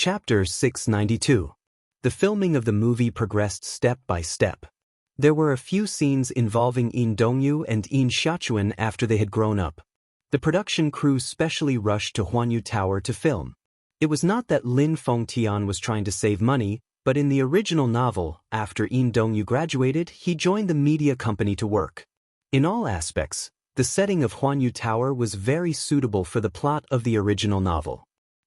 Chapter 692. The filming of the movie progressed step by step. There were a few scenes involving Yin Dongyu and Yin Xiachuan after they had grown up. The production crew specially rushed to Huanyu Tower to film. It was not that Lin Fengtian was trying to save money, but in the original novel, after Yin Dongyu graduated, he joined the media company to work. In all aspects, the setting of Huanyu Tower was very suitable for the plot of the original novel.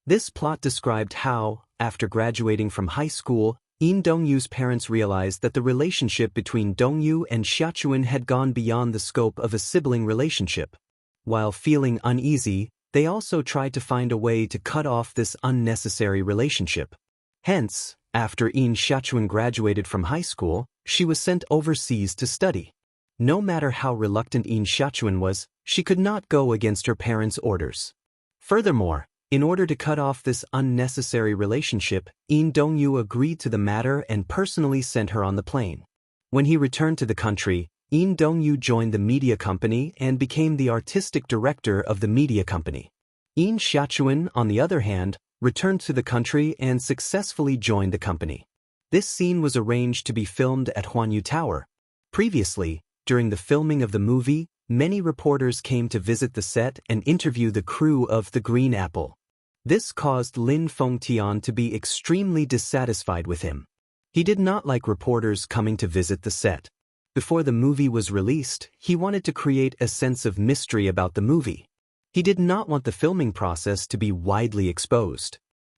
This plot described how, after graduating from high school, Yin Dongyu's parents realized that the relationship between Dongyu and Xiachuan had gone beyond the scope of a sibling relationship. While feeling uneasy, they also tried to find a way to cut off this unnecessary relationship. Hence, after Yin Xiachuan graduated from high school, she was sent overseas to study. No matter how reluctant Yin Xiachuan was, she could not go against her parents' orders. Furthermore, in order to cut off this unnecessary relationship, Yin Dongyu agreed to the matter and personally sent her on the plane. When he returned to the country, Yin Dongyu joined the media company and became the artistic director of the media company. Yin Xiachuan, on the other hand, returned to the country and successfully joined the company. This scene was arranged to be filmed at Huanyu Tower. Previously, during the filming of the movie, many reporters came to visit the set and interview the crew of The Green Apple. This caused Lin Fengtian to be extremely dissatisfied with him. He did not like reporters coming to visit the set. Before the movie was released, he wanted to create a sense of mystery about the movie. He did not want the filming process to be widely exposed.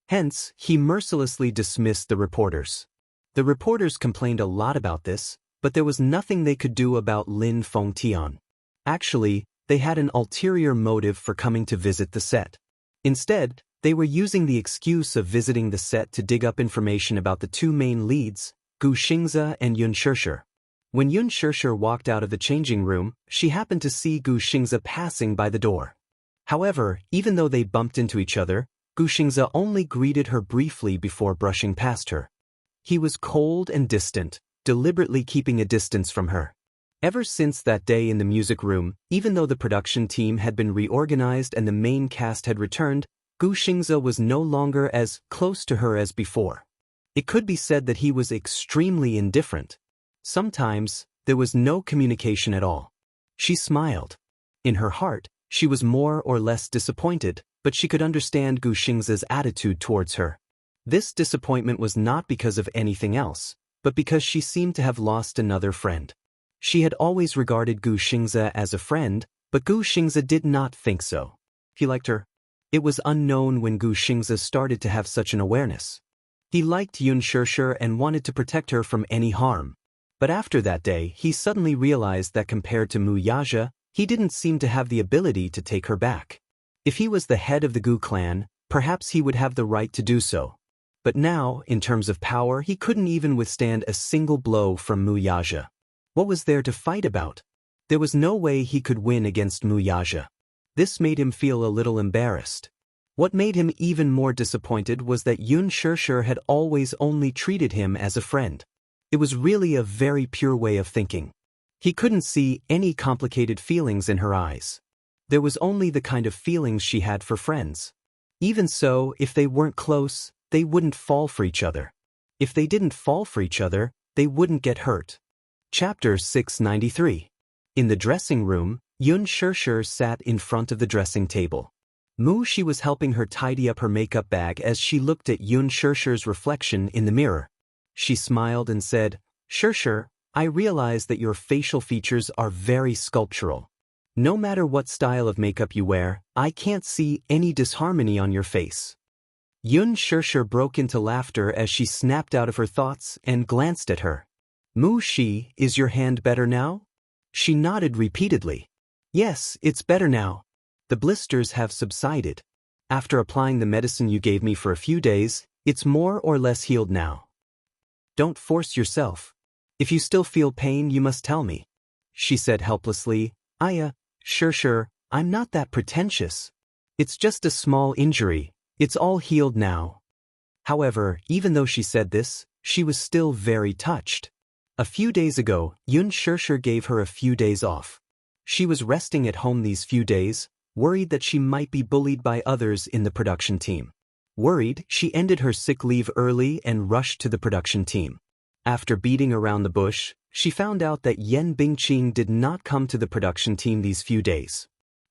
Hence, he mercilessly dismissed the reporters. The reporters complained a lot about this, but there was nothing they could do about Lin Fengtian. Actually, they had an ulterior motive for coming to visit the set. Instead, they were using the excuse of visiting the set to dig up information about the two main leads, Xianxia and Xianxia. When Xianxia walked out of the changing room, she happened to see Xianxia passing by the door. However, even though they bumped into each other, Xianxia only greeted her briefly before brushing past her. He was cold and distant, deliberately keeping a distance from her. Ever since that day in the music room, even though the production team had been reorganized and the main cast had returned, Xianxia was no longer as close to her as before. It could be said that he was extremely indifferent. Sometimes, there was no communication at all. She smiled. In her heart, she was more or less disappointed, but she could understand Xianxia's attitude towards her. This disappointment was not because of anything else, but because she seemed to have lost another friend. She had always regarded Xianxia as a friend, but Xianxia did not think so. He liked her. It was unknown when Xianxia started to have such an awareness. He liked Xianxia and wanted to protect her from any harm. But after that day, he suddenly realized that compared to Wuxia, he didn't seem to have the ability to take her back. If he was the head of the Gu clan, perhaps he would have the right to do so. But now, in terms of power, he couldn't even withstand a single blow from Wuxia. What was there to fight about? There was no way he could win against Wuxia. This made him feel a little embarrassed. What made him even more disappointed was that Xianxia had always only treated him as a friend. It was really a very pure way of thinking. He couldn't see any complicated feelings in her eyes. There was only the kind of feelings she had for friends. Even so, if they weren't close, they wouldn't fall for each other. If they didn't fall for each other, they wouldn't get hurt. Chapter 693. In the dressing room, Xianxia sat in front of the dressing table. She was helping her tidy up her makeup bag as she looked at Xianxia's reflection in the mirror. She smiled and said, "Xianxia, I realize that your facial features are very sculptural. No matter what style of makeup you wear, I can't see any disharmony on your face." Xianxia broke into laughter as she snapped out of her thoughts and glanced at her. "Shi, is your hand better now?" She nodded repeatedly. "Yes, it's better now. The blisters have subsided. After applying the medicine you gave me for a few days, it's more or less healed now. Don't force yourself. If you still feel pain, you must tell me," she said helplessly. Xianxia, I'm not that pretentious. It's just a small injury. It's all healed now." However, even though she said this, she was still very touched. A few days ago, Xianxia gave her a few days off. She was resting at home these few days, worried that she might be bullied by others in the production team. Worried, she ended her sick leave early and rushed to the production team. After beating around the bush, she found out that Yan Bingqing did not come to the production team these few days.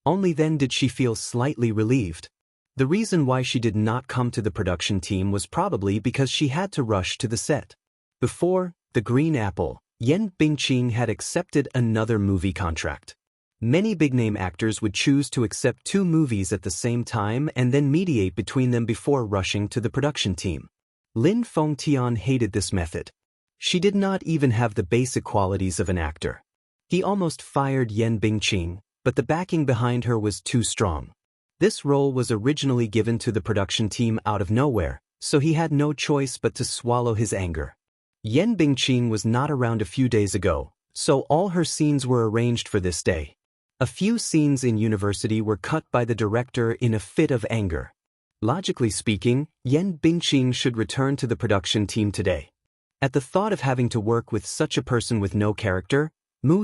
Only then did she feel slightly relieved. The reason why she did not come to the production team was probably because she had to rush to the set. Before The Green Apple, Yan Bingqing had accepted another movie contract. Many big-name actors would choose to accept 2 movies at the same time and then mediate between them before rushing to the production team. Lin Fengtian hated this method. She did not even have the basic qualities of an actor. He almost fired Yan Bingqing, but the backing behind her was too strong. This role was originally given to the production team out of nowhere, so he had no choice but to swallow his anger. Yan Bingqing was not around a few days ago, so all her scenes were arranged for this day. A few scenes in university were cut by the director in a fit of anger. Logically speaking, Yan Bingqing should return to the production team today. At the thought of having to work with such a person with no character,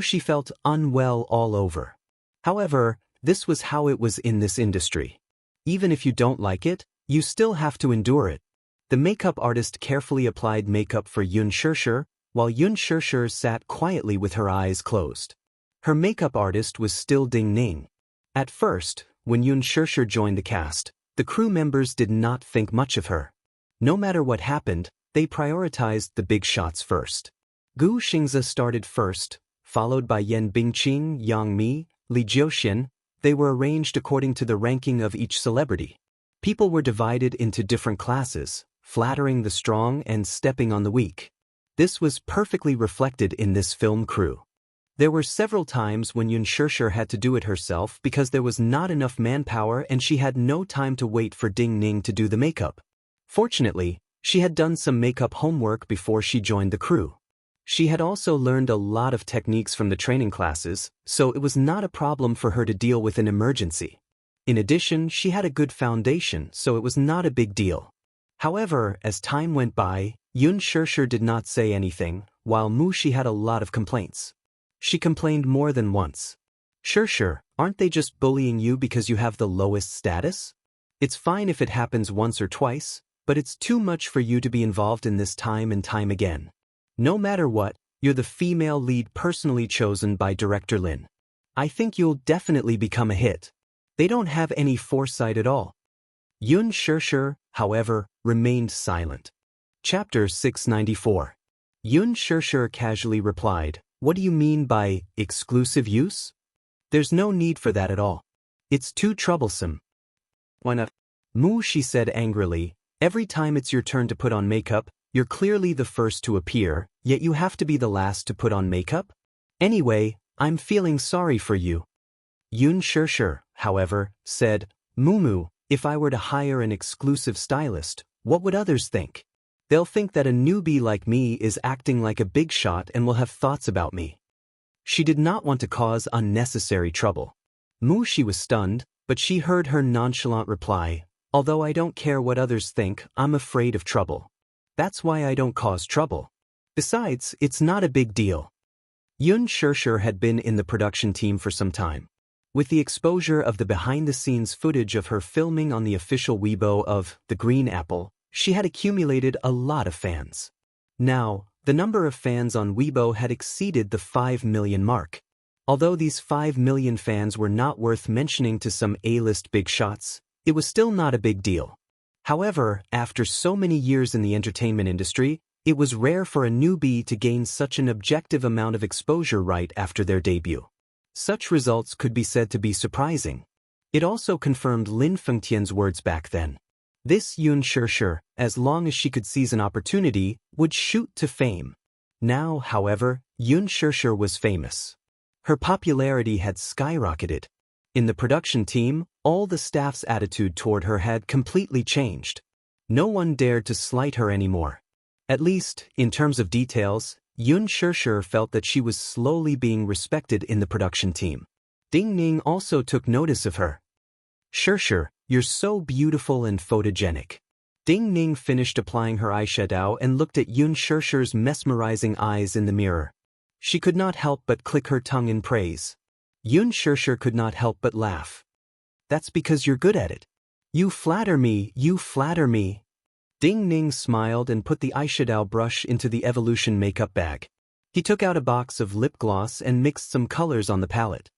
she felt unwell all over. However, this was how it was in this industry. Even if you don't like it, you still have to endure it. The makeup artist carefully applied makeup for Xianxia, while Xianxia sat quietly with her eyes closed. Her makeup artist was still Ding Ning. At first, when Xianxia joined the cast, the crew members did not think much of her. No matter what happened, they prioritized the big shots first. Gu Xingzi started first, followed by Yan Bingqing, Yang Mi, Li Jiuxian. They were arranged according to the ranking of each celebrity. People were divided into different classes, flattering the strong and stepping on the weak. This was perfectly reflected in this film crew. There were several times when Xianxia had to do it herself because there was not enough manpower and she had no time to wait for Ding Ning to do the makeup. Fortunately, she had done some makeup homework before she joined the crew. She had also learned a lot of techniques from the training classes, so it was not a problem for her to deal with an emergency. In addition, she had a good foundation, so it was not a big deal. However, as time went by, Xianxia did not say anything, while Shi had a lot of complaints. She complained more than once. Sure, aren't they just bullying you because you have the lowest status? It's fine if it happens once or twice, but it's too much for you to be involved in this time and time again. No matter what, you're the female lead personally chosen by Director Lin. I think you'll definitely become a hit. They don't have any foresight at all. Xianxia, however, remained silent. Chapter 694. Xianxia casually replied, "What do you mean by exclusive use? There's no need for that at all. It's too troublesome." "Why not?" She said angrily. "Every time it's your turn to put on makeup, you're clearly the first to appear, yet you have to be the last to put on makeup? Anyway, I'm feeling sorry for you." Xianxia, however, said, "Mumu, if I were to hire an exclusive stylist, what would others think? They'll think that a newbie like me is acting like a big shot and will have thoughts about me." She did not want to cause unnecessary trouble. She was stunned, but she heard her nonchalant reply, "Although I don't care what others think, I'm afraid of trouble. That's why I don't cause trouble. Besides, it's not a big deal." Xianxia had been in the production team for some time. With the exposure of the behind-the-scenes footage of her filming on the official Weibo of The Green Apple, she had accumulated a lot of fans. Now, the number of fans on Weibo had exceeded the 5 million mark. Although these 5 million fans were not worth mentioning to some A-list big shots, it was still not a big deal. However, after so many years in the entertainment industry, it was rare for a newbie to gain such an objective amount of exposure right after their debut. Such results could be said to be surprising. It also confirmed Lin Fengtian's words back then. This Xianxia, as long as she could seize an opportunity, would shoot to fame. Now, however, Xianxia was famous. Her popularity had skyrocketed. In the production team, all the staff's attitude toward her had completely changed. No one dared to slight her anymore. At least, in terms of details, Xianxia felt that she was slowly being respected in the production team. Ding Ning also took notice of her. "Xia, you're so beautiful and photogenic." Ding Ning finished applying her eyeshadow and looked at Xia's mesmerizing eyes in the mirror. She could not help but click her tongue in praise. Xianxia could not help but laugh. "That's because you're good at it." You flatter me, you flatter me. Ding Ning smiled and put the eyeshadow brush into the evolution makeup bag. He took out a box of lip gloss and mixed some colors on the palette.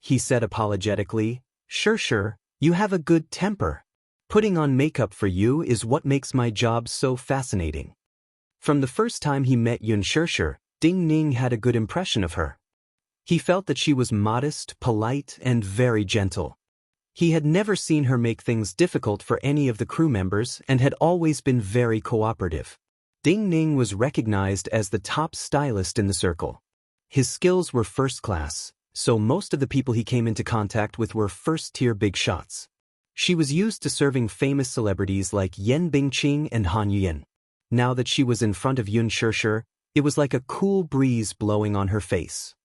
He said apologetically, Sure, you have a good temper. Putting on makeup for you is what makes my job so fascinating. From the first time he met Xianxia, Ding Ning had a good impression of her. He felt that she was modest, polite, and very gentle. He had never seen her make things difficult for any of the crew members and had always been very cooperative. Ding Ning was recognized as the top stylist in the circle. His skills were first class, so most of the people he came into contact with were first-tier big shots. She was used to serving famous celebrities like Yan Bingqing and Han Yuan. Now that she was in front of Xianxia, it was like a cool breeze blowing on her face.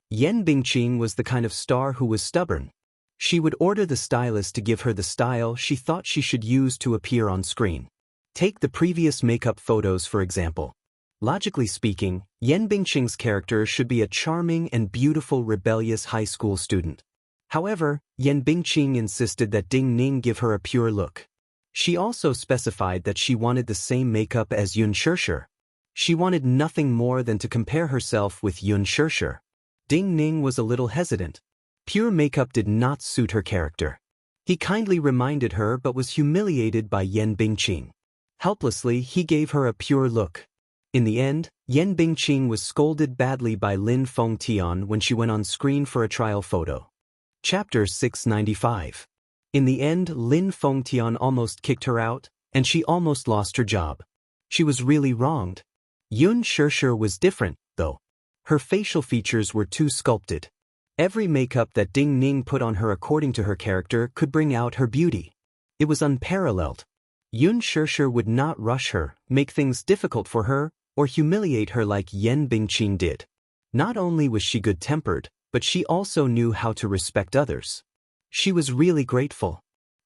Yan Bingqing was the kind of star who was stubborn. She would order the stylist to give her the style she thought she should use to appear on screen. Take the previous makeup photos for example. Logically speaking, Yan Bingqing's character should be a charming and beautiful rebellious high school student. However, Yan Bingqing insisted that Ding Ning give her a pure look. She also specified that she wanted the same makeup as Xianxia. She wanted nothing more than to compare herself with Xianxia. Ding Ning was a little hesitant. Pure makeup did not suit her character. He kindly reminded her but was humiliated by Yan Bingqing. Helplessly, he gave her a pure look. In the end, Yan Bingqing was scolded badly by Lin Fengtian when she went on screen for a trial photo. Chapter 695. In the end, Lin Fengtian almost kicked her out, and she almost lost her job. She was really wronged. Xianxia was different, though. Her facial features were too sculpted. Every makeup that Ding Ning put on her according to her character could bring out her beauty. It was unparalleled. Xianxia would not rush her, make things difficult for her, or humiliate her like Yan Bingqing did. Not only was she good-tempered, but she also knew how to respect others. She was really grateful.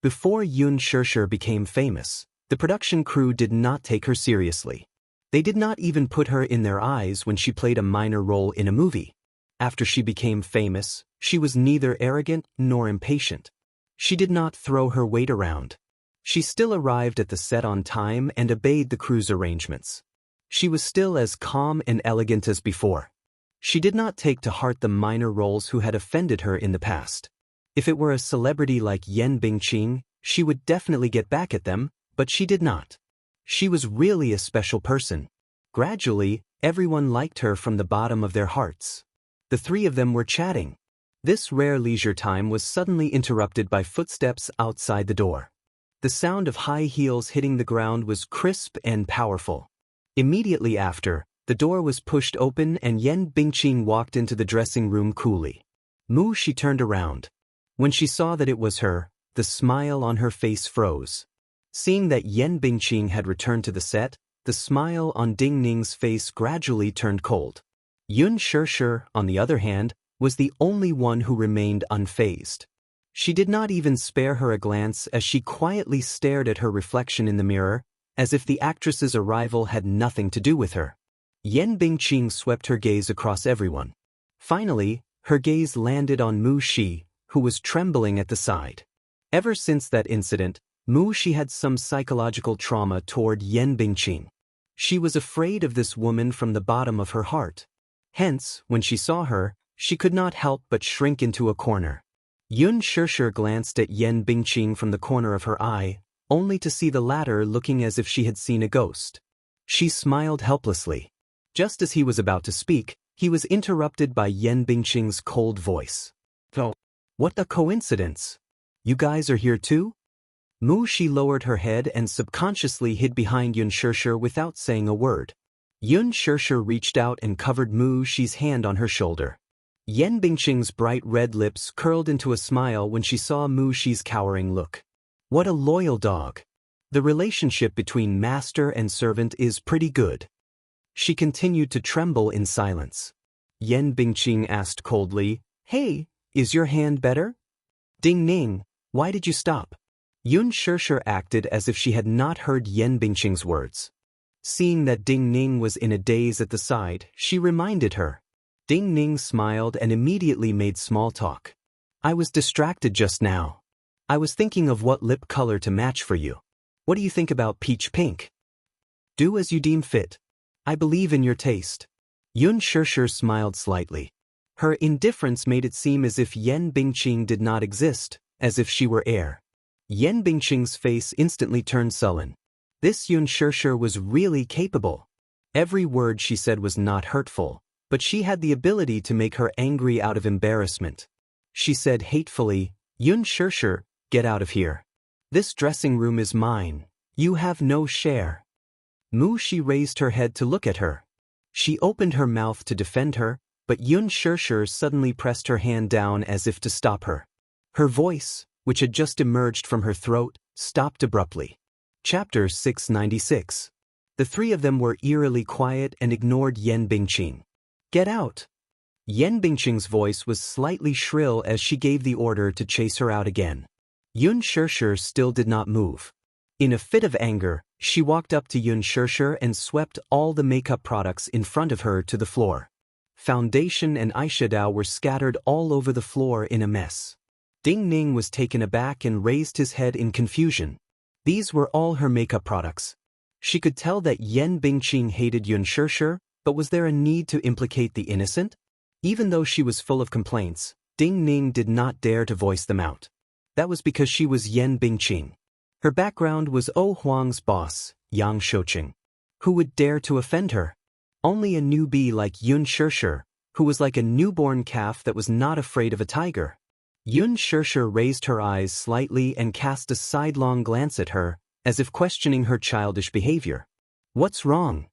Before Xianxia became famous, the production crew did not take her seriously. They did not even put her in their eyes when she played a minor role in a movie. After she became famous, she was neither arrogant nor impatient. She did not throw her weight around. She still arrived at the set on time and obeyed the crew's arrangements. She was still as calm and elegant as before. She did not take to heart the minor roles who had offended her in the past. If it were a celebrity like Yan Bingqing, she would definitely get back at them, but she did not. She was really a special person. Gradually, everyone liked her from the bottom of their hearts. The three of them were chatting. This rare leisure time was suddenly interrupted by footsteps outside the door. The sound of high heels hitting the ground was crisp and powerful. Immediately after, the door was pushed open and Yan Bingqing walked into the dressing room coolly. She turned around. When she saw that it was her, the smile on her face froze. Seeing that Yan Bingqing had returned to the set, the smile on Ding Ning's face gradually turned cold. Xianxia, on the other hand, was the only one who remained unfazed. She did not even spare her a glance as she quietly stared at her reflection in the mirror, as if the actress's arrival had nothing to do with her. Yan Bingqing swept her gaze across everyone. Finally, her gaze landed on Mu Shi, who was trembling at the side. Ever since that incident, Mu Shi had some psychological trauma toward Yan Bingqing. She was afraid of this woman from the bottom of her heart. Hence, when she saw her, she could not help but shrink into a corner. Xianxia glanced at Yan Bingqing from the corner of her eye, only to see the latter looking as if she had seen a ghost. She smiled helplessly. Just as he was about to speak, he was interrupted by Yan Bingqing's cold voice. "Oh, what a coincidence! You guys are here too?" Mu Shi lowered her head and subconsciously hid behind Xianxia without saying a word. Xianxia reached out and covered Mu Shi's hand on her shoulder. Yan Bingqing's bright red lips curled into a smile when she saw Mu Shi's cowering look. What a loyal dog. The relationship between master and servant is pretty good. She continued to tremble in silence. Yan Bingqing asked coldly, "Hey, is your hand better?" "Ding Ning, why did you stop?" Xianxia acted as if she had not heard Yan Bingqing's words. Seeing that Ding Ning was in a daze at the side, she reminded her. Ding Ning smiled and immediately made small talk. "I was distracted just now. I was thinking of what lip color to match for you. What do you think about peach pink? Do as you deem fit. I believe in your taste. Yun Shishir smiled slightly. Her indifference made it seem as if Yan Bingqing did not exist, as if she were air. Yan Bingqing's face instantly turned sullen. This Yun Shishir was really capable. Every word she said was not hurtful, but she had the ability to make her angry out of embarrassment. She said hatefully, Yun Shishir, get out of here. This dressing room is mine. You have no share. Mu Shi raised her head to look at her. She opened her mouth to defend her, but Yun Shishir suddenly pressed her hand down as if to stop her. Her voice, which had just emerged from her throat, stopped abruptly. Chapter 696. The three of them were eerily quiet and ignored Yan Bingqing. Get out! Yan Bingqing's voice was slightly shrill as she gave the order to chase her out again. Yun Shishir still did not move. In a fit of anger, she walked up to Yun Shishir and swept all the makeup products in front of her to the floor. Foundation and eyeshadow were scattered all over the floor in a mess. Ding Ning was taken aback and raised his head in confusion. These were all her makeup products. She could tell that Yan Bingqing hated Yun Shishir, but was there a need to implicate the innocent? Even though she was full of complaints, Ding Ning did not dare to voice them out. That was because she was Yan Bingqing. Her background was O Huang's boss, Yang Shouqing. Who would dare to offend her? Only a newbie like Yun Shishir, who was like a newborn calf that was not afraid of a tiger. Yun Shishir raised her eyes slightly and cast a sidelong glance at her, as if questioning her childish behavior. What's wrong?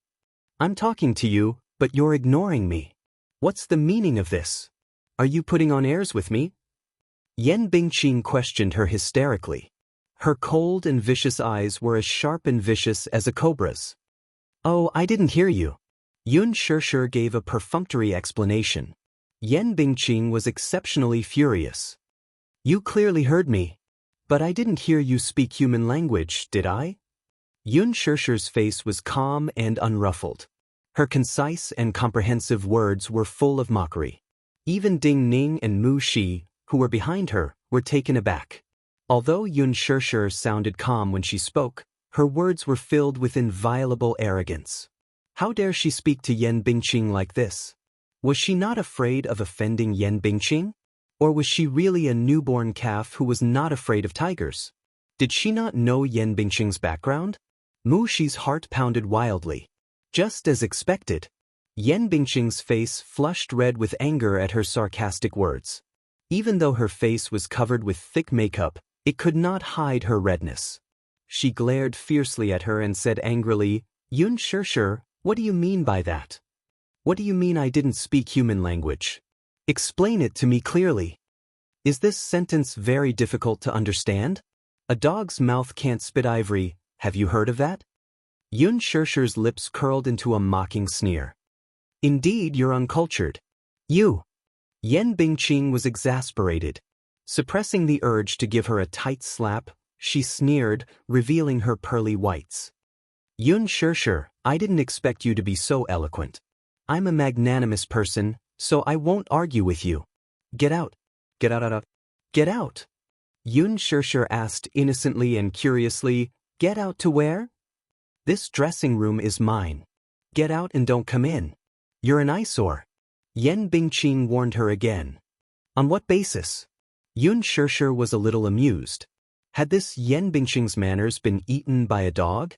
I'm talking to you, but you're ignoring me. What's the meaning of this? Are you putting on airs with me? Yan Bingqing questioned her hysterically. Her cold and vicious eyes were as sharp and vicious as a cobra's. Oh, I didn't hear you. Yun Shishir gave a perfunctory explanation. Yan Bingqing was exceptionally furious. You clearly heard me. But I didn't hear you speak human language, did I? Yun Shishir's face was calm and unruffled. Her concise and comprehensive words were full of mockery. Even Ding Ning and Mu Shi, who were behind her, were taken aback. Although Yun Shishir sounded calm when she spoke, her words were filled with inviolable arrogance. How dare she speak to Yan Bingqing like this? Was she not afraid of offending Yan Bingqing? Or was she really a newborn calf who was not afraid of tigers? Did she not know Yan Bingqing's background? Mu Shi's heart pounded wildly. Just as expected, Yan Bingqing's face flushed red with anger at her sarcastic words. Even though her face was covered with thick makeup, it could not hide her redness. She glared fiercely at her and said angrily, Yun Shishir, what do you mean by that? What do you mean I didn't speak human language? Explain it to me clearly. Is this sentence very difficult to understand? A dog's mouth can't spit ivory, have you heard of that? Yun Shishir's lips curled into a mocking sneer. Indeed, you're uncultured. You. Yan Bingqing was exasperated. Suppressing the urge to give her a tight slap, she sneered, revealing her pearly whites. Yun Shishir, I didn't expect you to be so eloquent. I'm a magnanimous person, so I won't argue with you. Get out. Get out. Get out. Yun Shishir asked innocently and curiously, Get out to where? This dressing room is mine. Get out and don't come in. You're an eyesore. Yan Bingqing warned her again. On what basis? Yun Shishir was a little amused. Had this Yan Bingqing's manners been eaten by a dog?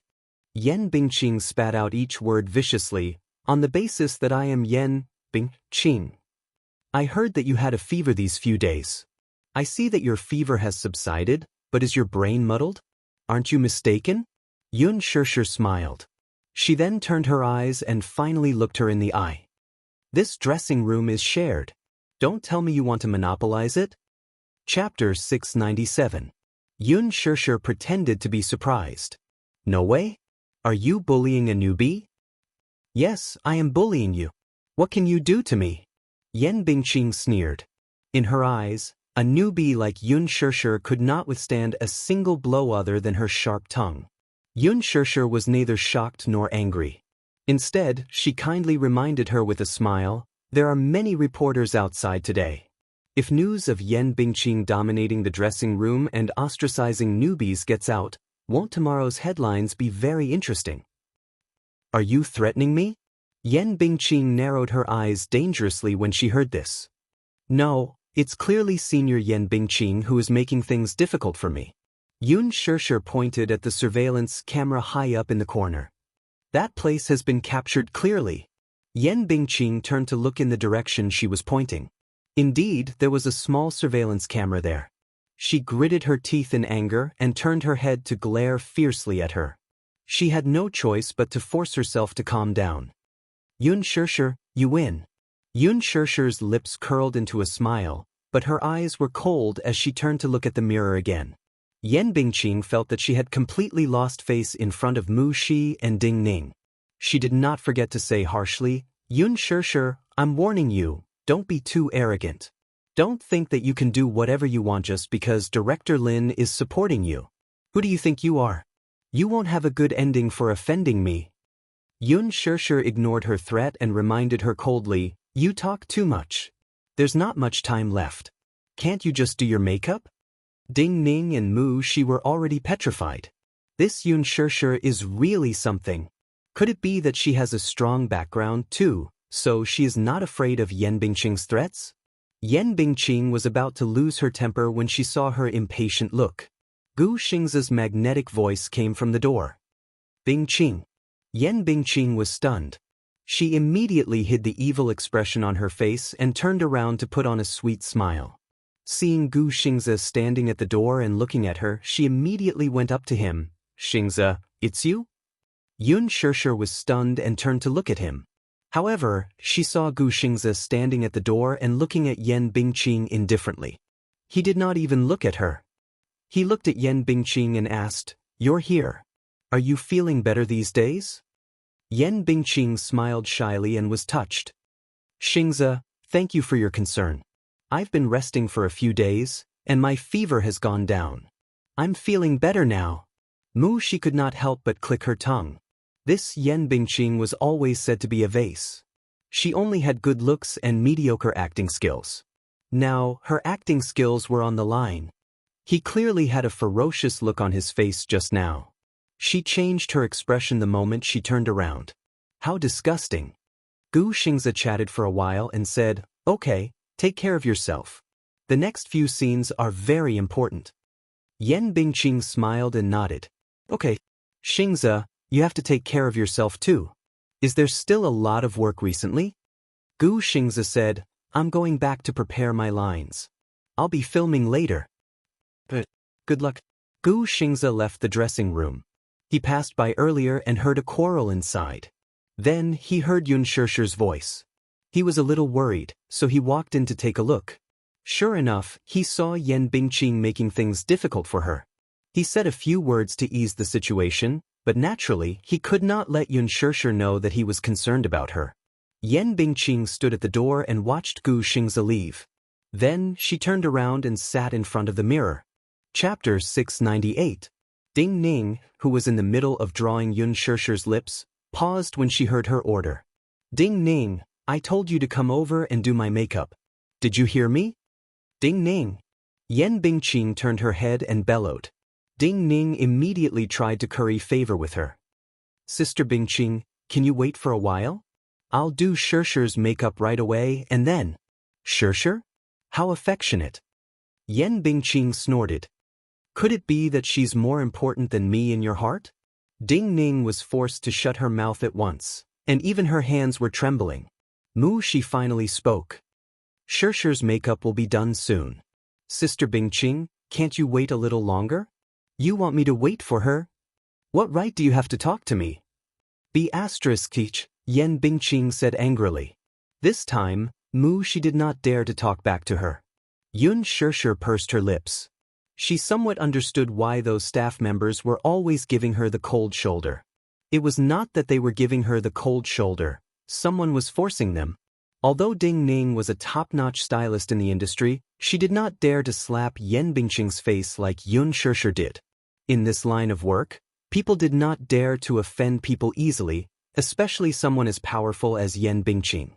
Yan Bingqing spat out each word viciously, on the basis that I am Yan Bingqing. I heard that you had a fever these few days. I see that your fever has subsided, but is your brain muddled? Aren't you mistaken? Yun Shishir smiled. She then turned her eyes and finally looked her in the eye. This dressing room is shared. Don't tell me you want to monopolize it. Chapter 697. Yun Shishir pretended to be surprised. No way? Are you bullying a newbie? Yes, I am bullying you. What can you do to me? Yan Bingqing sneered. In her eyes, a newbie like Yun Shishir could not withstand a single blow other than her sharp tongue. Yun Shishir was neither shocked nor angry. Instead, she kindly reminded her with a smile, there are many reporters outside today. If news of Yan Bingqing dominating the dressing room and ostracizing newbies gets out, won't tomorrow's headlines be very interesting? Are you threatening me? Yan Bingqing narrowed her eyes dangerously when she heard this. No, it's clearly Senior Yan Bingqing who is making things difficult for me. Yun Shishir pointed at the surveillance camera high up in the corner. That place has been captured clearly. Yan Bingqing turned to look in the direction she was pointing. Indeed, there was a small surveillance camera there. She gritted her teeth in anger and turned her head to glare fiercely at her. She had no choice but to force herself to calm down. Yun Shishir, you win. Yun Shishir's lips curled into a smile, but her eyes were cold as she turned to look at the mirror again. Yan Bingqing felt that she had completely lost face in front of Mu Shi and Ding Ning. She did not forget to say harshly, Yun Shishir, I'm warning you, don't be too arrogant. Don't think that you can do whatever you want just because Director Lin is supporting you. Who do you think you are? You won't have a good ending for offending me. Yun Shishir ignored her threat and reminded her coldly, you talk too much. There's not much time left. Can't you just do your makeup? Ding Ning and Mu Shi were already petrified. This Yun Shishir is really something. Could it be that she has a strong background too, so she is not afraid of Yan Bingqing's threats? Yan Bingqing was about to lose her temper when she saw her impatient look. Gu Xingzi's magnetic voice came from the door. Bingqing. Yan Bingqing was stunned. She immediately hid the evil expression on her face and turned around to put on a sweet smile. Seeing Gu Xingzi standing at the door and looking at her, she immediately went up to him. Xingzi, it's you? Yun Shishir was stunned and turned to look at him. However, she saw Gu Xingzi standing at the door and looking at Yan Bingqing indifferently. He did not even look at her. He looked at Yan Bingqing and asked, You're here. Are you feeling better these days? Yan Bingqing smiled shyly and was touched. Xingzi, thank you for your concern. I've been resting for a few days, and my fever has gone down. I'm feeling better now. Mu Shi could not help but click her tongue. This Yan Bingqing was always said to be a vase. She only had good looks and mediocre acting skills. Now, her acting skills were on the line. He clearly had a ferocious look on his face just now. She changed her expression the moment she turned around. How disgusting. Gu Xingzi chatted for a while and said, Okay, take care of yourself. The next few scenes are very important. Yan Bingqing smiled and nodded. Okay. Xingzi, you have to take care of yourself too. Is there still a lot of work recently? Gu Xingzi said, I'm going back to prepare my lines. I'll be filming later. But, good luck. Gu Xingzi left the dressing room. He passed by earlier and heard a quarrel inside. Then he heard Yun Shishir's voice. He was a little worried, so he walked in to take a look. Sure enough, he saw Yan Bingqing making things difficult for her. He said a few words to ease the situation, but naturally, he could not let Yun Shishir know that he was concerned about her. Yan Bingqing stood at the door and watched Gu Xingzi leave. Then, she turned around and sat in front of the mirror. Chapter 698. Ding Ning, who was in the middle of drawing Yun Shishir's lips, paused when she heard her order. Ding Ning, I told you to come over and do my makeup. Did you hear me? Ding Ning. Yan Bingqing turned her head and bellowed. Ding Ning immediately tried to curry favor with her. Sister Bingqing, can you wait for a while? I'll do Shishir's makeup right away and then. Shishir? How affectionate. Yan Bingqing snorted. Could it be that she's more important than me in your heart? Ding Ning was forced to shut her mouth at once, and even her hands were trembling. Mu Shi finally spoke. Shishir's makeup will be done soon. Sister Bingqing, can't you wait a little longer? You want me to wait for her? What right do you have to talk to me? Teach, Yan Bingqing said angrily. This time, Mu Shi did not dare to talk back to her. Yun Shishir pursed her lips. She somewhat understood why those staff members were always giving her the cold shoulder. It was not that they were giving her the cold shoulder, someone was forcing them. Although Ding Ning was a top-notch stylist in the industry, she did not dare to slap Yan Bingqing's face like Yun Shishir did. In this line of work, people did not dare to offend people easily, especially someone as powerful as Yan Bingqing.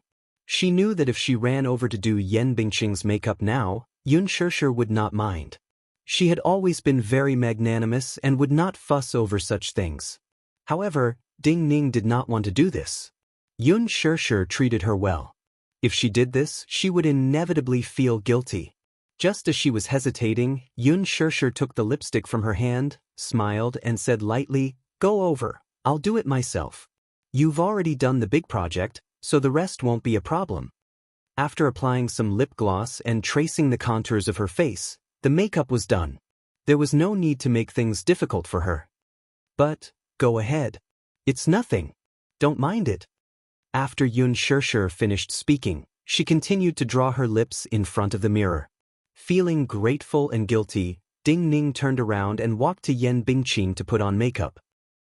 She knew that if she ran over to do Yan Bingqing's makeup now, Yun Shishir would not mind. She had always been very magnanimous and would not fuss over such things. However, Ding Ning did not want to do this. Yun Shishir treated her well. If she did this, she would inevitably feel guilty. Just as she was hesitating, Yun Shishir took the lipstick from her hand, smiled and said lightly, "Go over, I'll do it myself. You've already done the big project, so the rest won't be a problem." After applying some lip gloss and tracing the contours of her face, the makeup was done. There was no need to make things difficult for her. "But, go ahead. It's nothing. Don't mind it." After Yun Shishir finished speaking, she continued to draw her lips in front of the mirror. Feeling grateful and guilty, Ding Ning turned around and walked to Yan Bingqing to put on makeup.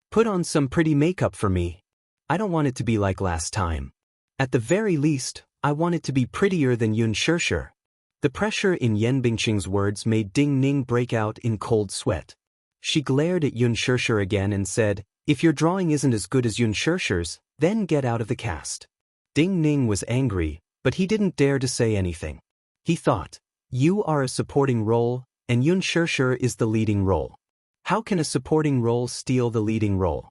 "Put on some pretty makeup for me. I don't want it to be like last time. At the very least, I want it to be prettier than Yun Shishir." The pressure in Yan Bingqing's words made Ding Ning break out in cold sweat. She glared at Yun Shishir again and said, "If your drawing isn't as good as Yun Shishir's, then get out of the cast." Ding Ning was angry, but he didn't dare to say anything. He thought, "You are a supporting role, and Yun Shishir is the leading role. How can a supporting role steal the leading role?"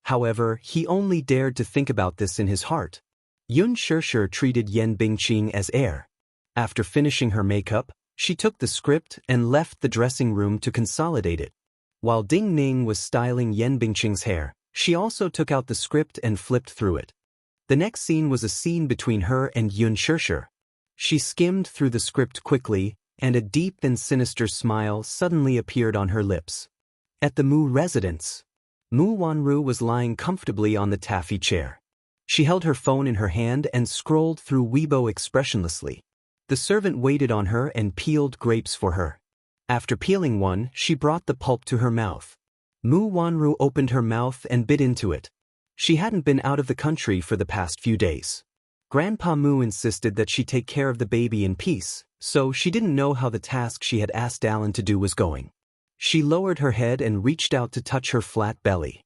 However, he only dared to think about this in his heart. Yun Shishir treated Yan Bingqing as heir. After finishing her makeup, she took the script and left the dressing room to consolidate it. While Ding Ning was styling Yan Bingqing's hair, she also took out the script and flipped through it. The next scene was a scene between her and Yun Shishir. She skimmed through the script quickly, and a deep and sinister smile suddenly appeared on her lips. At the Mu residence, Mu Wanru was lying comfortably on the taffy chair. She held her phone in her hand and scrolled through Weibo expressionlessly. The servant waited on her and peeled grapes for her. After peeling one, she brought the pulp to her mouth. Mu Wanru opened her mouth and bit into it. She hadn't been out of the country for the past few days. Grandpa Mu insisted that she take care of the baby in peace, so she didn't know how the task she had asked Alan to do was going. She lowered her head and reached out to touch her flat belly.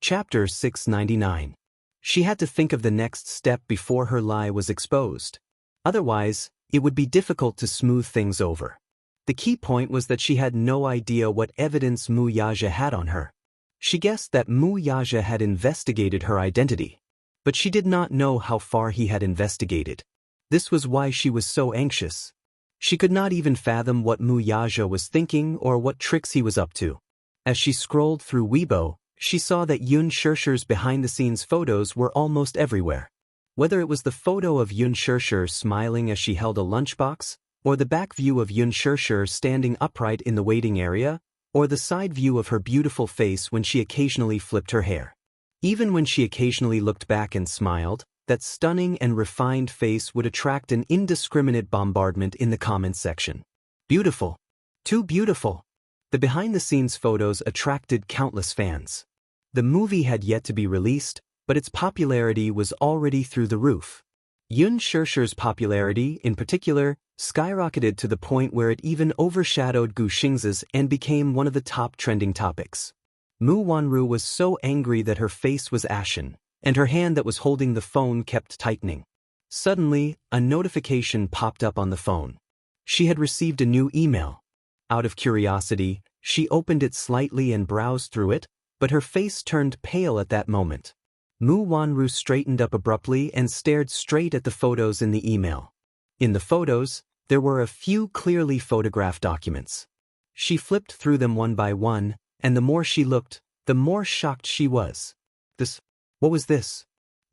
Chapter 699. She had to think of the next step before her lie was exposed. Otherwise, it would be difficult to smooth things over. The key point was that she had no idea what evidence Mu Yaja had on her. She guessed that Mu Yaja had investigated her identity, but she did not know how far he had investigated. This was why she was so anxious. She could not even fathom what Mu Yaja was thinking or what tricks he was up to. As she scrolled through Weibo, she saw that Yun Shishir's behind-the-scenes photos were almost everywhere. Whether it was the photo of Yun Shishir smiling as she held a lunchbox, or the back view of Yun Shishir standing upright in the waiting area, or the side view of her beautiful face when she occasionally flipped her hair. Even when she occasionally looked back and smiled, that stunning and refined face would attract an indiscriminate bombardment in the comments section. Beautiful. Too beautiful. The behind-the-scenes photos attracted countless fans. The movie had yet to be released, but its popularity was already through the roof. Yun Shishir's popularity, in particular, skyrocketed to the point where it even overshadowed Gu Xing's and became one of the top trending topics. Mu Wanru was so angry that her face was ashen, and her hand that was holding the phone kept tightening. Suddenly, a notification popped up on the phone. She had received a new email. Out of curiosity, she opened it slightly and browsed through it, but her face turned pale at that moment. Mu Wanru straightened up abruptly and stared straight at the photos in the email. In the photos, there were a few clearly photographed documents. She flipped through them one by one, and the more she looked, the more shocked she was. What was this?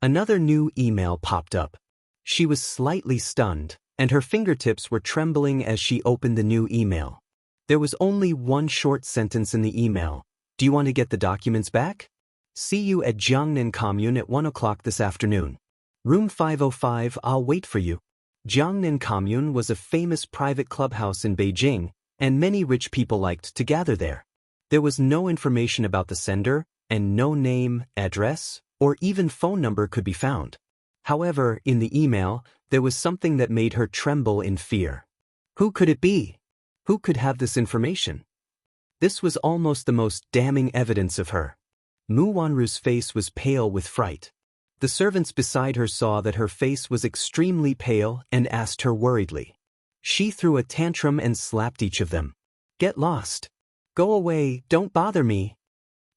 Another new email popped up. She was slightly stunned, and her fingertips were trembling as she opened the new email. There was only one short sentence in the email. "Do you want to get the documents back? See you at Jiangnan Commune at 1 o'clock this afternoon. Room 505, I'll wait for you." Jiangnan Commune was a famous private clubhouse in Beijing, and many rich people liked to gather there. There was no information about the sender, and no name, address, or even phone number could be found. However, in the email, there was something that made her tremble in fear. Who could it be? Who could have this information? This was almost the most damning evidence of her. Mu Wanru's face was pale with fright. The servants beside her saw that her face was extremely pale and asked her worriedly. She threw a tantrum and slapped each of them. "Get lost. Go away, don't bother me."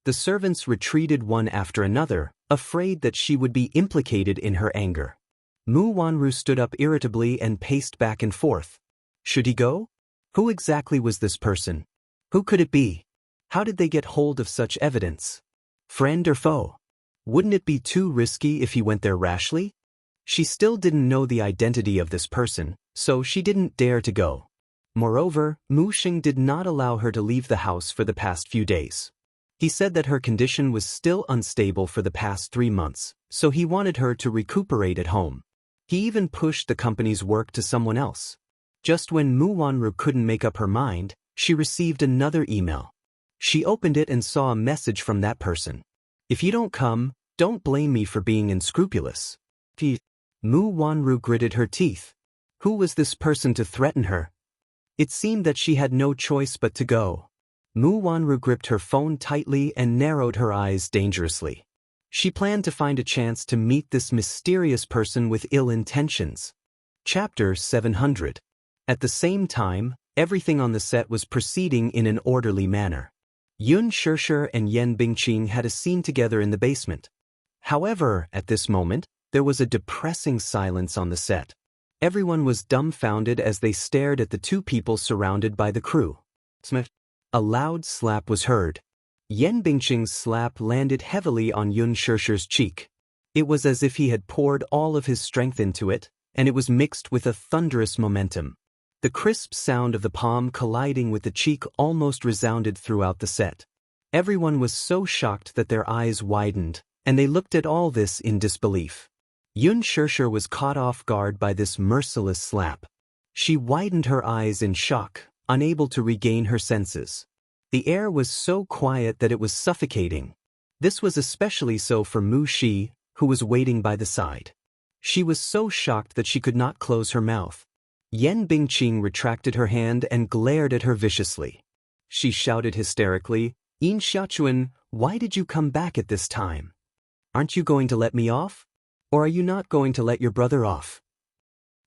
The servants retreated one after another, afraid that she would be implicated in her anger. Mu Wanru stood up irritably and paced back and forth. Should he go? Who exactly was this person? Who could it be? How did they get hold of such evidence? Friend or foe? Wouldn't it be too risky if he went there rashly? She still didn't know the identity of this person, so she didn't dare to go. Moreover, Mu Xing did not allow her to leave the house for the past few days. He said that her condition was still unstable for the past 3 months, so he wanted her to recuperate at home. He even pushed the company's work to someone else. Just when Mu Wanru couldn't make up her mind, she received another email. She opened it and saw a message from that person. "If you don't come, don't blame me for being unscrupulous." Mu Wanru gritted her teeth. Who was this person to threaten her? It seemed that she had no choice but to go. Mu Wanru gripped her phone tightly and narrowed her eyes dangerously. She planned to find a chance to meet this mysterious person with ill intentions. Chapter 700. At the same time, everything on the set was proceeding in an orderly manner. Yun Shishir and Yen Bingqing had a scene together in the basement. However, at this moment, there was a depressing silence on the set. Everyone was dumbfounded as they stared at the two people surrounded by the crew. A loud slap was heard. Yen Bingqing's slap landed heavily on Yun Shishir's cheek. It was as if he had poured all of his strength into it, and it was mixed with a thunderous momentum. The crisp sound of the palm colliding with the cheek almost resounded throughout the set. Everyone was so shocked that their eyes widened, and they looked at all this in disbelief. Yun Shishir was caught off guard by this merciless slap. She widened her eyes in shock, unable to regain her senses. The air was so quiet that it was suffocating. This was especially so for Mu Shi, who was waiting by the side. She was so shocked that she could not close her mouth. Yen Bingqing retracted her hand and glared at her viciously. She shouted hysterically, "Yin Xiachuan, why did you come back at this time? Aren't you going to let me off? Or are you not going to let your brother off?"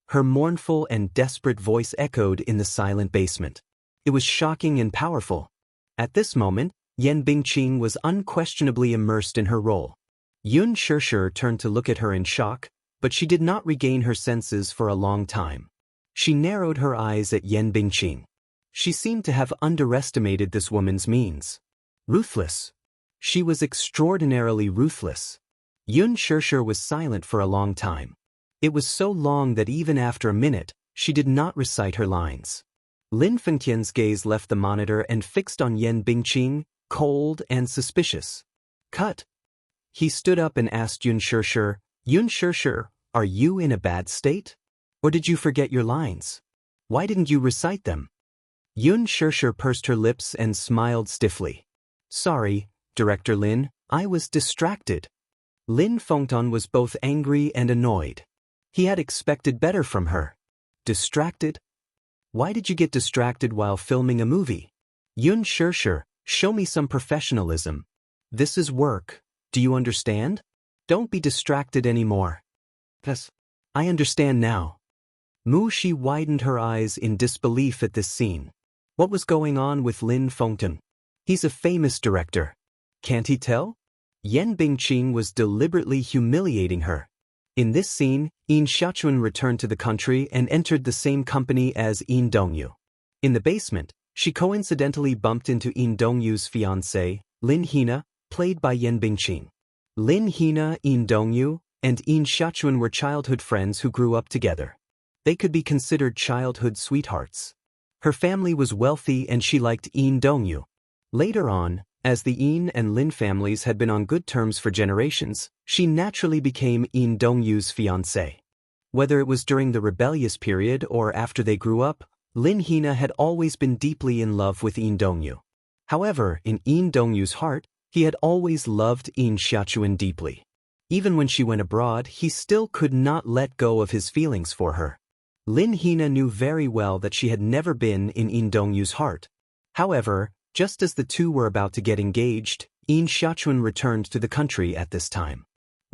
Her mournful and desperate voice echoed in the silent basement. It was shocking and powerful. At this moment, Yen Bingqing was unquestionably immersed in her role. Yun Shishir turned to look at her in shock, but she did not regain her senses for a long time. She narrowed her eyes at Yen Bingqing. She seemed to have underestimated this woman's means. Ruthless. She was extraordinarily ruthless. Yun Shishir was silent for a long time. It was so long that even after a minute, she did not recite her lines. Lin Fengtian's gaze left the monitor and fixed on Yen Bingqing, cold and suspicious. "Cut." He stood up and asked Yun Shishir, "Are you in a bad state? Or did you forget your lines? Why didn't you recite them?" Yun Shishir pursed her lips and smiled stiffly. "Sorry, Director Lin, I was distracted." Lin Fengtian was both angry and annoyed. He had expected better from her. Distracted? Why did you get distracted while filming a movie? Yun Shishir, show me some professionalism. This is work. Do you understand? Don't be distracted anymore. Yes, I understand now. Mu Shi widened her eyes in disbelief at this scene. What was going on with Lin Fengtian? He's a famous director. Can't he tell? Yen Bingqing was deliberately humiliating her. In this scene, Yin Xiachuan returned to the country and entered the same company as Yin Dongyu. In the basement, she coincidentally bumped into Yin Dongyu's fiancée, Lin Hina, played by Yen Bingqing. Lin Hina, Yin Dongyu, and Yin Xiachuan were childhood friends who grew up together. They could be considered childhood sweethearts. Her family was wealthy and she liked Yin Dongyu. Later on, as the Yin and Lin families had been on good terms for generations, she naturally became Yin Dongyu's fiancée. Whether it was during the rebellious period or after they grew up, Lin Hina had always been deeply in love with Yin Dongyu. However, in Yin Dongyu's heart, he had always loved Yin Xiachuan deeply. Even when she went abroad, he still could not let go of his feelings for her. Lin Hina knew very well that she had never been in Yin Dongyu's heart. However, just as the two were about to get engaged, Yin Xiachuan returned to the country at this time.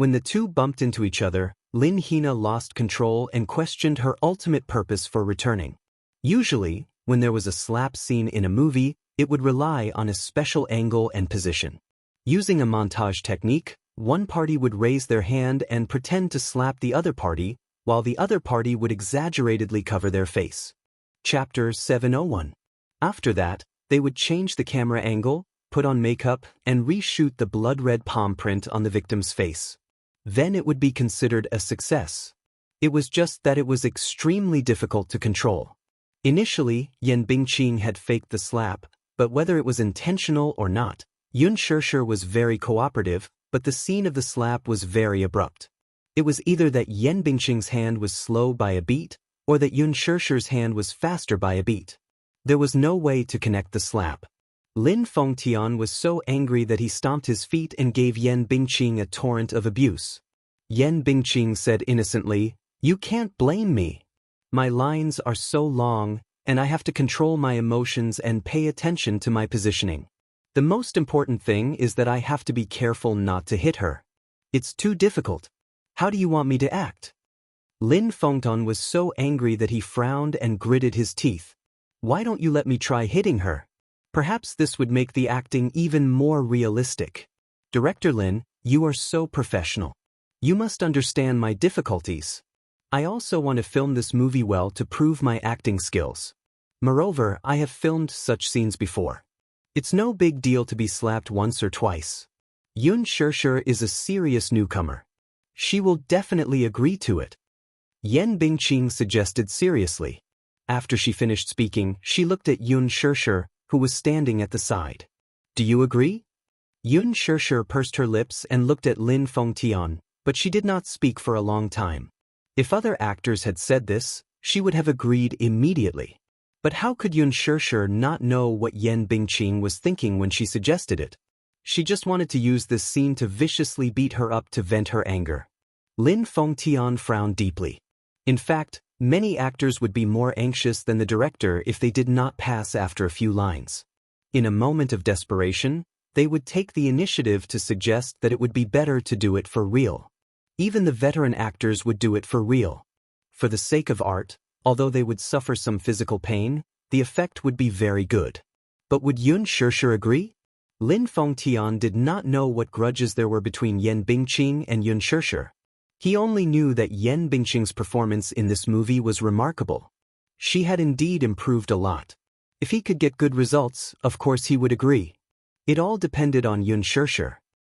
When the two bumped into each other, Lin Hina lost control and questioned her ultimate purpose for returning. Usually, when there was a slap scene in a movie, it would rely on a special angle and position. Using a montage technique, one party would raise their hand and pretend to slap the other party, while the other party would exaggeratedly cover their face. Chapter 701. After that, they would change the camera angle, put on makeup, and reshoot the blood-red palm print on the victim's face. Then it would be considered a success. It was just that it was extremely difficult to control. Initially, Yan Bingqing had faked the slap, but whether it was intentional or not, Xianxia was very cooperative, but the scene of the slap was very abrupt. It was either that Yan Bingqing's hand was slow by a beat, or that Xianxia's hand was faster by a beat. There was no way to connect the slap. Lin Fengtian was so angry that he stomped his feet and gave Yan Bingqing a torrent of abuse. Yan Bingqing said innocently, "You can't blame me. My lines are so long, and I have to control my emotions and pay attention to my positioning. The most important thing is that I have to be careful not to hit her. It's too difficult. How do you want me to act?" Lin Fengtian was so angry that he frowned and gritted his teeth. "Why don't you let me try hitting her? Perhaps this would make the acting even more realistic. Director Lin, you are so professional. You must understand my difficulties. I also want to film this movie well to prove my acting skills. Moreover, I have filmed such scenes before. It's no big deal to be slapped once or twice. Xianxia is a serious newcomer. She will definitely agree to it," Yan Bingqing suggested seriously. After she finished speaking, she looked at Xianxia, who was standing at the side. "Do you agree?" Xianxia pursed her lips and looked at Lin Fengtian, but she did not speak for a long time. If other actors had said this, she would have agreed immediately. But how could Xianxia not know what Yan Bingqing was thinking when she suggested it? She just wanted to use this scene to viciously beat her up to vent her anger. Lin Fengtian frowned deeply. In fact, many actors would be more anxious than the director if they did not pass after a few lines. In a moment of desperation, they would take the initiative to suggest that it would be better to do it for real. Even the veteran actors would do it for real. For the sake of art, although they would suffer some physical pain, the effect would be very good. But would Xianxia agree? Lin Fengtian did not know what grudges there were between Yan Bingqing and Xianxia. He only knew that Yan Bingqing's performance in this movie was remarkable. She had indeed improved a lot. If he could get good results, of course he would agree. It all depended on Xianxia.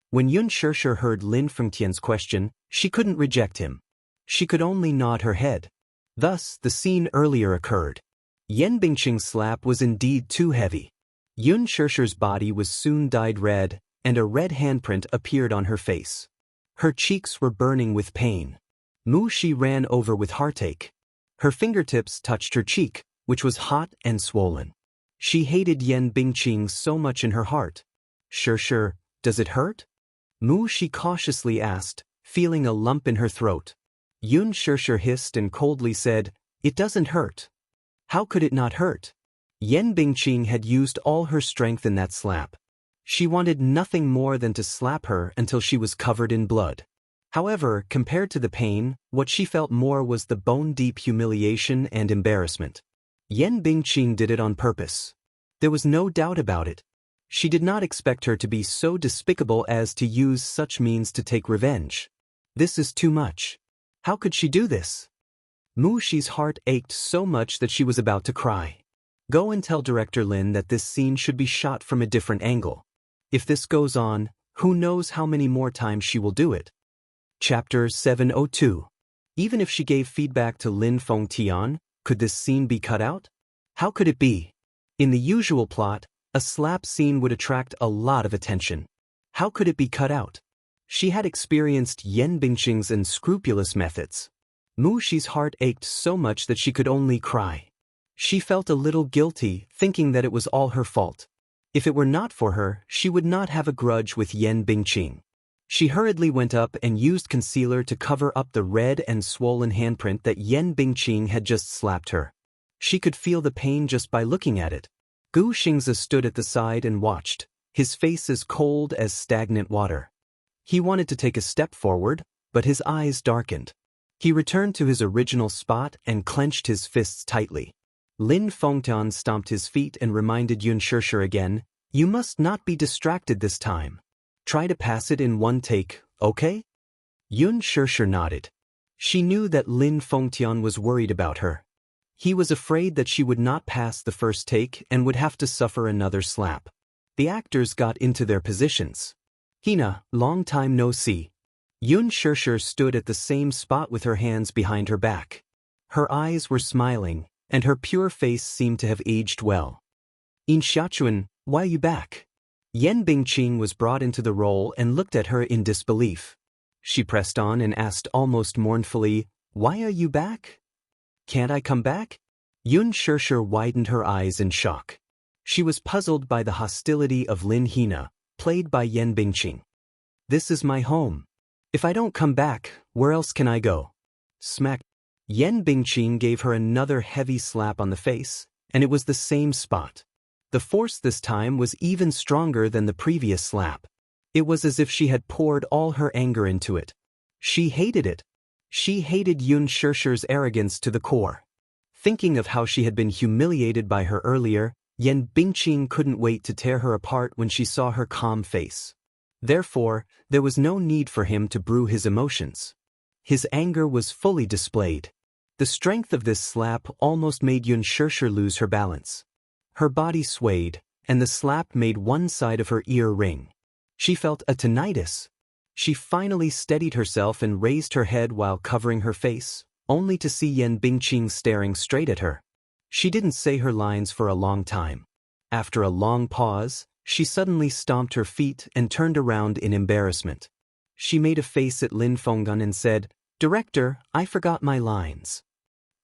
When Xianxia heard Lin Fengtian's question, she couldn't reject him. She could only nod her head. Thus, the scene earlier occurred. Yan Bingqing's slap was indeed too heavy. Xianxia's body was soon dyed red, and a red handprint appeared on her face. Her cheeks were burning with pain. Mu Shi ran over with heartache. Her fingertips touched her cheek, which was hot and swollen. She hated Yan Bingqing so much in her heart. Sure, does it hurt?" Mu Shi cautiously asked, feeling a lump in her throat. Xianxia hissed and coldly said, "It doesn't hurt." How could it not hurt? Yan Bingqing had used all her strength in that slap. She wanted nothing more than to slap her until she was covered in blood. However, compared to the pain, what she felt more was the bone-deep humiliation and embarrassment. Yan Bingqing did it on purpose. There was no doubt about it. She did not expect her to be so despicable as to use such means to take revenge. This is too much. How could she do this? Mu Shi's heart ached so much that she was about to cry. Go and tell Director Lin that this scene should be shot from a different angle. If this goes on, who knows how many more times she will do it. Chapter 702. Even if she gave feedback to Lin Fengtian, could this scene be cut out? How could it be? In the usual plot, a slap scene would attract a lot of attention. How could it be cut out? She had experienced Yan Bingqing's unscrupulous methods. Mu Shi's heart ached so much that she could only cry. She felt a little guilty, thinking that it was all her fault. If it were not for her, she would not have a grudge with Yan Bingqing. She hurriedly went up and used concealer to cover up the red and swollen handprint that Yan Bingqing had just slapped her. She could feel the pain just by looking at it. Gu Xingzi stood at the side and watched, his face as cold as stagnant water. He wanted to take a step forward, but his eyes darkened. He returned to his original spot and clenched his fists tightly. Lin Fengtian stomped his feet and reminded Yun Shishir again, "You must not be distracted this time. Try to pass it in one take, okay?" Yun Shishir nodded. She knew that Lin Fengtian was worried about her. He was afraid that she would not pass the first take and would have to suffer another slap. The actors got into their positions. "Hina, long time no see." Yun Shishir stood at the same spot with her hands behind her back. Her eyes were smiling, and her pure face seemed to have aged well. "In Xiachuan, why are you back?" Yan Bingqing was brought into the role and looked at her in disbelief. She pressed on and asked almost mournfully, "Why are you back? Can't I come back?" Yun Shishir widened her eyes in shock. She was puzzled by the hostility of Lin Hina, played by Yan Bingqing. "This is my home. If I don't come back, where else can I go?" Smack. Yan Bingqing gave her another heavy slap on the face, and it was the same spot. The force this time was even stronger than the previous slap. It was as if she had poured all her anger into it. She hated it. She hated Yun Shishir's arrogance to the core. Thinking of how she had been humiliated by her earlier, Yan Bingqing couldn't wait to tear her apart when she saw her calm face. Therefore, there was no need for him to brew his emotions. His anger was fully displayed. The strength of this slap almost made Yun Shishir lose her balance. Her body swayed, and the slap made one side of her ear ring. She felt a tinnitus. She finally steadied herself and raised her head while covering her face, only to see Yan Bingqing staring straight at her. She didn't say her lines for a long time. After a long pause, she suddenly stomped her feet and turned around in embarrassment. She made a face at Lin Fengtian and said, "Director, I forgot my lines."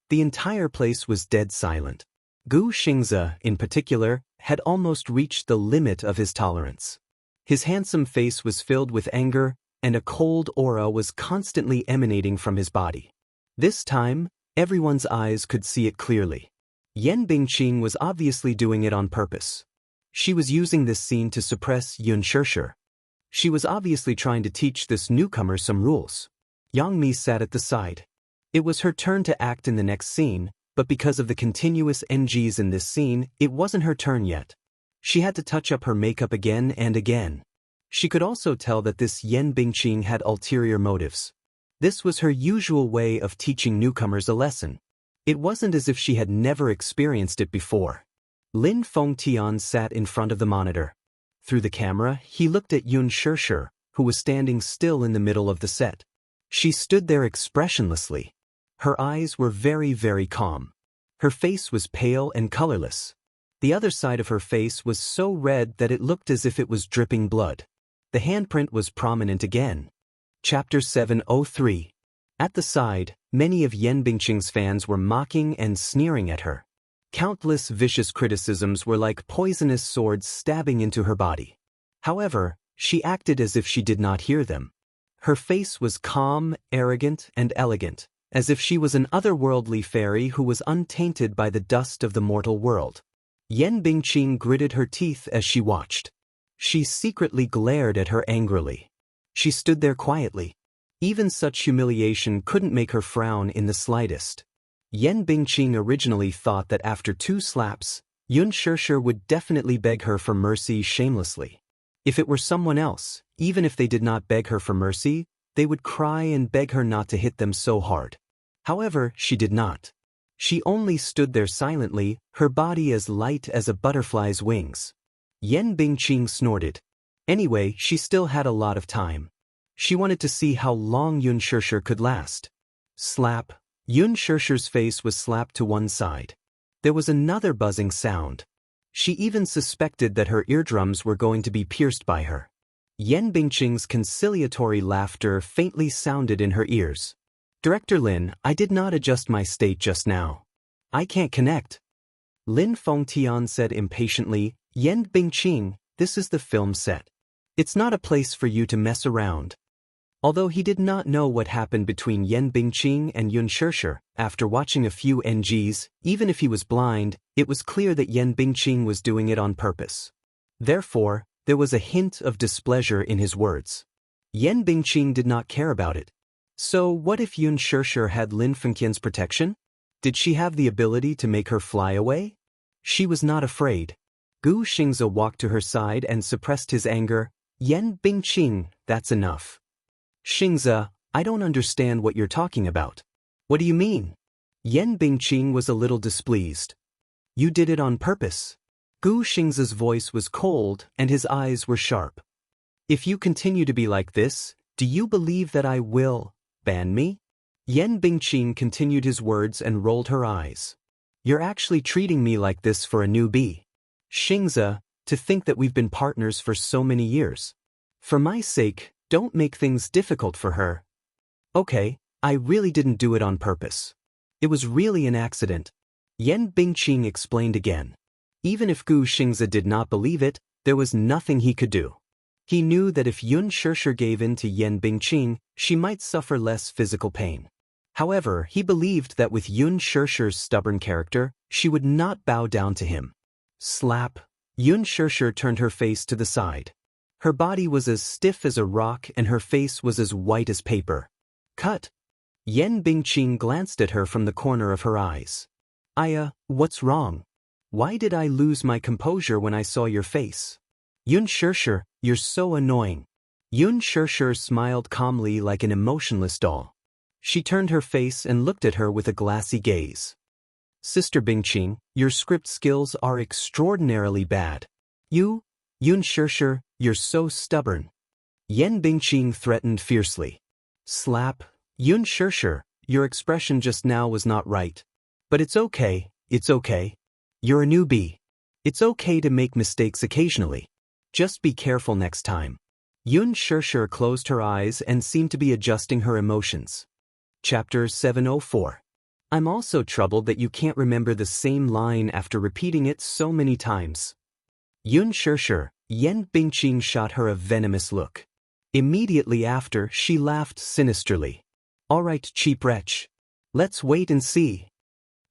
The entire place was dead silent. Gu Xingzi, in particular, had almost reached the limit of his tolerance. His handsome face was filled with anger, and a cold aura was constantly emanating from his body. This time, everyone's eyes could see it clearly. Yan Bingqing was obviously doing it on purpose. She was using this scene to suppress Yun Shishir. She was obviously trying to teach this newcomer some rules. Yang Mi sat at the side. It was her turn to act in the next scene, but because of the continuous NGs in this scene, it wasn't her turn yet. She had to touch up her makeup again and again. She could also tell that this Yan Bingqing had ulterior motives. This was her usual way of teaching newcomers a lesson. It wasn't as if she had never experienced it before. Lin Fengtian sat in front of the monitor. Through the camera, he looked at Yun Shishir, who was standing still in the middle of the set. She stood there expressionlessly. Her eyes were very, very calm. Her face was pale and colorless. The other side of her face was so red that it looked as if it was dripping blood. The handprint was prominent again. Chapter 703. At the side, many of Yan Bingqing's fans were mocking and sneering at her. Countless vicious criticisms were like poisonous swords stabbing into her body. However, she acted as if she did not hear them. Her face was calm, arrogant, and elegant, as if she was an otherworldly fairy who was untainted by the dust of the mortal world. Yan Bingqing gritted her teeth as she watched. She secretly glared at her angrily. She stood there quietly. Even such humiliation couldn't make her frown in the slightest. Yan Bingqing originally thought that after 2 slaps, Yun Shishir would definitely beg her for mercy shamelessly. If it were someone else, even if they did not beg her for mercy, they would cry and beg her not to hit them so hard. However, she did not. She only stood there silently, her body as light as a butterfly's wings. Yan Bingqing snorted. Anyway, she still had a lot of time. She wanted to see how long Yun Shishir could last. Slap. Yun Shishir's face was slapped to one side. There was another buzzing sound. She even suspected that her eardrums were going to be pierced by her. Yan Bingqing's conciliatory laughter faintly sounded in her ears. "Director Lin, I did not adjust my state just now. I can't connect." Lin Fengtian said impatiently, "Yan Bingqing, this is the film set. It's not a place for you to mess around." Although he did not know what happened between Yan Bingqing and Yun Shishir, after watching a few NGs, even if he was blind, it was clear that Yan Bingqing was doing it on purpose. Therefore, there was a hint of displeasure in his words. Yan Bingqing did not care about it. So what if Yun Shishir had Lin Fengqian's protection? Did she have the ability to make her fly away? She was not afraid. Gu Xingze walked to her side and suppressed his anger. Yan Bingqing, that's enough. Xingze, I don't understand what you're talking about. What do you mean? Yan Bingqing was a little displeased. You did it on purpose. Gu Xingze's voice was cold and his eyes were sharp. If you continue to be like this, do you believe that I will ban me? Yan Bingqing continued his words and rolled her eyes. You're actually treating me like this for a newbie. Xingze, to think that we've been partners for so many years. For my sake, don't make things difficult for her. Okay, I really didn't do it on purpose. It was really an accident. Yan Bingqing explained again. Even if Gu Xingze did not believe it, there was nothing he could do. He knew that if Yun Shishir gave in to Yan Bingqing, she might suffer less physical pain. However, he believed that with Yun Shishir's stubborn character, she would not bow down to him. Slap. Yun Shishir turned her face to the side. Her body was as stiff as a rock and her face was as white as paper. Cut. Yan Bingqing glanced at her from the corner of her eyes. Aya, what's wrong? Why did I lose my composure when I saw your face? Yun Shishir, you're so annoying. Yun Shishir smiled calmly like an emotionless doll. She turned her face and looked at her with a glassy gaze. Sister Bingqing, your script skills are extraordinarily bad. Yun Shishir, you're so stubborn. Yan Bingqing threatened fiercely. Slap. Yun Shishir, your expression just now was not right. But it's okay, it's okay. You're a newbie. It's okay to make mistakes occasionally. Just be careful next time. Yun Shishir closed her eyes and seemed to be adjusting her emotions. Chapter 704. I'm also troubled that you can't remember the same line after repeating it so many times. Yun Shishir, Yan Bingqing shot her a venomous look. Immediately after, she laughed sinisterly. All right, cheap wretch. Let's wait and see.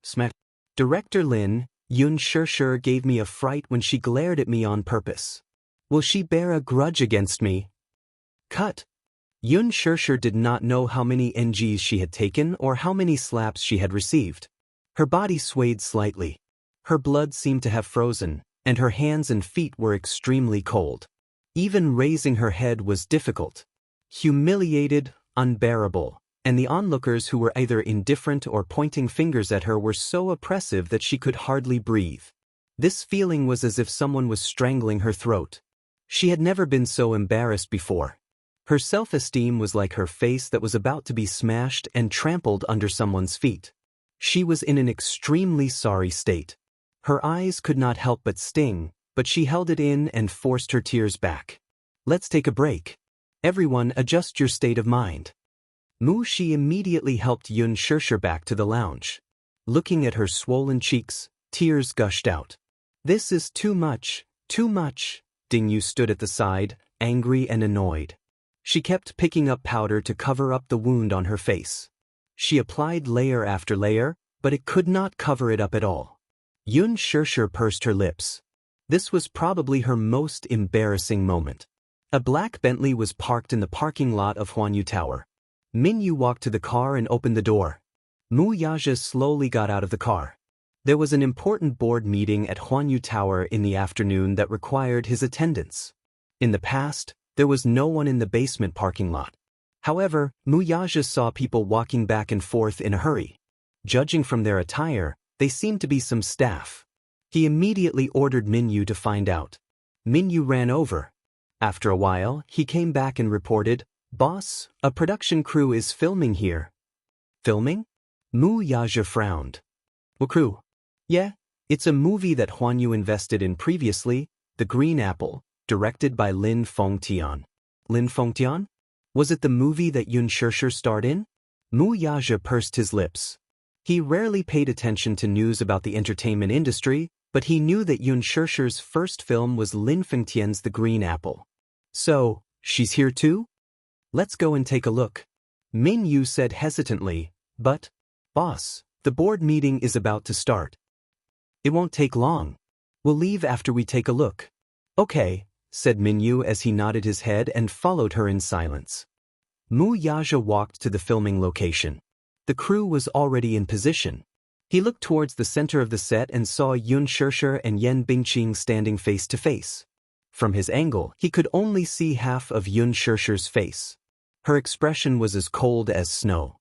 Smack. Director Lin, Yun Shishir gave me a fright when she glared at me on purpose. Will she bear a grudge against me? Cut. Yun Shishir did not know how many NGs she had taken or how many slaps she had received. Her body swayed slightly. Her blood seemed to have frozen, and her hands and feet were extremely cold. Even raising her head was difficult. Humiliated, unbearable, and the onlookers who were either indifferent or pointing fingers at her were so oppressive that she could hardly breathe. This feeling was as if someone was strangling her throat. She had never been so embarrassed before. Her self-esteem was like her face that was about to be smashed and trampled under someone's feet. She was in an extremely sorry state. Her eyes could not help but sting, but she held it in and forced her tears back. Let's take a break. Everyone adjust your state of mind. Mu Shi immediately helped Yun Shishir back to the lounge. Looking at her swollen cheeks, tears gushed out. This is too much, too much. Ding Yu stood at the side, angry and annoyed. She kept picking up powder to cover up the wound on her face. She applied layer after layer, but it could not cover it up at all. Yun Shishir pursed her lips. This was probably her most embarrassing moment. A black Bentley was parked in the parking lot of Huanyu Tower. Min Yu walked to the car and opened the door. Mu Yaja slowly got out of the car. There was an important board meeting at Huanyu Tower in the afternoon that required his attendance. In the past, there was no one in the basement parking lot. However, Mu Yaja saw people walking back and forth in a hurry. Judging from their attire, they seemed to be some staff. He immediately ordered Min Yu to find out. Min Yu ran over. After a while, he came back and reported, "Boss, a production crew is filming here." Filming? Mu Yaja frowned. What crew? Yeah, it's a movie that Huanyu invested in previously, The Green Apple, directed by Lin Fengtian. Lin Fengtian? Was it the movie that Yun Shishir starred in? Mu Yaja pursed his lips. He rarely paid attention to news about the entertainment industry, but he knew that Yun Shishir's first film was Lin Fengtian's The Green Apple. So, she's here too? Let's go and take a look. Min Yu said hesitantly, but, boss, the board meeting is about to start. It won't take long. We'll leave after we take a look. Okay, said Minyu as he nodded his head and followed her in silence. Mu Yaja walked to the filming location. The crew was already in position. He looked towards the center of the set and saw Yun Shishir and Yan Bingqing standing face to face. From his angle, he could only see half of Yun Shishir's face. Her expression was as cold as snow.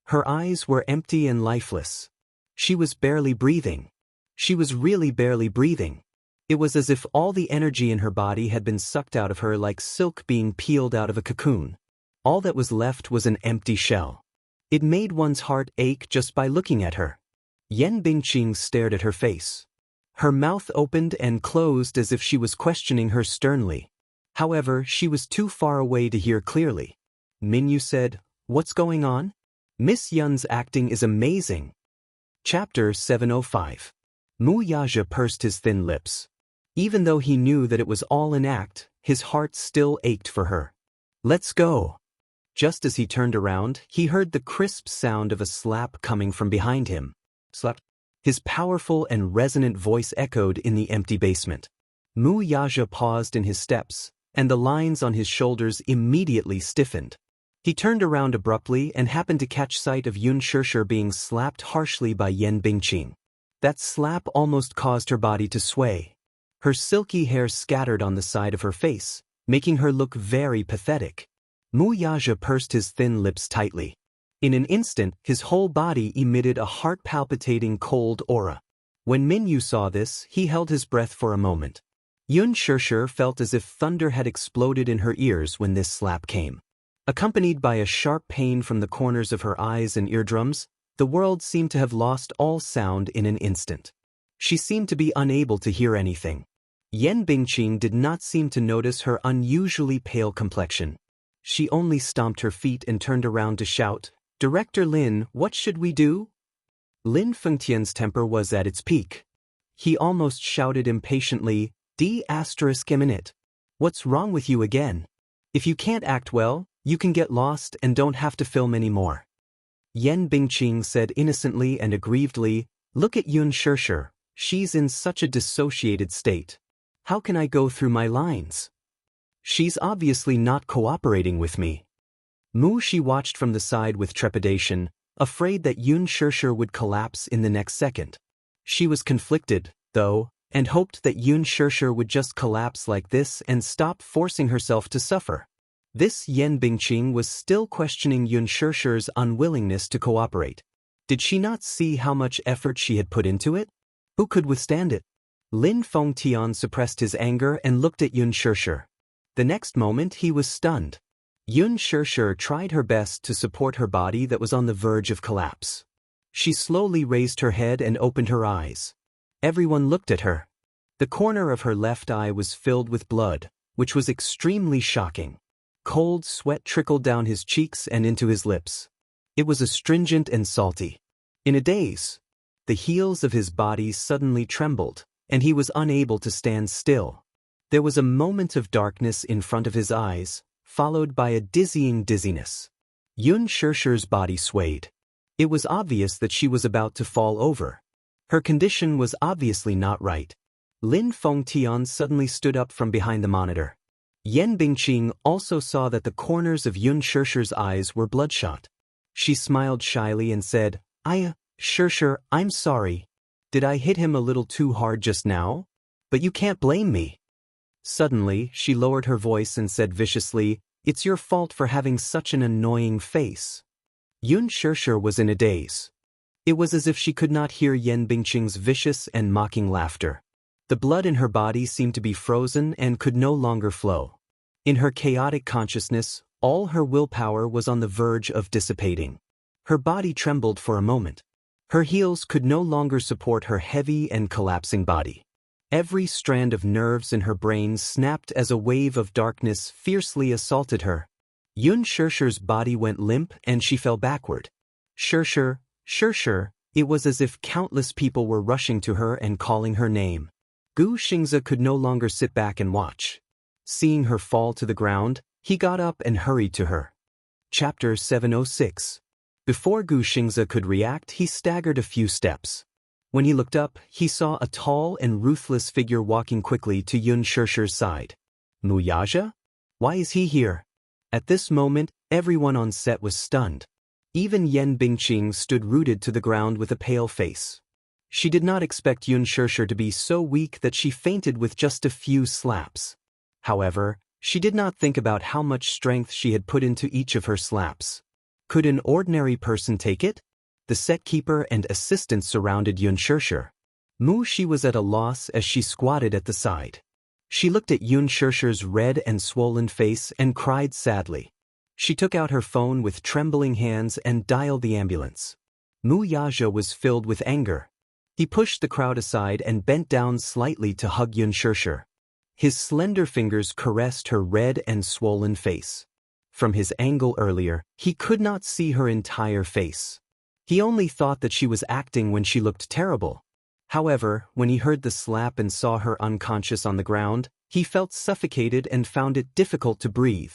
Her eyes were empty and lifeless. She was barely breathing. She was really barely breathing. It was as if all the energy in her body had been sucked out of her like silk being peeled out of a cocoon. All that was left was an empty shell. It made one's heart ache just by looking at her. Yan Bingqing stared at her face. Her mouth opened and closed as if she was questioning her sternly. However, she was too far away to hear clearly. Minyu said, "What's going on?" "Miss Yun's acting is amazing." Chapter 705. Mu Yaja pursed his thin lips. Even though he knew that it was all an act, his heart still ached for her. "Let's go." Just as he turned around, he heard the crisp sound of a slap coming from behind him. Slap. His powerful and resonant voice echoed in the empty basement. Mu Yaja paused in his steps, and the lines on his shoulders immediately stiffened. He turned around abruptly and happened to catch sight of Yun Shishir being slapped harshly by Yan Bingqing. That slap almost caused her body to sway. Her silky hair scattered on the side of her face, making her look very pathetic. Mu Yaja pursed his thin lips tightly. In an instant, his whole body emitted a heart-palpitating cold aura. When Minyu saw this, he held his breath for a moment. Yun Shishir felt as if thunder had exploded in her ears when this slap came. Accompanied by a sharp pain from the corners of her eyes and eardrums, the world seemed to have lost all sound in an instant. She seemed to be unable to hear anything. Yan Bingqing did not seem to notice her unusually pale complexion. She only stomped her feet and turned around to shout, "Director Lin, what should we do?" Lin Fengtian's temper was at its peak. He almost shouted impatiently, "D****, what's wrong with you again? If you can't act well, you can get lost and don't have to film anymore." Yan Bingqing said innocently and aggrievedly, "Look at Yun Shishir, she's in such a dissociated state. How can I go through my lines? She's obviously not cooperating with me." Mu Shi watched from the side with trepidation, afraid that Yun Shishir would collapse in the next second. She was conflicted, though, and hoped that Yun Shishir would just collapse like this and stop forcing herself to suffer. This Yan Bingqing was still questioning Yun Shishir's unwillingness to cooperate. Did she not see how much effort she had put into it? Who could withstand it? Lin Fengtian suppressed his anger and looked at Yun Shishir. The next moment he was stunned. Yun Shishir tried her best to support her body that was on the verge of collapse. She slowly raised her head and opened her eyes. Everyone looked at her. The corner of her left eye was filled with blood, which was extremely shocking. Cold sweat trickled down his cheeks and into his lips. It was astringent and salty. In a daze, the heels of his body suddenly trembled, and he was unable to stand still. There was a moment of darkness in front of his eyes, followed by a dizzying dizziness. Yun Shishir's body swayed. It was obvious that she was about to fall over. Her condition was obviously not right. Lin Fengtian suddenly stood up from behind the monitor. Yan Bingqing also saw that the corners of Yun Shishir's eyes were bloodshot. She smiled shyly and said, Shishir, I'm sorry. Did I hit him a little too hard just now? But you can't blame me." Suddenly, she lowered her voice and said viciously, "It's your fault for having such an annoying face." Yun Shishir was in a daze. It was as if she could not hear Yan Bingqing's vicious and mocking laughter. The blood in her body seemed to be frozen and could no longer flow. In her chaotic consciousness, all her willpower was on the verge of dissipating. Her body trembled for a moment. Her heels could no longer support her heavy and collapsing body. Every strand of nerves in her brain snapped as a wave of darkness fiercely assaulted her. Yun Shishir's body went limp and she fell backward. Shishir, Shishir, it was as if countless people were rushing to her and calling her name. Gu Xingzi could no longer sit back and watch. Seeing her fall to the ground, he got up and hurried to her. Chapter 706. Before Gu Xingzi could react, he staggered a few steps. When he looked up, he saw a tall and ruthless figure walking quickly to Yun Shishir's side. Wuxia? Why is he here? At this moment, everyone on set was stunned. Even Yan Bingqing stood rooted to the ground with a pale face. She did not expect Xianxia to be so weak that she fainted with just a few slaps. However, she did not think about how much strength she had put into each of her slaps. Could an ordinary person take it? The set keeper and assistants surrounded Xianxia. She was at a loss as she squatted at the side. She looked at Xia's red and swollen face and cried sadly. She took out her phone with trembling hands and dialed the ambulance. Wuxia was filled with anger. He pushed the crowd aside and bent down slightly to hug Xianxia. His slender fingers caressed her red and swollen face. From his angle earlier, he could not see her entire face. He only thought that she was acting when she looked terrible. However, when he heard the slap and saw her unconscious on the ground, he felt suffocated and found it difficult to breathe.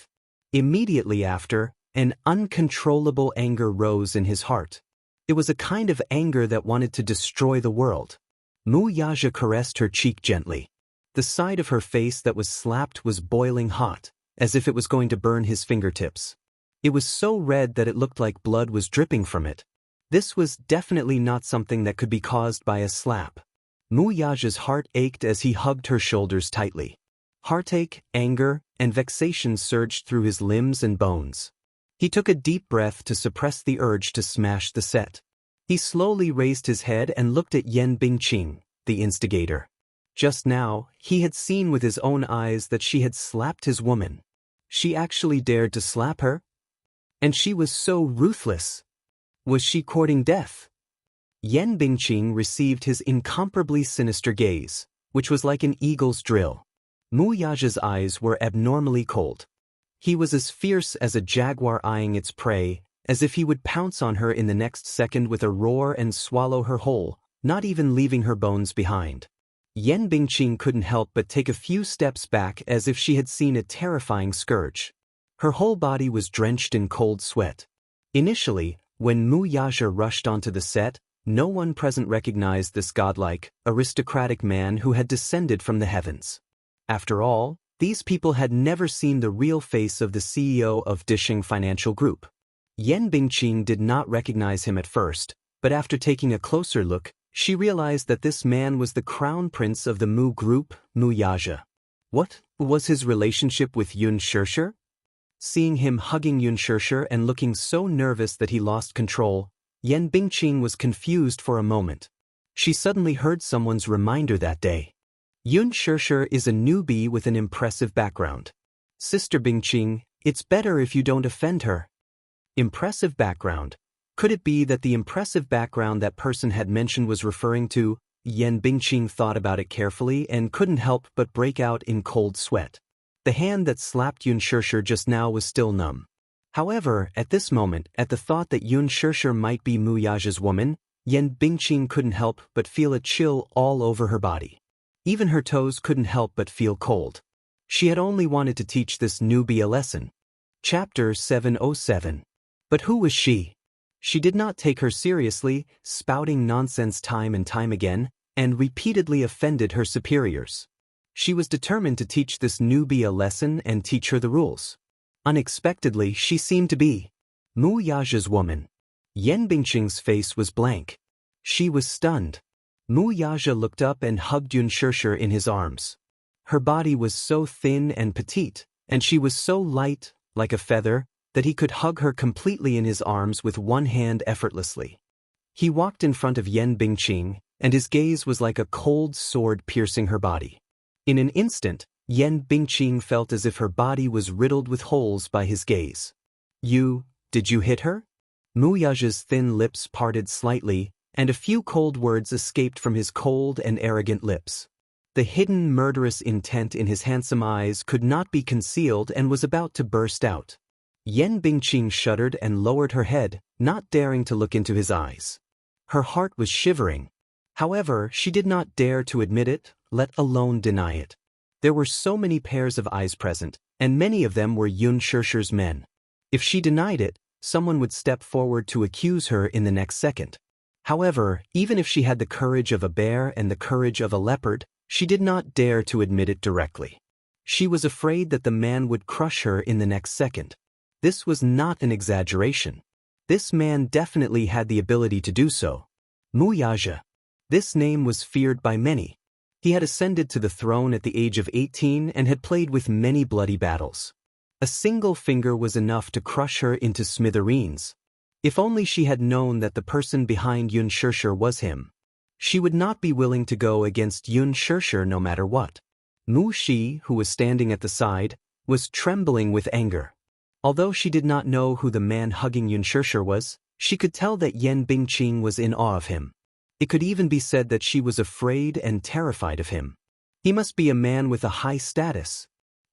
Immediately after, an uncontrollable anger rose in his heart. It was a kind of anger that wanted to destroy the world. Wuxia caressed her cheek gently. The side of her face that was slapped was boiling hot, as if it was going to burn his fingertips. It was so red that it looked like blood was dripping from it. This was definitely not something that could be caused by a slap. Wuxia's heart ached as he hugged her shoulders tightly. Heartache, anger, and vexation surged through his limbs and bones. He took a deep breath to suppress the urge to smash the set. He slowly raised his head and looked at Yan Bingqing, the instigator. Just now, he had seen with his own eyes that she had slapped his woman. She actually dared to slap her? And she was so ruthless. Was she courting death? Yan Bingqing received his incomparably sinister gaze, which was like an eagle's drill. Wuxia's eyes were abnormally cold. He was as fierce as a jaguar eyeing its prey, as if he would pounce on her in the next second with a roar and swallow her whole, not even leaving her bones behind. Yan Bingqing couldn't help but take a few steps back as if she had seen a terrifying scourge. Her whole body was drenched in cold sweat. Initially, when Wuxia rushed onto the set, no one present recognized this godlike, aristocratic man who had descended from the heavens. After all, these people had never seen the real face of the CEO of Dishing Financial Group. Yan Bingqing did not recognize him at first, but after taking a closer look, she realized that this man was the crown prince of the Mu Group, Wuxia. What was his relationship with Xianxia? Seeing him hugging Xianxia and looking so nervous that he lost control, Yan Bingqing was confused for a moment. She suddenly heard someone's reminder that day. Xianxia is a newbie with an impressive background. Sister Bingqing, it's better if you don't offend her. Impressive background. Could it be that the impressive background that person had mentioned was referring to? Yan Bingqing thought about it carefully and couldn't help but break out in cold sweat. The hand that slapped Xianxia just now was still numb. However, at this moment, at the thought that Xianxia might be Wuxia's woman, Yan Bingqing couldn't help but feel a chill all over her body. Even her toes couldn't help but feel cold. She had only wanted to teach this newbie a lesson. Chapter 707. But who was she? She did not take her seriously, spouting nonsense time and time again, and repeatedly offended her superiors. She was determined to teach this newbie a lesson and teach her the rules. Unexpectedly, she seemed to be Wuxia's woman. Yan Bingqing's face was blank. She was stunned. Wuxia looked up and hugged Xianxia in his arms. Her body was so thin and petite, and she was so light, like a feather, that he could hug her completely in his arms with one hand effortlessly. He walked in front of Yan Bingqing, and his gaze was like a cold sword piercing her body. In an instant, Yan Bingqing felt as if her body was riddled with holes by his gaze. Did you hit her? Wuxia's thin lips parted slightly, and a few cold words escaped from his cold and arrogant lips. The hidden murderous intent in his handsome eyes could not be concealed and was about to burst out. Yan Bingqing shuddered and lowered her head, not daring to look into his eyes. Her heart was shivering. However, she did not dare to admit it, let alone deny it. There were so many pairs of eyes present, and many of them were Xianxia's men. If she denied it, someone would step forward to accuse her in the next second. However, even if she had the courage of a bear and the courage of a leopard, she did not dare to admit it directly. She was afraid that the man would crush her in the next second. This was not an exaggeration. This man definitely had the ability to do so. Wuxia. This name was feared by many. He had ascended to the throne at the age of 18 and had played with many bloody battles. A single finger was enough to crush her into smithereens. If only she had known that the person behind Xianxia was him. She would not be willing to go against Xianxia no matter what. Mu Shi, who was standing at the side, was trembling with anger. Although she did not know who the man hugging Xianxia was, she could tell that Yan Bingqing was in awe of him. It could even be said that she was afraid and terrified of him. He must be a man with a high status.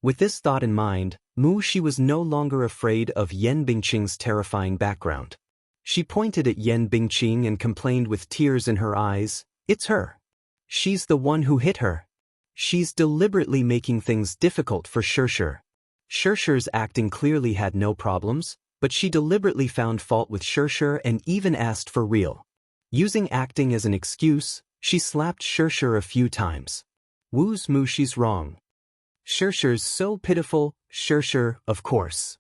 With this thought in mind, Mu Shi was no longer afraid of Yan Bingqing's terrifying background. She pointed at Yan Bingqing and complained with tears in her eyes, "It's her. She's the one who hit her. She's deliberately making things difficult for Xianxia." Xianxia's acting clearly had no problems, but she deliberately found fault with Xianxia and even asked for real. Using acting as an excuse, she slapped Xianxia a few times. Wu's Mu Shi's wrong. Xianxia's so pitiful, Xianxia, of course.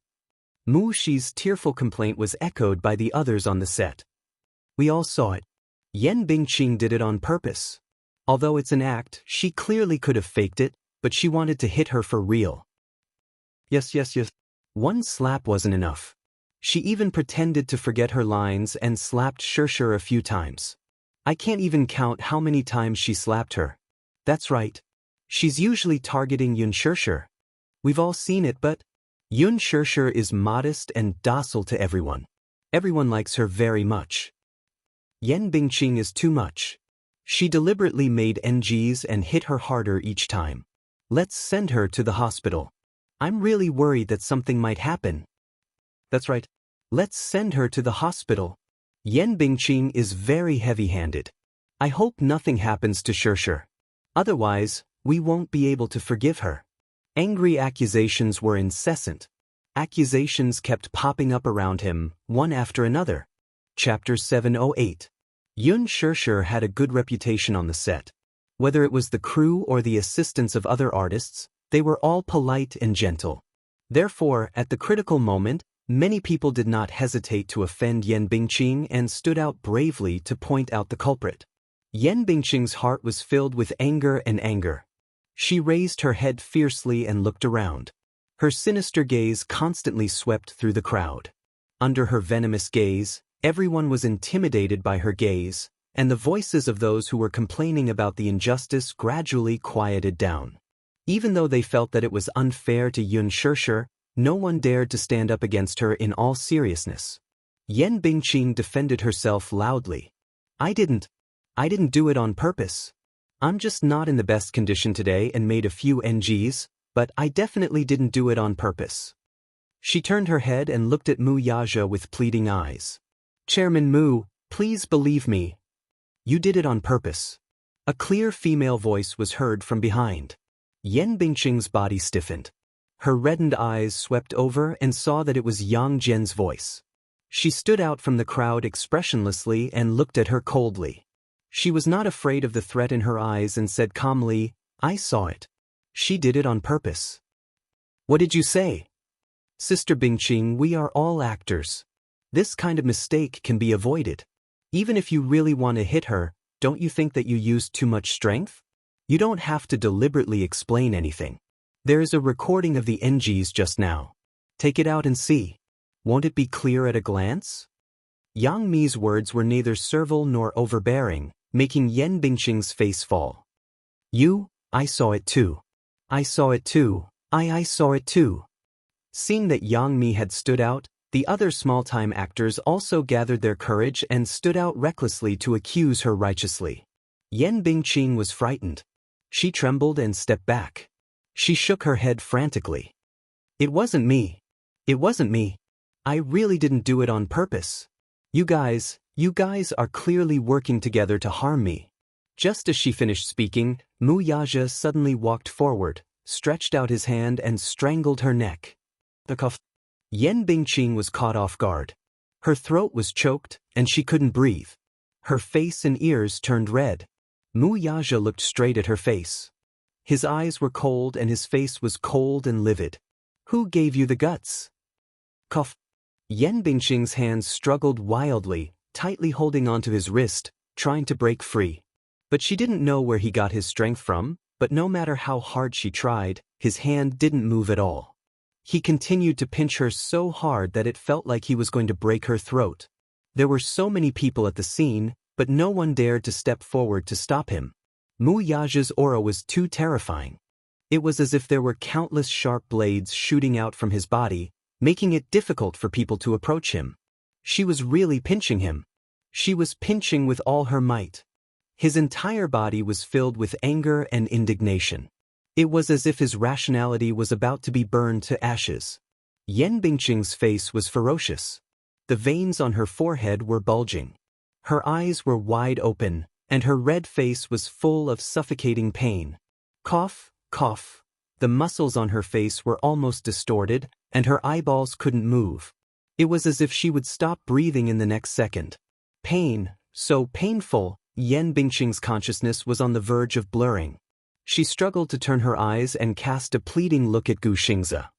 Mu Shi's tearful complaint was echoed by the others on the set. We all saw it. Yan Bingqing did it on purpose. Although it's an act, she clearly could have faked it, but she wanted to hit her for real. Yes. One slap wasn't enough. She even pretended to forget her lines and slapped Xianxia a few times. I can't even count how many times she slapped her. That's right. She's usually targeting Xianxia. We've all seen it, but Xianxia is modest and docile to everyone. Everyone likes her very much. Yan Bingqing is too much. She deliberately made NGs and hit her harder each time. Let's send her to the hospital. I'm really worried that something might happen. That's right. Let's send her to the hospital. Yan Bingqing is very heavy-handed. I hope nothing happens to Xianxia. Otherwise, we won't be able to forgive her. Angry accusations were incessant. Accusations kept popping up around him, one after another. Chapter 708. Xianxia had a good reputation on the set. Whether it was the crew or the assistants of other artists, they were all polite and gentle. Therefore, at the critical moment, many people did not hesitate to offend Yan Bingqing and stood out bravely to point out the culprit. Yan Bingqing's heart was filled with anger and anger. She raised her head fiercely and looked around. Her sinister gaze constantly swept through the crowd. Under her venomous gaze, everyone was intimidated by her gaze, and the voices of those who were complaining about the injustice gradually quieted down. Even though they felt that it was unfair to Xianxia, no one dared to stand up against her in all seriousness. Yan Bingqing defended herself loudly. I didn't do it on purpose. I'm just not in the best condition today and made a few NGs, but I definitely didn't do it on purpose. She turned her head and looked at Wuxia with pleading eyes. Chairman Mu, please believe me. You did it on purpose. A clear female voice was heard from behind. Yan Bingqing's body stiffened. Her reddened eyes swept over and saw that it was Yang Zhen's voice. She stood out from the crowd expressionlessly and looked at her coldly. She was not afraid of the threat in her eyes and said calmly, I saw it. She did it on purpose. What did you say? Sister Bingqing, we are all actors. This kind of mistake can be avoided. Even if you really want to hit her, don't you think that you used too much strength? You don't have to deliberately explain anything. There is a recording of the NGs just now. Take it out and see. Won't it be clear at a glance? Yang Mi's words were neither servile nor overbearing, making Yan Bingqing's face fall. I saw it too. I saw it too. I saw it too. Seeing that Yang Mi had stood out, the other small-time actors also gathered their courage and stood out recklessly to accuse her righteously. Yan Bingqing was frightened. She trembled and stepped back. She shook her head frantically. It wasn't me. It wasn't me. I really didn't do it on purpose. You guys are clearly working together to harm me. Just as she finished speaking, Wuxia suddenly walked forward, stretched out his hand and strangled her neck. The cough. Yan Bingqing was caught off guard. Her throat was choked, and she couldn't breathe. Her face and ears turned red. Wuxia looked straight at her face. His eyes were cold and his face was cold and livid. Who gave you the guts? Cough. Yan Bingqing's hands struggled wildly, tightly holding onto his wrist, trying to break free. But she didn't know where he got his strength from, but no matter how hard she tried, his hand didn't move at all. He continued to pinch her so hard that it felt like he was going to break her throat. There were so many people at the scene, but no one dared to step forward to stop him. Mu Yaja's aura was too terrifying. It was as if there were countless sharp blades shooting out from his body, making it difficult for people to approach him. She was really pinching him. She was pinching with all her might. His entire body was filled with anger and indignation. It was as if his rationality was about to be burned to ashes. Yan Bingqing's face was ferocious. The veins on her forehead were bulging. Her eyes were wide open, and her red face was full of suffocating pain. Cough, cough. The muscles on her face were almost distorted, and her eyeballs couldn't move. It was as if she would stop breathing in the next second. Pain, so painful, Yan Bingqing's consciousness was on the verge of blurring. She struggled to turn her eyes and cast a pleading look at Xianxia.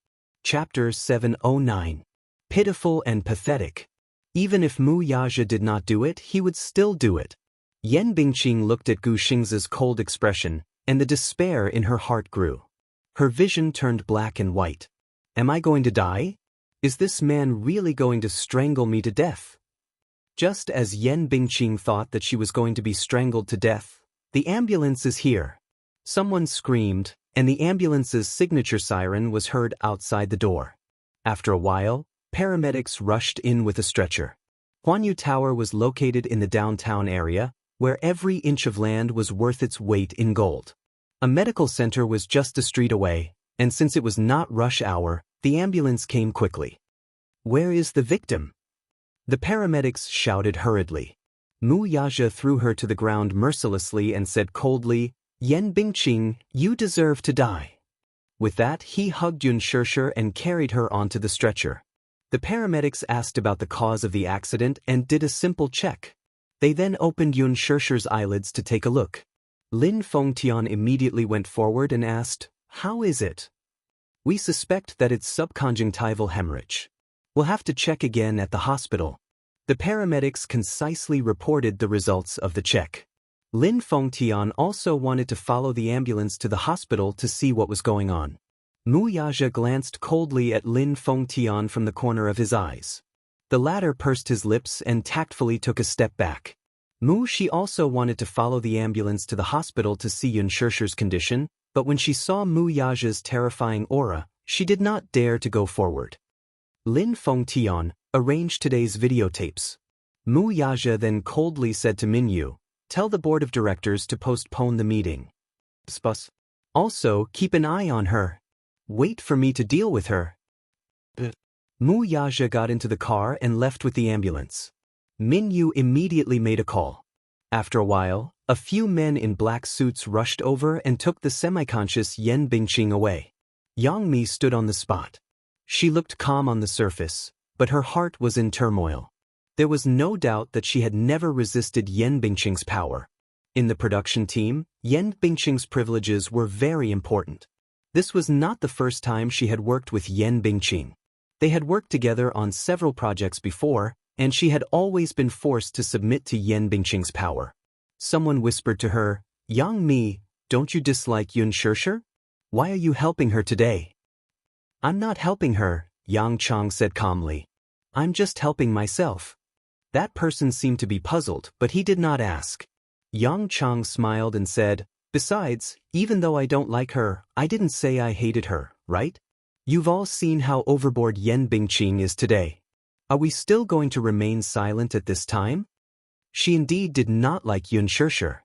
Chapter 709. Pitiful and pathetic. Even if Mu Yaja did not do it, he would still do it. Yan Bingqing looked at Xianxia's cold expression, and the despair in her heart grew. Her vision turned black and white. Am I going to die? Is this man really going to strangle me to death? Just as Yan Bingqing thought that she was going to be strangled to death, the ambulance is here. Someone screamed, and the ambulance's signature siren was heard outside the door. After a while, paramedics rushed in with a stretcher. Huanyu Tower was located in the downtown area, where every inch of land was worth its weight in gold. A medical center was just a street away, and since it was not rush hour, the ambulance came quickly. Where is the victim? The paramedics shouted hurriedly. Mu Yaja threw her to the ground mercilessly and said coldly, Yan Bingqing, you deserve to die. With that, he hugged Xianxia and carried her onto the stretcher. The paramedics asked about the cause of the accident and did a simple check. They then opened Xianxia's eyelids to take a look. Lin Fengtian immediately went forward and asked, How is it? We suspect that it's subconjunctival hemorrhage. We'll have to check again at the hospital. The paramedics concisely reported the results of the check. Lin Fengtian also wanted to follow the ambulance to the hospital to see what was going on. Mu Yaja glanced coldly at Lin Fengtian from the corner of his eyes. The latter pursed his lips and tactfully took a step back. She also wanted to follow the ambulance to the hospital to see Xianxia's condition, but when she saw Mu Yaja's terrifying aura, she did not dare to go forward. Lin Fengtian, arrange today's videotapes. Mu Yaja then coldly said to Minyu, Tell the board of directors to postpone the meeting. Also, keep an eye on her. Wait for me to deal with her. Mu Yaja got into the car and left with the ambulance. Minyu immediately made a call. After a while, a few men in black suits rushed over and took the semi-conscious Yan Bingqing away. Yang Mi stood on the spot. She looked calm on the surface, but her heart was in turmoil. There was no doubt that she had never resisted Yan Bingqing's power. In the production team, Yan Bingqing's privileges were very important. This was not the first time she had worked with Yan Bingqing. They had worked together on several projects before, and she had always been forced to submit to Yan Bingqing's power. Someone whispered to her, Yang Mi, don't you dislike Xianxia? Why are you helping her today? I'm not helping her, Yang Chang said calmly. I'm just helping myself. That person seemed to be puzzled, but he did not ask. Yang Chang smiled and said, Besides, even though I don't like her, I didn't say I hated her, right? You've all seen how overboard Yan Bingqing is today. Are we still going to remain silent at this time? She indeed did not like Xianxia.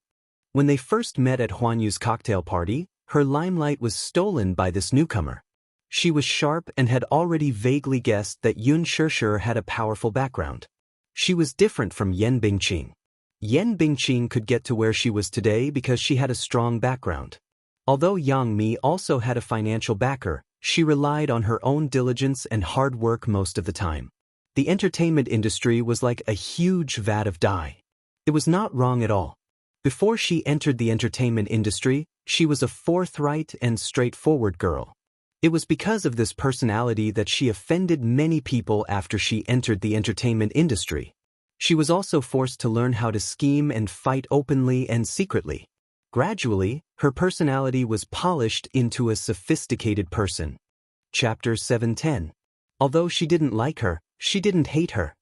When they first met at Huanyu's cocktail party, her limelight was stolen by this newcomer. She was sharp and had already vaguely guessed that Xianxia had a powerful background. She was different from Yan Bingqing. Yan Bingqing could get to where she was today because she had a strong background. Although Yang Mi also had a financial backer, she relied on her own diligence and hard work most of the time. The entertainment industry was like a huge vat of dye. It was not wrong at all. Before she entered the entertainment industry, she was a forthright and straightforward girl. It was because of this personality that she offended many people after she entered the entertainment industry. She was also forced to learn how to scheme and fight openly and secretly. Gradually, her personality was polished into a sophisticated person. Chapter 710. Although she didn't like her, she didn't hate her.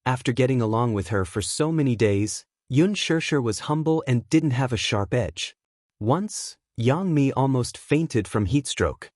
After getting along with her for so many days, Xianxia was humble and didn't have a sharp edge. Once, Yang Mi almost fainted from heatstroke.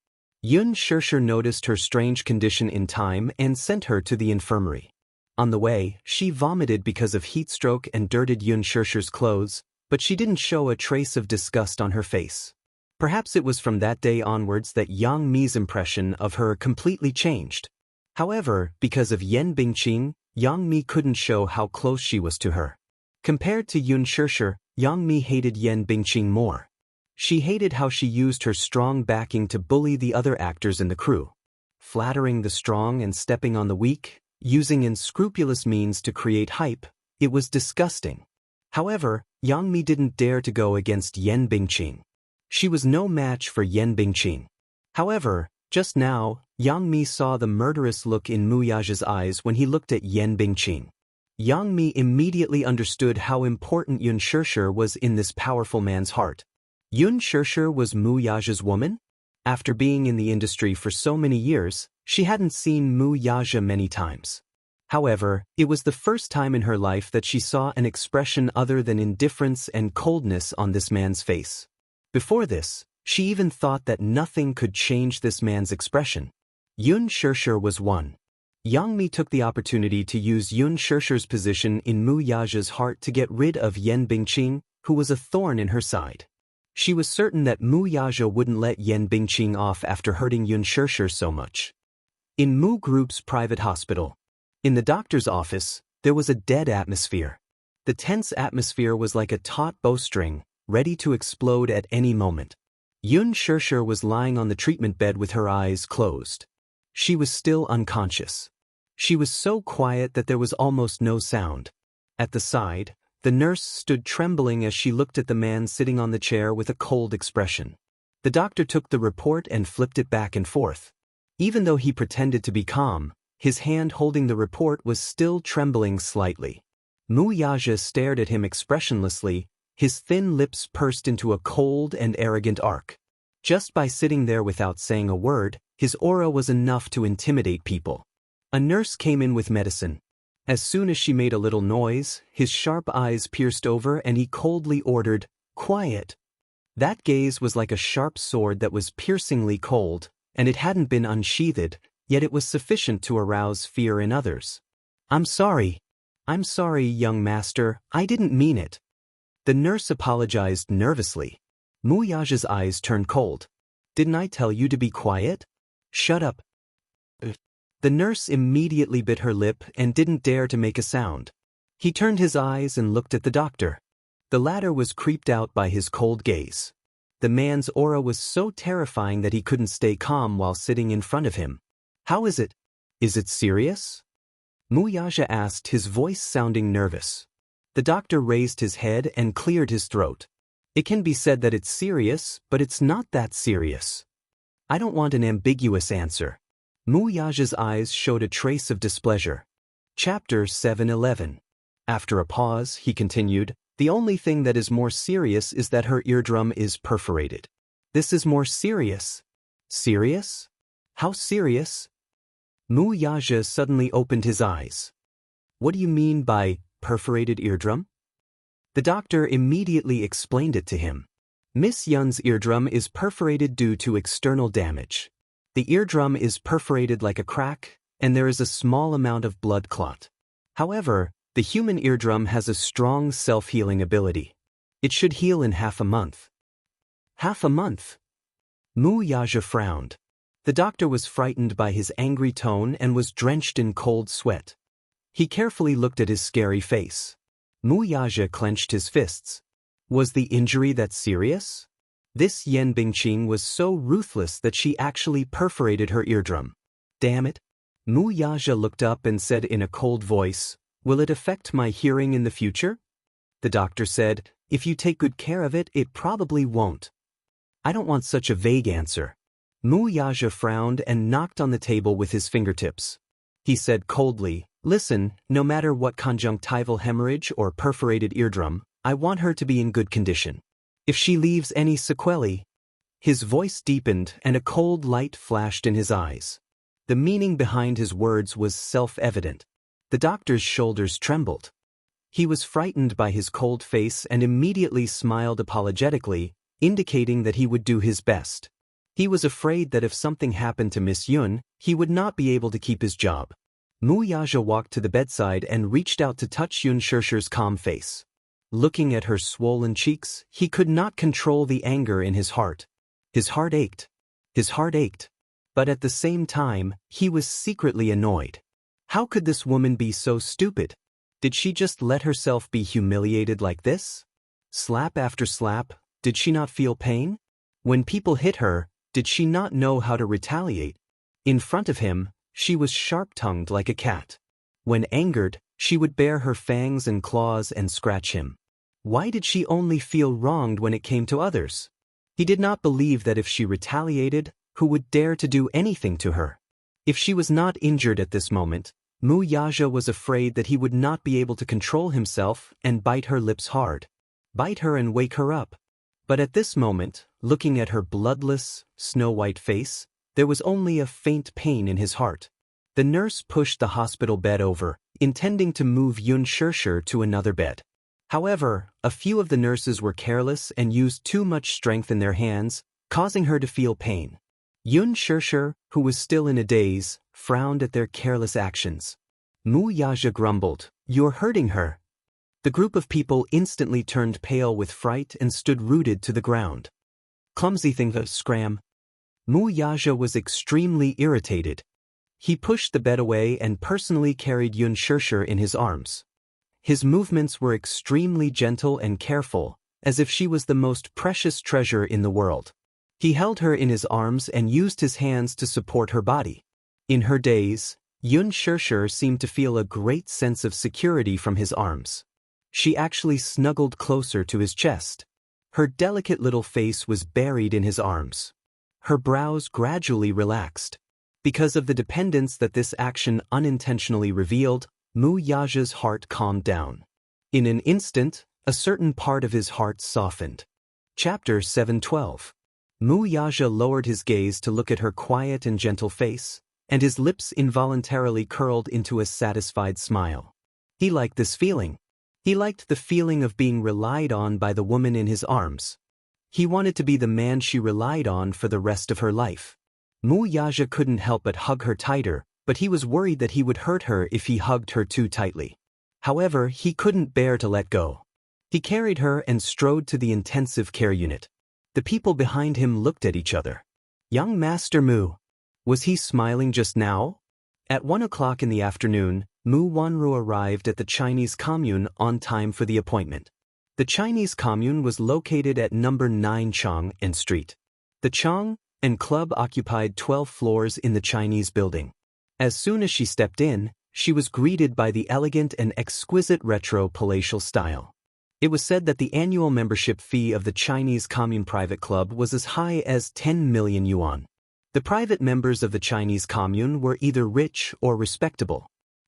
Xianxia noticed her strange condition in time and sent her to the infirmary. On the way, she vomited because of heatstroke and dirtied Xianxia's clothes, but she didn't show a trace of disgust on her face. Perhaps it was from that day onwards that Yang Mi's impression of her completely changed. However, because of Yan Bingqing, Yang Mi couldn't show how close she was to her. Compared to Xianxia, Yang Mi hated Yan Bingqing more. She hated how she used her strong backing to bully the other actors in the crew. Flattering the strong and stepping on the weak, using unscrupulous means to create hype, it was disgusting. However, Yang Mi didn't dare to go against Yan Bingqing. She was no match for Yan Bingqing. However, just now, Yang Mi saw the murderous look in Mu Yaja's eyes when he looked at Yan Bingqing. Yang Mi immediately understood how important Xianxia was in this powerful man's heart. Xianxia was Mu Yaja's woman? After being in the industry for so many years, she hadn't seen Mu Yaja many times. However, it was the first time in her life that she saw an expression other than indifference and coldness on this man's face. Before this, she even thought that nothing could change this man's expression. Xianxia was one. Yang Mi took the opportunity to use Xianxia's position in Mu Yaja's heart to get rid of Yan Bingqing, who was a thorn in her side. She was certain that Mu Yaja wouldn't let Yan Bingqing off after hurting Xianxia so much. In Mu Group's private hospital, in the doctor's office, there was a dead atmosphere. The tense atmosphere was like a taut bowstring, ready to explode at any moment. Xianxia was lying on the treatment bed with her eyes closed. She was still unconscious. She was so quiet that there was almost no sound. At the side, the nurse stood trembling as she looked at the man sitting on the chair with a cold expression. The doctor took the report and flipped it back and forth. Even though he pretended to be calm, his hand holding the report was still trembling slightly. Mu Yaja stared at him expressionlessly, his thin lips pursed into a cold and arrogant arc. Just by sitting there without saying a word, his aura was enough to intimidate people. A nurse came in with medicine. As soon as she made a little noise, his sharp eyes pierced over and he coldly ordered, "Quiet." That gaze was like a sharp sword that was piercingly cold, and it hadn't been unsheathed, yet it was sufficient to arouse fear in others. I'm sorry, young master, I didn't mean it." The nurse apologized nervously. Mu Yaja's eyes turned cold. "Didn't I tell you to be quiet? Shut up." The nurse immediately bit her lip and didn't dare to make a sound. He turned his eyes and looked at the doctor. The latter was creeped out by his cold gaze. The man's aura was so terrifying that he couldn't stay calm while sitting in front of him. "How is it? Is it serious?" Mu Yaja asked, his voice sounding nervous. The doctor raised his head and cleared his throat. "It can be said that it's serious, but it's not that serious." "I don't want an ambiguous answer." Mu Yaja's eyes showed a trace of displeasure. Chapter 711. After a pause, he continued, "The only thing that is more serious is that her eardrum is perforated." "This is more serious." "Serious? How serious?" Mu Yaja suddenly opened his eyes. "What do you mean by perforated eardrum?" The doctor immediately explained it to him. Miss Yun's eardrum is perforated due to external damage. The eardrum is perforated like a crack, and there is a small amount of blood clot. However, the human eardrum has a strong self-healing ability. It should heal in half a month. Half a month? Mu Yaja frowned. The doctor was frightened by his angry tone and was drenched in cold sweat. He carefully looked at his scary face. Mu Yaja clenched his fists. Was the injury that serious? This Yan Bingqing was so ruthless that she actually perforated her eardrum. Damn it. Mu Yaja looked up and said in a cold voice, "Will it affect my hearing in the future?" The doctor said, If you take good care of it, it probably won't. I don't want such a vague answer. Mu Yaja frowned and knocked on the table with his fingertips. He said coldly, "Listen, no matter what conjunctival hemorrhage or perforated eardrum, I want her to be in good condition. If she leaves any sequelae..." His voice deepened and a cold light flashed in his eyes. The meaning behind his words was self-evident. The doctor's shoulders trembled. He was frightened by his cold face and immediately smiled apologetically, indicating that he would do his best. He was afraid that if something happened to Miss Yun, he would not be able to keep his job. Mu Yaja walked to the bedside and reached out to touch Yun Shishi's calm face. Looking at her swollen cheeks, he could not control the anger in his heart. His heart ached. His heart ached. But at the same time, he was secretly annoyed. How could this woman be so stupid? Did she just let herself be humiliated like this? Slap after slap, did she not feel pain? When people hit her, did she not know how to retaliate? In front of him, she was sharp-tongued like a cat. When angered, she would bare her fangs and claws and scratch him. Why did she only feel wronged when it came to others? He did not believe that if she retaliated, who would dare to do anything to her? If she was not injured at this moment, Mu Yaja was afraid that he would not be able to control himself and bite her lips hard. Bite her and wake her up. But at this moment, looking at her bloodless, snow-white face, there was only a faint pain in his heart. The nurse pushed the hospital bed over, intending to move Yun Shishi to another bed. However, a few of the nurses were careless and used too much strength in their hands, causing her to feel pain. Yun Shishi, who was still in a daze, frowned at their careless actions. Mu Yaja grumbled, "You're hurting her." The group of people instantly turned pale with fright and stood rooted to the ground. "Clumsy thing, scram." Mu Yaja was extremely irritated. He pushed the bed away and personally carried Yun Shishi in his arms. His movements were extremely gentle and careful, as if she was the most precious treasure in the world. He held her in his arms and used his hands to support her body. In her daze, Yun Shishi seemed to feel a great sense of security from his arms. She actually snuggled closer to his chest. Her delicate little face was buried in his arms. Her brows gradually relaxed. Because of the dependence that this action unintentionally revealed, Mu Yaja's heart calmed down. In an instant, a certain part of his heart softened. Chapter 712. Mu Yaja lowered his gaze to look at her quiet and gentle face, and his lips involuntarily curled into a satisfied smile. He liked this feeling. He liked the feeling of being relied on by the woman in his arms. He wanted to be the man she relied on for the rest of her life. Mu Yaja couldn't help but hug her tighter, but he was worried that he would hurt her if he hugged her too tightly. However, he couldn't bear to let go. He carried her and strode to the intensive care unit. The people behind him looked at each other. Young Master Mu. Was he smiling just now? At 1 o'clock in the afternoon, Mu Wanru arrived at the Chinese commune on time for the appointment. The Chinese commune was located at number 9 Chang and Street. The Chang and Club occupied 12 floors in the Chinese building. As soon as she stepped in, she was greeted by the elegant and exquisite retro palatial style. It was said that the annual membership fee of the Chinese Commune Private Club was as high as 10 million yuan. The private members of the Chinese Commune were either rich or respectable.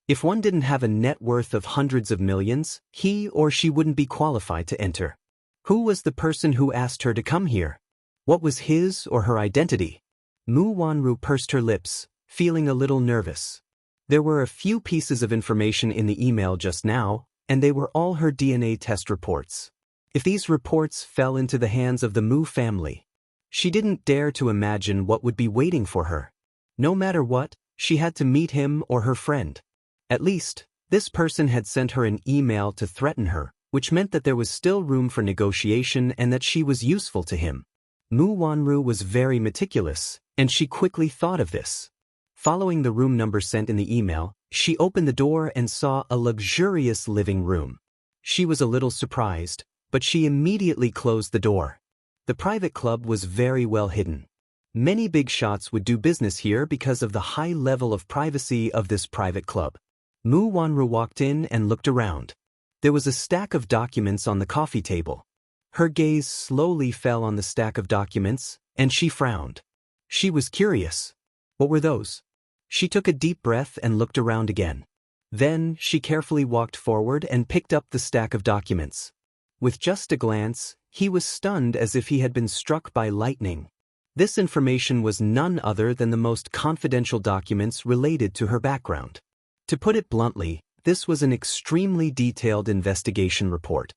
If one didn't have a net worth of hundreds of millions, he or she wouldn't be qualified to enter. Who was the person who asked her to come here? What was his or her identity? Mu Wanru pursed her lips, feeling a little nervous. There were a few pieces of information in the email just now, and they were all her DNA test reports. If these reports fell into the hands of the Mu family, she didn't dare to imagine what would be waiting for her. No matter what, she had to meet him or her friend. At least, this person had sent her an email to threaten her, which meant that there was still room for negotiation and that she was useful to him. Mu Wanru was very meticulous, and she quickly thought of this. Following the room number sent in the email, she opened the door and saw a luxurious living room. She was a little surprised, but she immediately closed the door. The private club was very well hidden. Many big shots would do business here because of the high level of privacy of this private club. Mu Wanru walked in and looked around. There was a stack of documents on the coffee table. Her gaze slowly fell on the stack of documents, and she frowned. She was curious. What were those? She took a deep breath and looked around again. Then, she carefully walked forward and picked up the stack of documents. With just a glance, he was stunned as if he had been struck by lightning. This information was none other than the most confidential documents related to her background. To put it bluntly, this was an extremely detailed investigation report.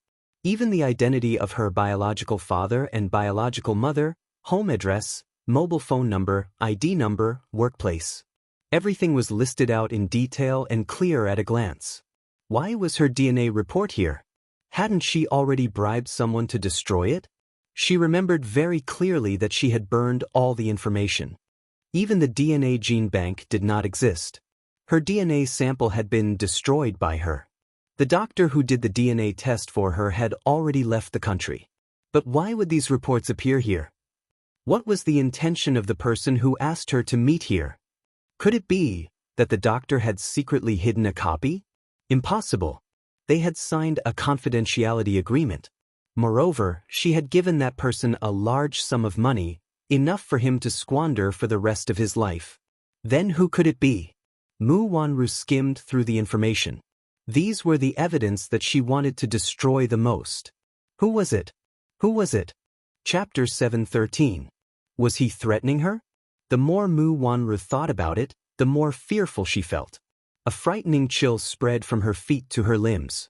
Even the identity of her biological father and biological mother, home address, mobile phone number, ID number, workplace. Everything was listed out in detail and clear at a glance. Why was her DNA report here? Hadn't she already bribed someone to destroy it? She remembered very clearly that she had burned all the information. Even the DNA gene bank did not exist. Her DNA sample had been destroyed by her. The doctor who did the DNA test for her had already left the country. But why would these reports appear here? What was the intention of the person who asked her to meet here? Could it be that the doctor had secretly hidden a copy? Impossible. They had signed a confidentiality agreement. Moreover, she had given that person a large sum of money, enough for him to squander for the rest of his life. Then who could it be? Mu Wanru skimmed through the information. These were the evidence that she wanted to destroy the most. Who was it? Who was it? Chapter 713. Was he threatening her? The more Mu Wanru thought about it, the more fearful she felt. A frightening chill spread from her feet to her limbs.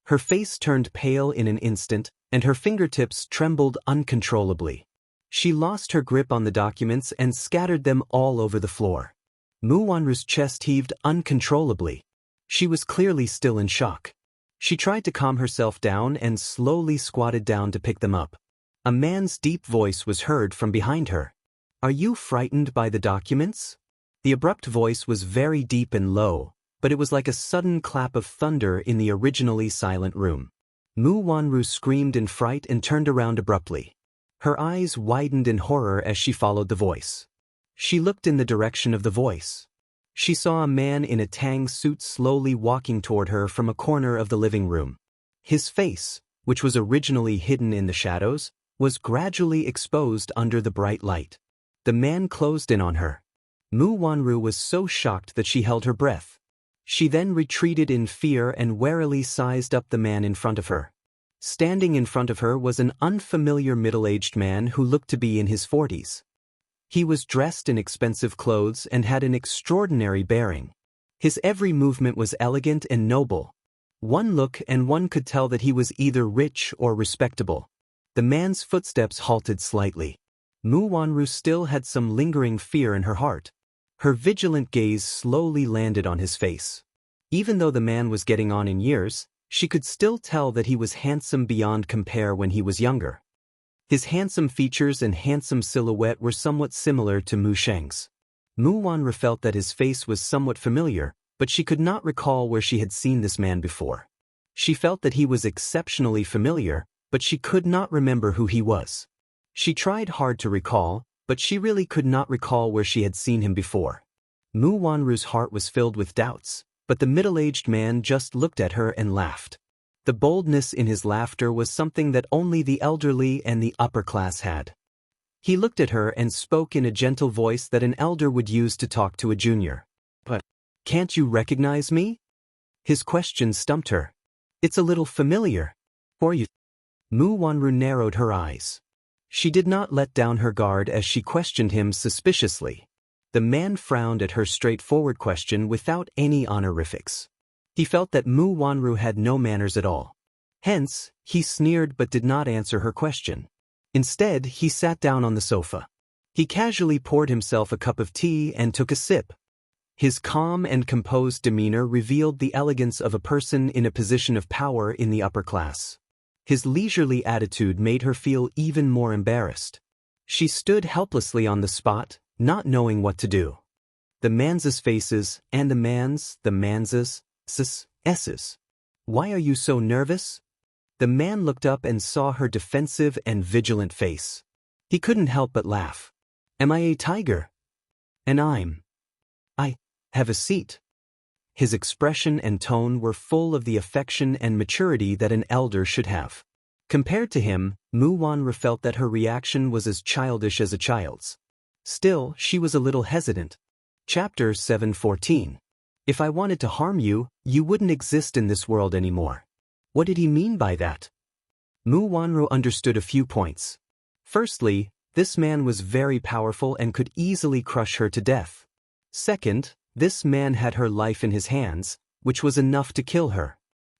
Her face turned pale in an instant, and her fingertips trembled uncontrollably. She lost her grip on the documents and scattered them all over the floor. Mu Wanru's chest heaved uncontrollably. She was clearly still in shock. She tried to calm herself down and slowly squatted down to pick them up. A man's deep voice was heard from behind her. "Are you frightened by the documents?" The abrupt voice was very deep and low, but it was like a sudden clap of thunder in the originally silent room. Mu Wanru screamed in fright and turned around abruptly. Her eyes widened in horror as she followed the voice. She looked in the direction of the voice. She saw a man in a tang suit slowly walking toward her from a corner of the living room. His face, which was originally hidden in the shadows, was gradually exposed under the bright light. The man closed in on her. Mu Wanru was so shocked that she held her breath. She then retreated in fear and warily sized up the man in front of her. Standing in front of her was an unfamiliar middle-aged man who looked to be in his 40s. He was dressed in expensive clothes and had an extraordinary bearing. His every movement was elegant and noble. One look and one could tell that he was either rich or respectable. The man's footsteps halted slightly. Mu Wanru still had some lingering fear in her heart. Her vigilant gaze slowly landed on his face. Even though the man was getting on in years, she could still tell that he was handsome beyond compare when he was younger. His handsome features and handsome silhouette were somewhat similar to Mu Sheng's. Mu Wanru felt that his face was somewhat familiar, but she could not recall where she had seen this man before. She felt that he was exceptionally familiar, but she could not remember who he was. She tried hard to recall, but she really could not recall where she had seen him before. Mu Wanru's heart was filled with doubts, but the middle-aged man just looked at her and laughed. The boldness in his laughter was something that only the elderly and the upper class had. He looked at her and spoke in a gentle voice that an elder would use to talk to a junior. "But, can't you recognize me?" His question stumped her. "It's a little familiar. Or you?" Mu Wanru narrowed her eyes. She did not let down her guard as she questioned him suspiciously. The man frowned at her straightforward question without any honorifics. He felt that Mu Wanru had no manners at all. Hence, he sneered but did not answer her question. Instead, he sat down on the sofa. He casually poured himself a cup of tea and took a sip. His calm and composed demeanor revealed the elegance of a person in a position of power in the upper class. His leisurely attitude made her feel even more embarrassed. She stood helplessly on the spot, not knowing what to do. The man's faces, and the man's S's. "Why are you so nervous?" The man looked up and saw her defensive and vigilant face. He couldn't help but laugh. "Am I a tiger?" "And I have a seat." His expression and tone were full of the affection and maturity that an elder should have. Compared to him, Mu Wanru felt that her reaction was as childish as a child's. Still, she was a little hesitant. Chapter 7:14. If I wanted to harm you, you wouldn't exist in this world anymore. What did he mean by that? Mu Wanru understood a few points. Firstly, this man was very powerful and could easily crush her to death. Second, this man had her life in his hands, which was enough to kill her.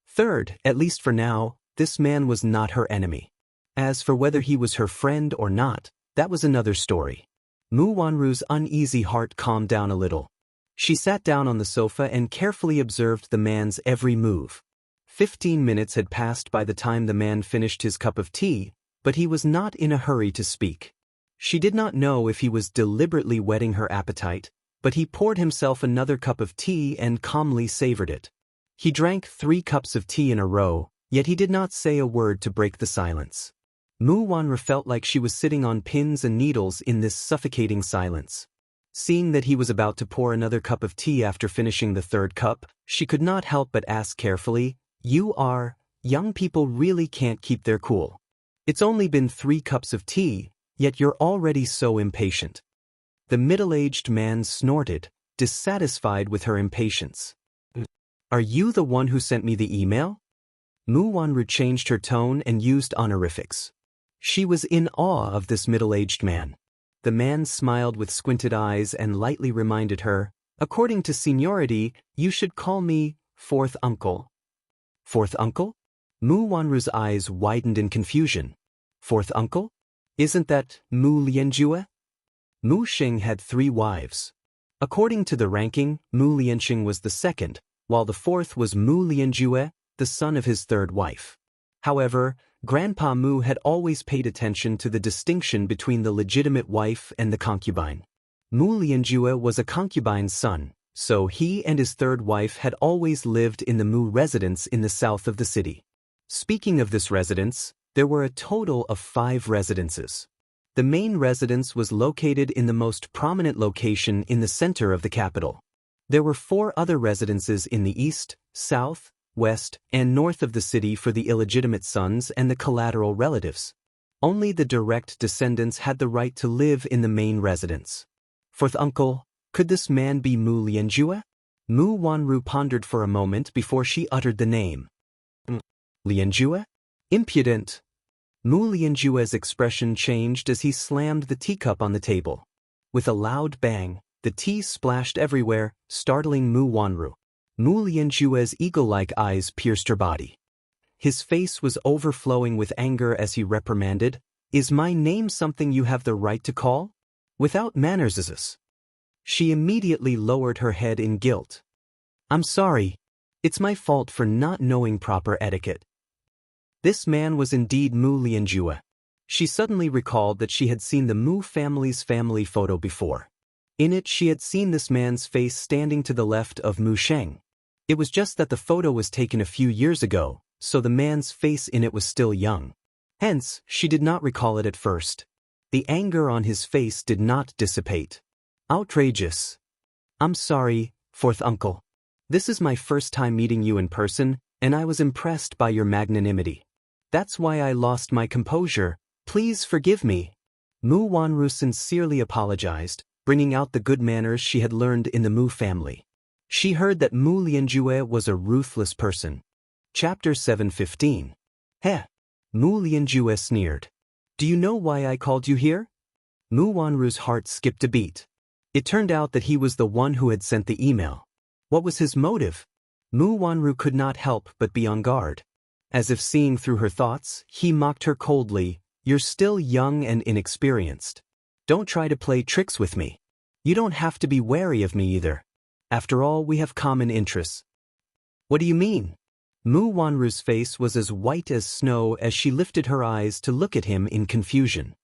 Third, at least for now, this man was not her enemy. As for whether he was her friend or not, that was another story. Mu Wanru's uneasy heart calmed down a little. She sat down on the sofa and carefully observed the man's every move. 15 minutes had passed by the time the man finished his cup of tea, but he was not in a hurry to speak. She did not know if he was deliberately whetting her appetite, but he poured himself another cup of tea and calmly savored it. He drank 3 cups of tea in a row, yet he did not say a word to break the silence. Mu Wanru felt like she was sitting on pins and needles in this suffocating silence. Seeing that he was about to pour another cup of tea after finishing the 3rd cup, she could not help but ask carefully, young people really can't keep their cool. It's only been 3 cups of tea, yet you're already so impatient. The middle-aged man snorted, dissatisfied with her impatience. Are you the one who sent me the email? Mu Wanru changed her tone and used honorifics. She was in awe of this middle-aged man. The man smiled with squinted eyes and lightly reminded her, according to seniority, you should call me 4th uncle. 4th uncle? Mu Wanru's eyes widened in confusion. 4th uncle? Isn't that Mu Lianjue? Mu Xing had 3 wives. According to the ranking, Mu Lianxing was the 2nd, while the 4th was Mu Lianjue, the son of his 3rd wife. However, Grandpa Mu had always paid attention to the distinction between the legitimate wife and the concubine. Mu Lianjue was a concubine's son, so he and his 3rd wife had always lived in the Mu residence in the south of the city. Speaking of this residence, there were a total of 5 residences. The main residence was located in the most prominent location in the center of the capital. There were 4 other residences in the east, south, west, and north of the city for the illegitimate sons and the collateral relatives. Only the direct descendants had the right to live in the main residence. 4th uncle, could this man be Mu Lianjue? Mu Wanru pondered for a moment before she uttered the name. Lianjue? Impudent! Mu Lianjue's expression changed as he slammed the teacup on the table. With a loud bang, the tea splashed everywhere, startling Mu Wanru. Mu Lianjue's eagle-like eyes pierced her body. His face was overflowing with anger as he reprimanded, Is my name something you have the right to call? Without manners is this? She immediately lowered her head in guilt. I'm sorry. It's my fault for not knowing proper etiquette. This man was indeed Mu Lianjue. She suddenly recalled that she had seen the Mu family's family photo before. In it she had seen this man's face standing to the left of Mu Sheng. It was just that the photo was taken a few years ago, so the man's face in it was still young. Hence, she did not recall it at first. The anger on his face did not dissipate. Outrageous. I'm sorry, 4th uncle. This is my first time meeting you in person, and I was impressed by your magnanimity. That's why I lost my composure. Please forgive me. Mu Wanru sincerely apologized, bringing out the good manners she had learned in the Mu family. She heard that Mu Lianjue was a ruthless person. Chapter 7:15. Heh! Mu Lianjue sneered. Do you know why I called you here? Mu Wanru's heart skipped a beat. It turned out that he was the one who had sent the email. What was his motive? Mu Wanru could not help but be on guard. As if seeing through her thoughts, he mocked her coldly, You're still young and inexperienced. Don't try to play tricks with me. You don't have to be wary of me either. After all, we have common interests. What do you mean? Mu Wanru's face was as white as snow as she lifted her eyes to look at him in confusion.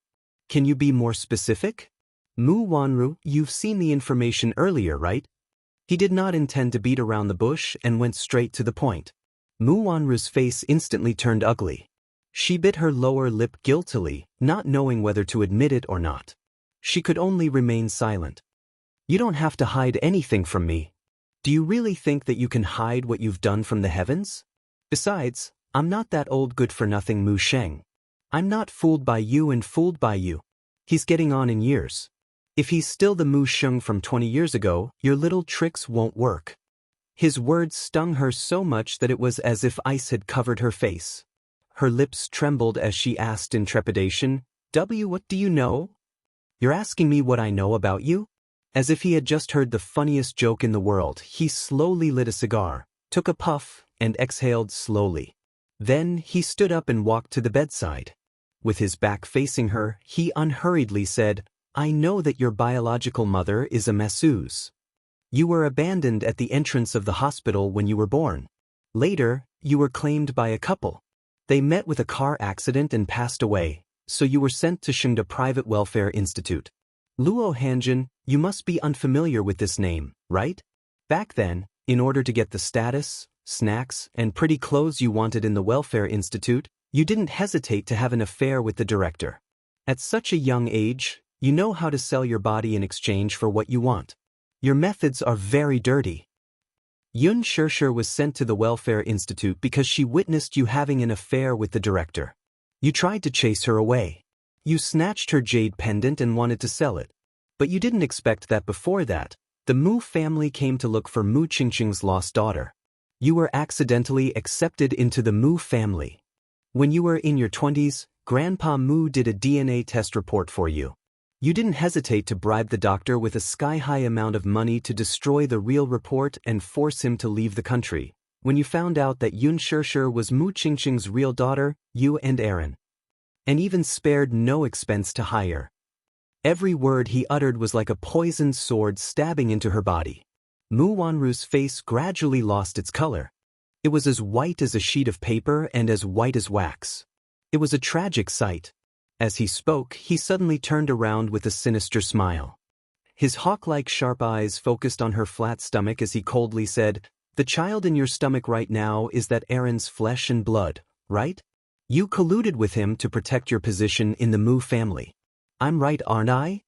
Can you be more specific? Mu Wanru, you've seen the information earlier, right? He did not intend to beat around the bush and went straight to the point. Mu Wanru's face instantly turned ugly. She bit her lower lip guiltily, not knowing whether to admit it or not. She could only remain silent. You don't have to hide anything from me. Do you really think that you can hide what you've done from the heavens? Besides, I'm not that old good-for-nothing Mu Sheng. I'm not fooled by you and fooled by you. He's getting on in years. If he's still the Mu Sheng from 20 years ago, your little tricks won't work. His words stung her so much that it was as if ice had covered her face. Her lips trembled as she asked in trepidation, What do you know? You're asking me what I know about you? As if he had just heard the funniest joke in the world, he slowly lit a cigar, took a puff, and exhaled slowly. Then he stood up and walked to the bedside. With his back facing her, he unhurriedly said, I know that your biological mother is a masseuse. You were abandoned at the entrance of the hospital when you were born. Later, you were claimed by a couple. They met with a car accident and passed away, so you were sent to Shengda Private Welfare Institute. Luo Hanjin, you must be unfamiliar with this name, right? Back then, in order to get the status, snacks, and pretty clothes you wanted in the Welfare Institute, you didn't hesitate to have an affair with the director. At such a young age, you know how to sell your body in exchange for what you want. Your methods are very dirty. Yun Shirshir was sent to the Welfare Institute because she witnessed you having an affair with the director. You tried to chase her away. You snatched her jade pendant and wanted to sell it. But you didn't expect that before that, the Mu family came to look for Mu Qingqing's lost daughter. You were accidentally accepted into the Mu family. When you were in your 20s, Grandpa Mu did a DNA test report for you. You didn't hesitate to bribe the doctor with a sky-high amount of money to destroy the real report and force him to leave the country. When you found out that Yun Shirshir was Mu Qingqing's real daughter, you and Aaron. And even spared no expense to hire. Every word he uttered was like a poisoned sword stabbing into her body. Mu Wanru's face gradually lost its color. It was as white as a sheet of paper and as white as wax. It was a tragic sight. As he spoke, he suddenly turned around with a sinister smile. His hawk-like sharp eyes focused on her flat stomach as he coldly said, The child in your stomach right now is that Aaron's flesh and blood, right? You colluded with him to protect your position in the Mu family. I'm right, aren't I?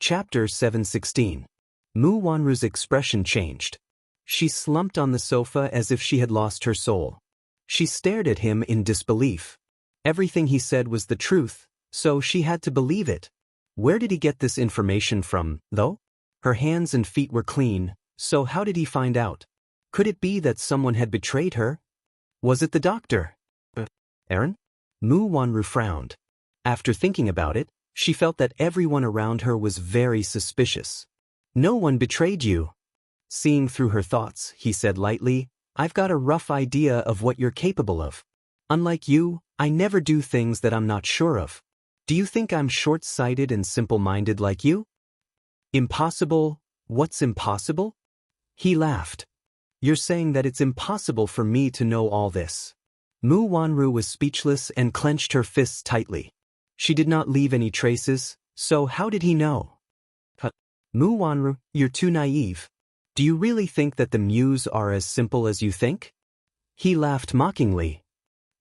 Chapter 716. Mu Wanru's expression changed. She slumped on the sofa as if she had lost her soul. She stared at him in disbelief. Everything he said was the truth, so she had to believe it. Where did he get this information from, though? Her hands and feet were clean, so how did he find out? Could it be that someone had betrayed her? Was it the doctor? Aaron? Mu Wanru frowned. After thinking about it, she felt that everyone around her was very suspicious. No one betrayed you. Seeing through her thoughts, he said lightly, I've got a rough idea of what you're capable of. Unlike you, I never do things that I'm not sure of. Do you think I'm short-sighted and simple-minded like you? Impossible? What's impossible? He laughed. You're saying that it's impossible for me to know all this. Mu Wanru was speechless and clenched her fists tightly. She did not leave any traces, so how did he know? Mu Wanru, you're too naive. Do you really think that the Muse are as simple as you think? He laughed mockingly.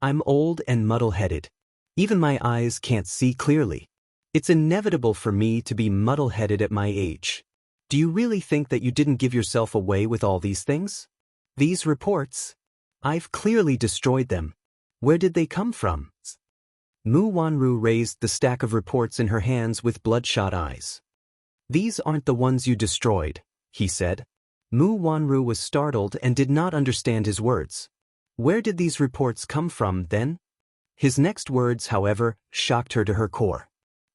I'm old and muddle-headed. Even my eyes can't see clearly. It's inevitable for me to be muddle-headed at my age. Do you really think that you didn't give yourself away with all these things? These reports? I've clearly destroyed them. Where did they come from? Mu Wanru raised the stack of reports in her hands with bloodshot eyes. These aren't the ones you destroyed, he said. Mu Wanru was startled and did not understand his words. Where did these reports come from, then? His next words, however, shocked her to her core.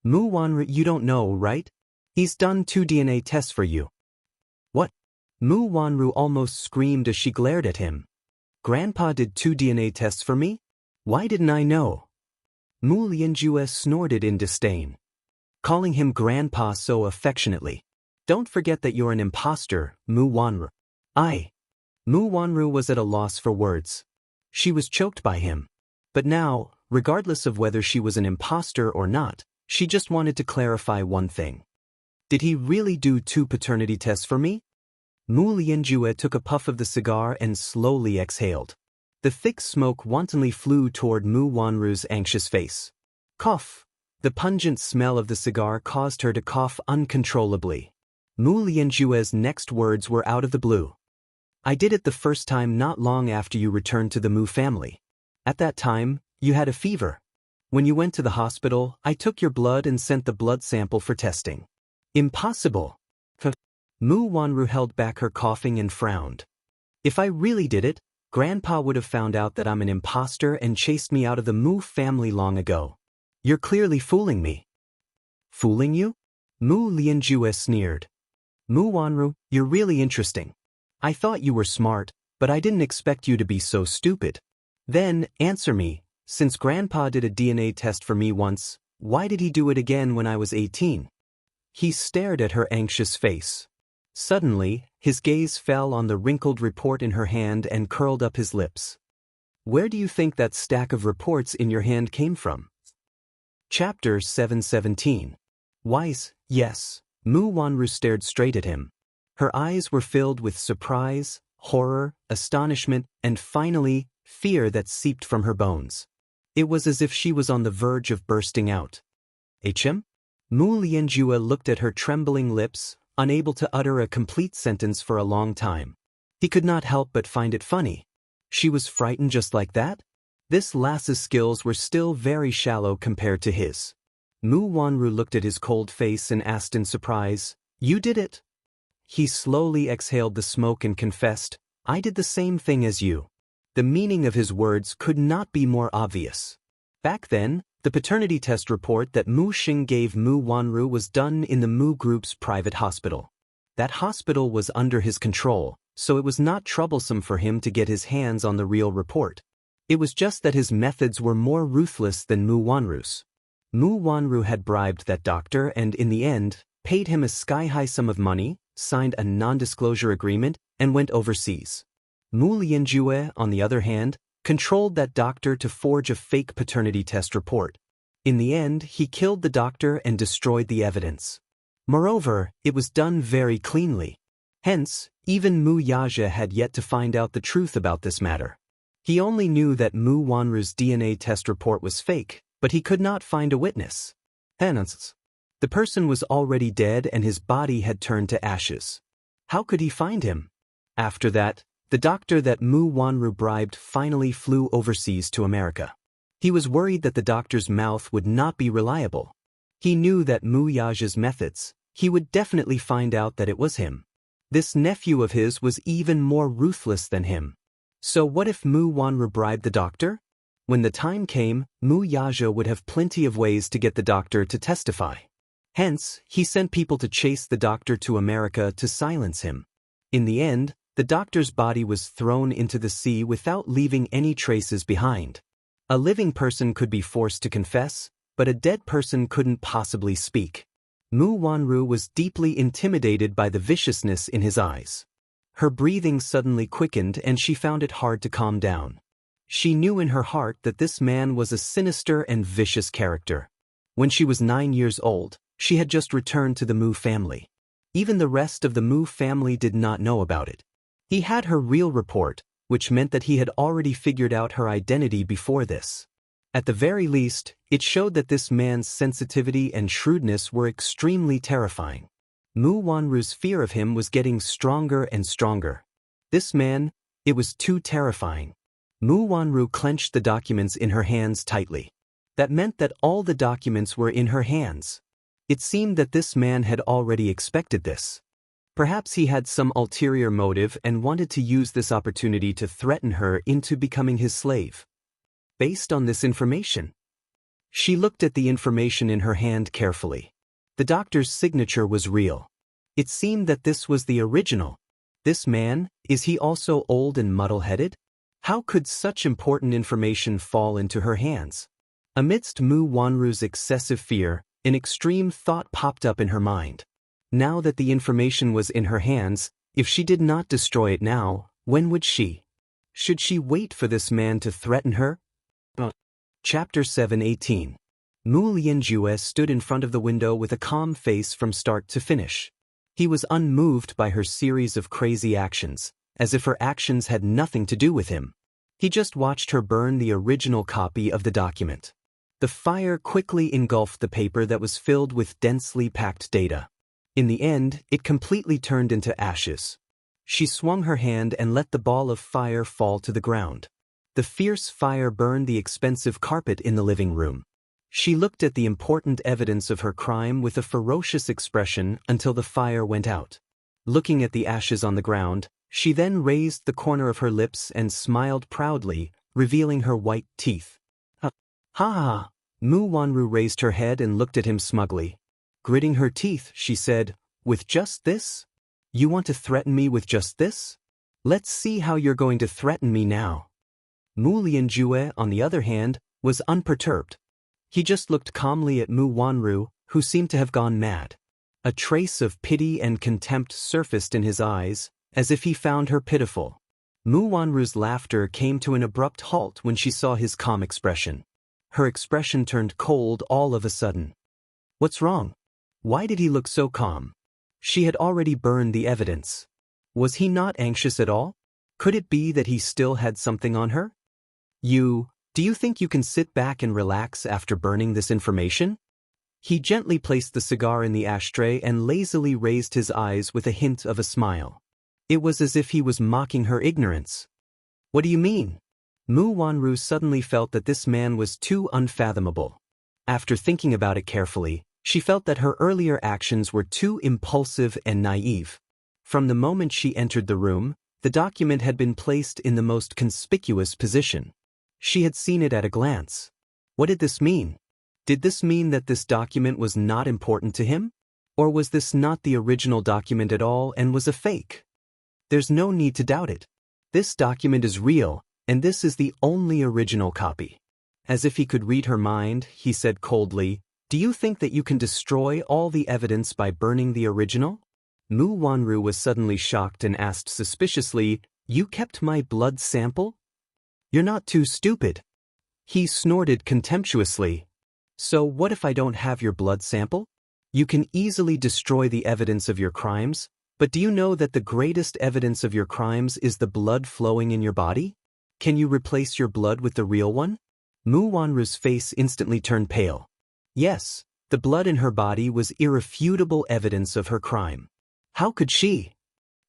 Mu Wanru, you don't know, right? He's done 2 DNA tests for you. What? Mu Wanru almost screamed as she glared at him. Grandpa did 2 DNA tests for me? Why didn't I know? Mu Lianjue snorted in disdain, calling him Grandpa so affectionately. Don't forget that you're an imposter, Mu Wanru. Mu Wanru was at a loss for words. She was choked by him. But now, regardless of whether she was an imposter or not, she just wanted to clarify one thing. Did he really do 2 paternity tests for me? Mu Lianjue took a puff of the cigar and slowly exhaled. The thick smoke wantonly flew toward Mu Wanru's anxious face. Cough. The pungent smell of the cigar caused her to cough uncontrollably. Mu Lianjue's next words were out of the blue. I did it the first time not long after you returned to the Mu family. At that time, you had a fever. When you went to the hospital, I took your blood and sent the blood sample for testing. Impossible. Mu Wanru held back her coughing and frowned. If I really did it, Grandpa would have found out that I'm an imposter and chased me out of the Mu family long ago. You're clearly fooling me. Fooling you? Mu Lianjue sneered. Mu Wanru, you're really interesting. I thought you were smart, but I didn't expect you to be so stupid. Then, answer me, since Grandpa did a DNA test for me once, why did he do it again when I was 18? He stared at her anxious face. Suddenly, his gaze fell on the wrinkled report in her hand and curled up his lips. Where do you think that stack of reports in your hand came from? Chapter 717. Wise, yes. Mu Wanru stared straight at him. Her eyes were filled with surprise, horror, astonishment, and finally, fear that seeped from her bones. It was as if she was on the verge of bursting out. Hm? Mu Lianjue looked at her trembling lips, unable to utter a complete sentence for a long time. He could not help but find it funny. She was frightened just like that? This lass's skills were still very shallow compared to his. Mu Wanru looked at his cold face and asked in surprise, "You did it?" He slowly exhaled the smoke and confessed, "I did the same thing as you." The meaning of his words could not be more obvious. Back then, the paternity test report that Mu Xing gave Mu Wanru was done in the Mu Group's private hospital. That hospital was under his control, so it was not troublesome for him to get his hands on the real report. It was just that his methods were more ruthless than Mu Wanru's. Mu Wanru had bribed that doctor and, in the end, paid him a sky-high sum of money, signed a non-disclosure agreement, and went overseas. Mu Lianjue, on the other hand, controlled that doctor to forge a fake paternity test report. In the end, he killed the doctor and destroyed the evidence. Moreover, it was done very cleanly. Hence, even Mu Yaja had yet to find out the truth about this matter. He only knew that Mu Wanru's DNA test report was fake, but he could not find a witness. Hence, the person was already dead and his body had turned to ashes. How could he find him? After that, the doctor that Mu Wanru bribed finally flew overseas to America. He was worried that the doctor's mouth would not be reliable. He knew that Mu Yaja's methods, he would definitely find out that it was him. This nephew of his was even more ruthless than him. So what if Mu Wanru bribed the doctor? When the time came, Mu Yaja would have plenty of ways to get the doctor to testify. Hence, he sent people to chase the doctor to America to silence him. In the end, the doctor's body was thrown into the sea without leaving any traces behind. A living person could be forced to confess, but a dead person couldn't possibly speak. Mu Wanru was deeply intimidated by the viciousness in his eyes. Her breathing suddenly quickened and she found it hard to calm down. She knew in her heart that this man was a sinister and vicious character. When she was 9 years old, she had just returned to the Mu family. Even the rest of the Mu family did not know about it. He had her real report, which meant that he had already figured out her identity before this. At the very least, it showed that this man's sensitivity and shrewdness were extremely terrifying. Mu Wanru's fear of him was getting stronger and stronger. This man, it was too terrifying. Mu Wanru clenched the documents in her hands tightly. That meant that all the documents were in her hands. It seemed that this man had already expected this. Perhaps he had some ulterior motive and wanted to use this opportunity to threaten her into becoming his slave. Based on this information, she looked at the information in her hand carefully. The doctor's signature was real. It seemed that this was the original. This man, is he also old and muddle-headed? How could such important information fall into her hands? Amidst Mu Wanru's excessive fear, an extreme thought popped up in her mind. Now that the information was in her hands, if she did not destroy it now, when would she? Should she wait for this man to threaten her? Chapter 718. Mu Lianjue stood in front of the window with a calm face from start to finish. He was unmoved by her series of crazy actions, as if her actions had nothing to do with him. He just watched her burn the original copy of the document. The fire quickly engulfed the paper that was filled with densely packed data. In the end, it completely turned into ashes. She swung her hand and let the ball of fire fall to the ground. The fierce fire burned the expensive carpet in the living room. She looked at the important evidence of her crime with a ferocious expression until the fire went out. Looking at the ashes on the ground, she then raised the corner of her lips and smiled proudly, revealing her white teeth. Ha ha! Mu Wanru raised her head and looked at him smugly. Gritting her teeth, she said, "With just this? You want to threaten me with just this? Let's see how you're going to threaten me now." Mu Lianjue, on the other hand, was unperturbed. He just looked calmly at Mu Wanru, who seemed to have gone mad. A trace of pity and contempt surfaced in his eyes, as if he found her pitiful. Mu Wanru's laughter came to an abrupt halt when she saw his calm expression. Her expression turned cold all of a sudden. What's wrong? Why did he look so calm? She had already burned the evidence. Was he not anxious at all? Could it be that he still had something on her? Do you think you can sit back and relax after burning this information? He gently placed the cigar in the ashtray and lazily raised his eyes with a hint of a smile. It was as if he was mocking her ignorance. What do you mean? Mu Wanru suddenly felt that this man was too unfathomable. After thinking about it carefully, she felt that her earlier actions were too impulsive and naive. From the moment she entered the room, the document had been placed in the most conspicuous position. She had seen it at a glance. What did this mean? Did this mean that this document was not important to him? Or was this not the original document at all and was a fake? There's no need to doubt it. This document is real, and this is the only original copy. As if he could read her mind, he said coldly, "Do you think that you can destroy all the evidence by burning the original?" Mu Wanru was suddenly shocked and asked suspiciously, "You kept my blood sample? You're not too stupid." He snorted contemptuously. "So what if I don't have your blood sample? You can easily destroy the evidence of your crimes, but do you know that the greatest evidence of your crimes is the blood flowing in your body? Can you replace your blood with the real one?" Mu Wanru's face instantly turned pale. Yes, the blood in her body was irrefutable evidence of her crime. How could she?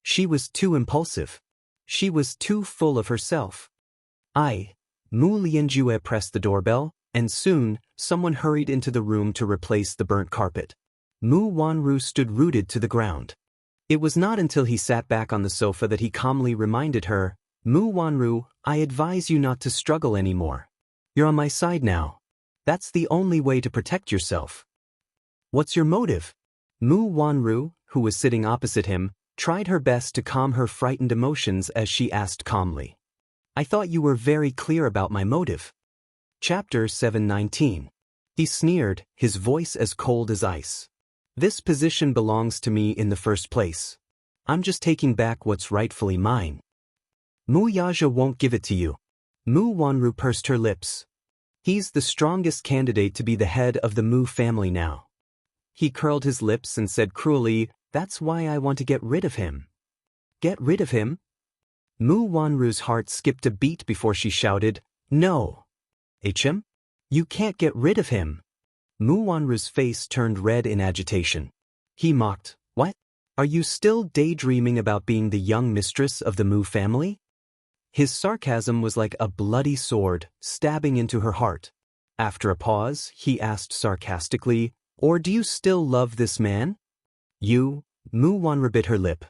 She was too impulsive. She was too full of herself. Mu Lianjue pressed the doorbell, and soon, someone hurried into the room to replace the burnt carpet. Mu Wanru stood rooted to the ground. It was not until he sat back on the sofa that he calmly reminded her, "Mu Wanru, I advise you not to struggle anymore. You're on my side now. That's the only way to protect yourself." "What's your motive?" Mu Wanru, who was sitting opposite him, tried her best to calm her frightened emotions as she asked calmly. "I thought you were very clear about my motive." Chapter 719. He sneered, his voice as cold as ice. "This position belongs to me in the first place. I'm just taking back what's rightfully mine." "Mu Yaja won't give it to you." Mu Wanru pursed her lips. "He's the strongest candidate to be the head of the Mu family now." He curled his lips and said cruelly, "That's why I want to get rid of him." "Get rid of him?" Mu Wanru's heart skipped a beat before she shouted, "No! HM? You can't get rid of him." Mu Wanru's face turned red in agitation. He mocked, "What? Are you still daydreaming about being the young mistress of the Mu family?" His sarcasm was like a bloody sword, stabbing into her heart. After a pause, he asked sarcastically, "Or do you still love this man?" Mu Wanru bit her lip.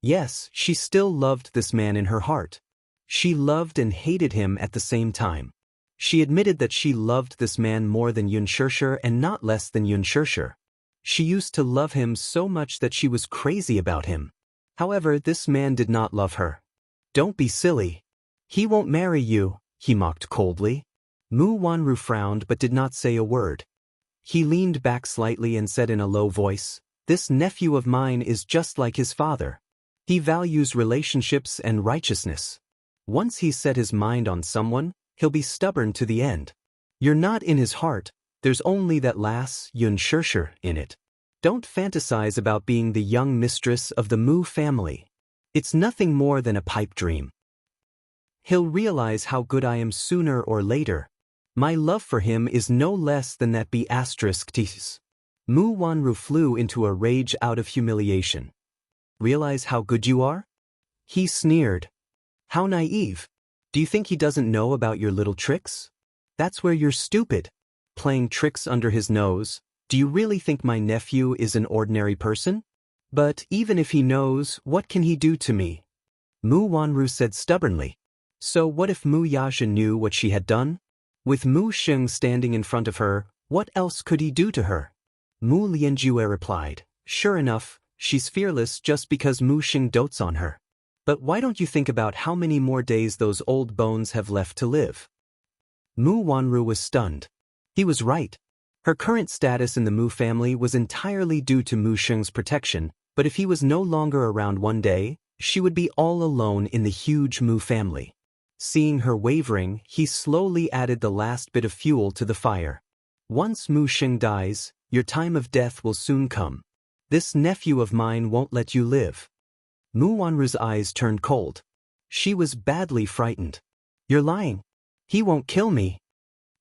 Yes, she still loved this man in her heart. She loved and hated him at the same time. She admitted that she loved this man more than Xianxia and not less than Xianxia. She used to love him so much that she was crazy about him. However, this man did not love her. "Don't be silly. He won't marry you," he mocked coldly. Mu Wanru frowned but did not say a word. He leaned back slightly and said in a low voice, "This nephew of mine is just like his father. He values relationships and righteousness. Once he's set his mind on someone, he'll be stubborn to the end. You're not in his heart, there's only that lass, Xianxia, in it. Don't fantasize about being the young mistress of the Mu family. It's nothing more than a pipe dream. He'll realize how good I am sooner or later. My love for him is no less than that B*****. Mu Wanru flew into a rage out of humiliation. "Realize how good you are?" He sneered. "How naive. Do you think he doesn't know about your little tricks? That's where you're stupid. Playing tricks under his nose. Do you really think my nephew is an ordinary person? But even if he knows, what can he do to me? Mu Wanru said stubbornly. So what if Mu Yaja knew what she had done? With Mu Sheng standing in front of her, what else could he do to her? Mu Lianjue replied, sure enough, she's fearless just because Mu Sheng dotes on her. But why don't you think about how many more days those old bones have left to live? Mu Wanru was stunned. He was right. Her current status in the Mu family was entirely due to Mu Sheng's protection, but if he was no longer around one day, she would be all alone in the huge Mu family. Seeing her wavering, he slowly added the last bit of fuel to the fire. Once Mu Sheng dies, your time of death will soon come. This nephew of mine won't let you live. Mu Wanru's eyes turned cold. She was badly frightened. You're lying. He won't kill me.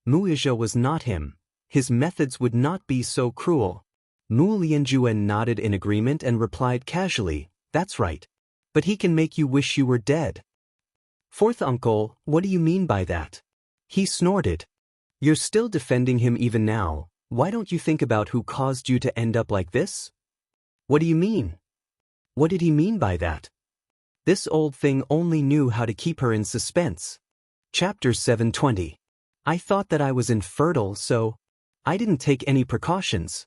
Mu Izhou was not him. His methods would not be so cruel. Mu Lianjue nodded in agreement and replied casually, that's right. But he can make you wish you were dead. Fourth uncle, what do you mean by that? He snorted. You're still defending him even now. Why don't you think about who caused you to end up like this? What do you mean? What did he mean by that? This old thing only knew how to keep her in suspense. Chapter 720. I thought that I was infertile, so I didn't take any precautions.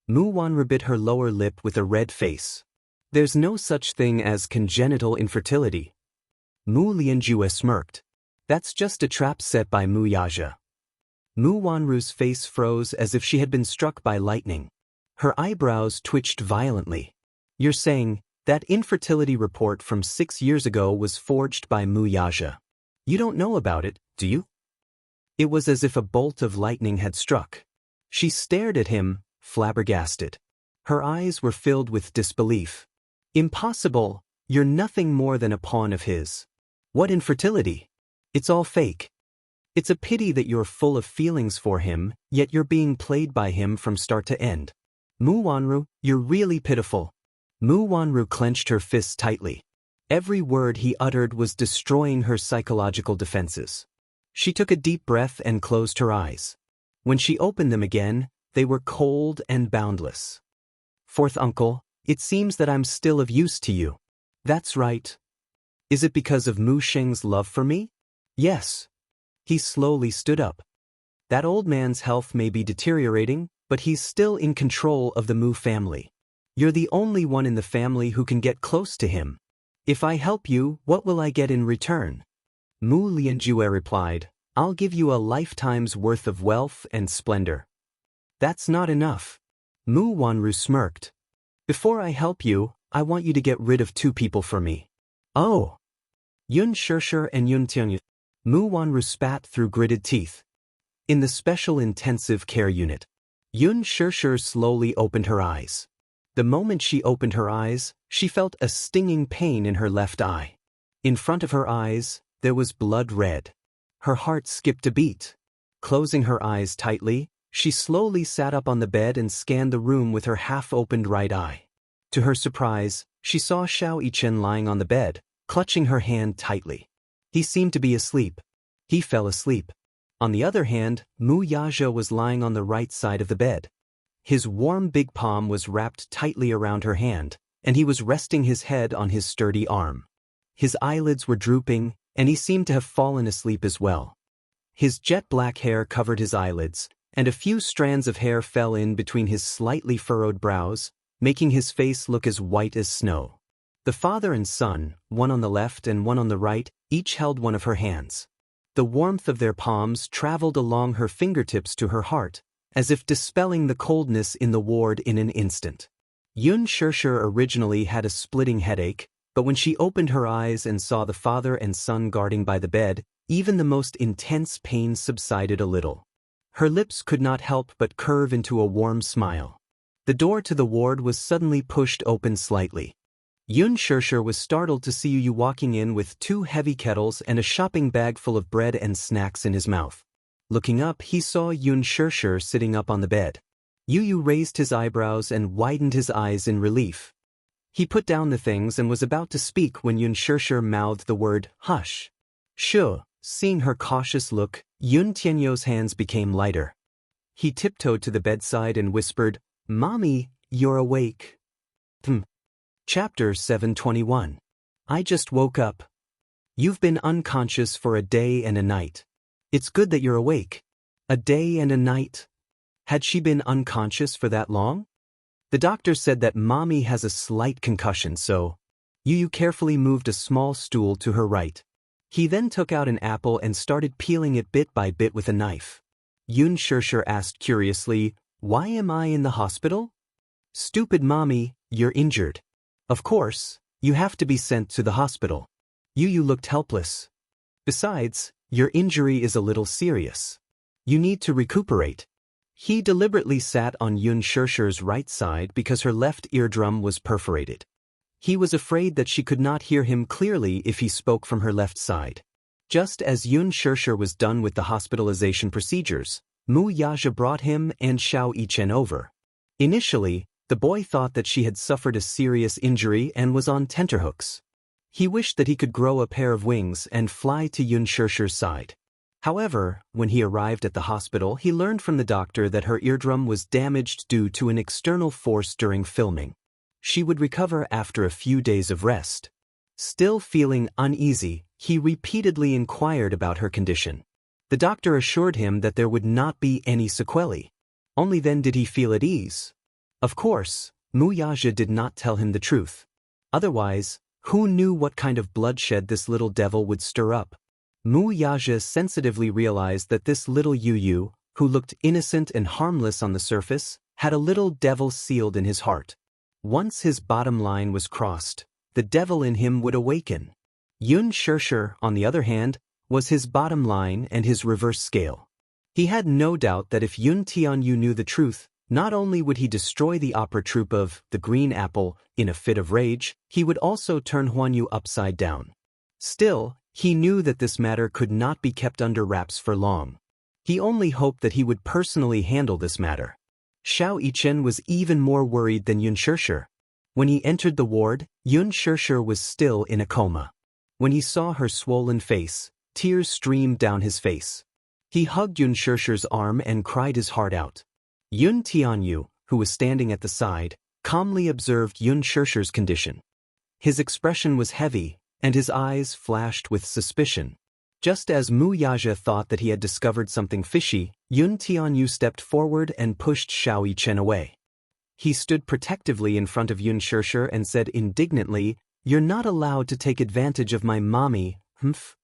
Mu Wanru bit her lower lip with a red face. There's no such thing as congenital infertility. Mu Lianjue smirked. That's just a trap set by Mu Yaja. Mu Wanru's face froze as if she had been struck by lightning. Her eyebrows twitched violently. You're saying that infertility report from 6 years ago was forged by Mu Yaja. You don't know about it, do you? It was as if a bolt of lightning had struck. She stared at him, flabbergasted. Her eyes were filled with disbelief. Impossible, you're nothing more than a pawn of his. What infertility? It's all fake. It's a pity that you're full of feelings for him, yet you're being played by him from start to end. Mu Wanru, you're really pitiful. Mu Wanru clenched her fists tightly. Every word he uttered was destroying her psychological defenses. She took a deep breath and closed her eyes. When she opened them again, they were cold and boundless. Fourth uncle, it seems that I'm still of use to you. That's right. Is it because of Mu Sheng's love for me? Yes. He slowly stood up. That old man's health may be deteriorating, but he's still in control of the Mu family. You're the only one in the family who can get close to him. If I help you, what will I get in return? Mu Lianjue replied, I'll give you a lifetime's worth of wealth and splendor. That's not enough. Mu Wanru smirked. Before I help you, I want you to get rid of 2 people for me. Oh. Yun Shishir and Yun Tianyu. Mu Wanru spat through gritted teeth. In the special intensive care unit. Yun Shishir slowly opened her eyes. The moment she opened her eyes, she felt a stinging pain in her left eye. In front of her eyes, there was blood red. Her heart skipped a beat. Closing her eyes tightly, she slowly sat up on the bed and scanned the room with her half-opened right eye. To her surprise, she saw Xiao Yichen lying on the bed, clutching her hand tightly. He seemed to be asleep. He fell asleep. On the other hand, Mu Yaja was lying on the right side of the bed. His warm big palm was wrapped tightly around her hand, and he was resting his head on his sturdy arm. His eyelids were drooping, and he seemed to have fallen asleep as well. His jet-black hair covered his eyelids, and a few strands of hair fell in between his slightly furrowed brows, making his face look as white as snow. The father and son, one on the left and one on the right, each held one of her hands. The warmth of their palms traveled along her fingertips to her heart, as if dispelling the coldness in the ward in an instant. Yun Shishir originally had a splitting headache, but when she opened her eyes and saw the father and son guarding by the bed, even the most intense pain subsided a little. Her lips could not help but curve into a warm smile. The door to the ward was suddenly pushed open slightly. Yun Shishir was startled to see Yu walking in with 2 heavy kettles and a shopping bag full of bread and snacks in his mouth. Looking up, he saw Yun Shishir sitting up on the bed. Yu raised his eyebrows and widened his eyes in relief. He put down the things and was about to speak when Yun Shishir mouthed the word, hush. Sure. Seeing her cautious look, Yun Tianyou's hands became lighter. He tiptoed to the bedside and whispered, "Mommy, you're awake." Chapter 721. I just woke up. You've been unconscious for a day and a night. It's good that you're awake. A day and a night? Had she been unconscious for that long? The doctor said that Mommy has a slight concussion, so Yu carefully moved a small stool to her right. He then took out an apple and started peeling it bit by bit with a knife. Yun Shirshir asked curiously, "Why am I in the hospital?" "Stupid Mommy, you're injured. Of course, you have to be sent to the hospital." Yu looked helpless. "Besides, your injury is a little serious. You need to recuperate." He deliberately sat on Yun Shirshir's right side because her left eardrum was perforated. He was afraid that she could not hear him clearly if he spoke from her left side. Just as Yun Shirshir was done with the hospitalization procedures, Mu Yaja brought him and Xiao Yichen over. Initially, the boy thought that she had suffered a serious injury and was on tenterhooks. He wished that he could grow a pair of wings and fly to Yun Shirshir's side. However, when he arrived at the hospital, he learned from the doctor that her eardrum was damaged due to an external force during filming. She would recover after a few days of rest. Still feeling uneasy, he repeatedly inquired about her condition. The doctor assured him that there would not be any sequelae. Only then did he feel at ease. Of course, Mu Yaja did not tell him the truth. Otherwise, who knew what kind of bloodshed this little devil would stir up? Mu Yaja sensitively realized that this little Yu, who looked innocent and harmless on the surface, had a little devil sealed in his heart. Once his bottom line was crossed, the devil in him would awaken. Yun Shirshir, on the other hand, was his bottom line and his reverse scale. He had no doubt that if Yun Tianyu knew the truth, not only would he destroy the opera troupe of The Green Apple in a fit of rage, he would also turn Huanyu upside down. Still, he knew that this matter could not be kept under wraps for long. He only hoped that he would personally handle this matter. Xiao Yichen was even more worried than Yun Shirshir. When he entered the ward, Yun Shirshir was still in a coma. When he saw her swollen face, tears streamed down his face. He hugged Yun Shirshir's arm and cried his heart out. Yun Tianyu, who was standing at the side, calmly observed Yun Shirshir's condition. His expression was heavy, and his eyes flashed with suspicion. Just as Mu Yaja thought that he had discovered something fishy, Yun Tianyu stepped forward and pushed Xiao Yichen away. He stood protectively in front of Yun Shirshir and said indignantly, "You're not allowed to take advantage of my mommy, humph."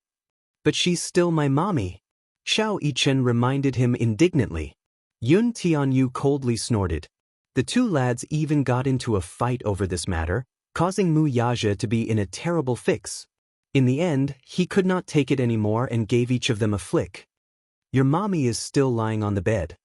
"But she's still my mommy," Xiao Yichen reminded him indignantly. Yun Tianyu coldly snorted. The two lads even got into a fight over this matter, causing Mu Yaja to be in a terrible fix. In the end, he could not take it anymore and gave each of them a flick. "Your mommy is still lying on the bed.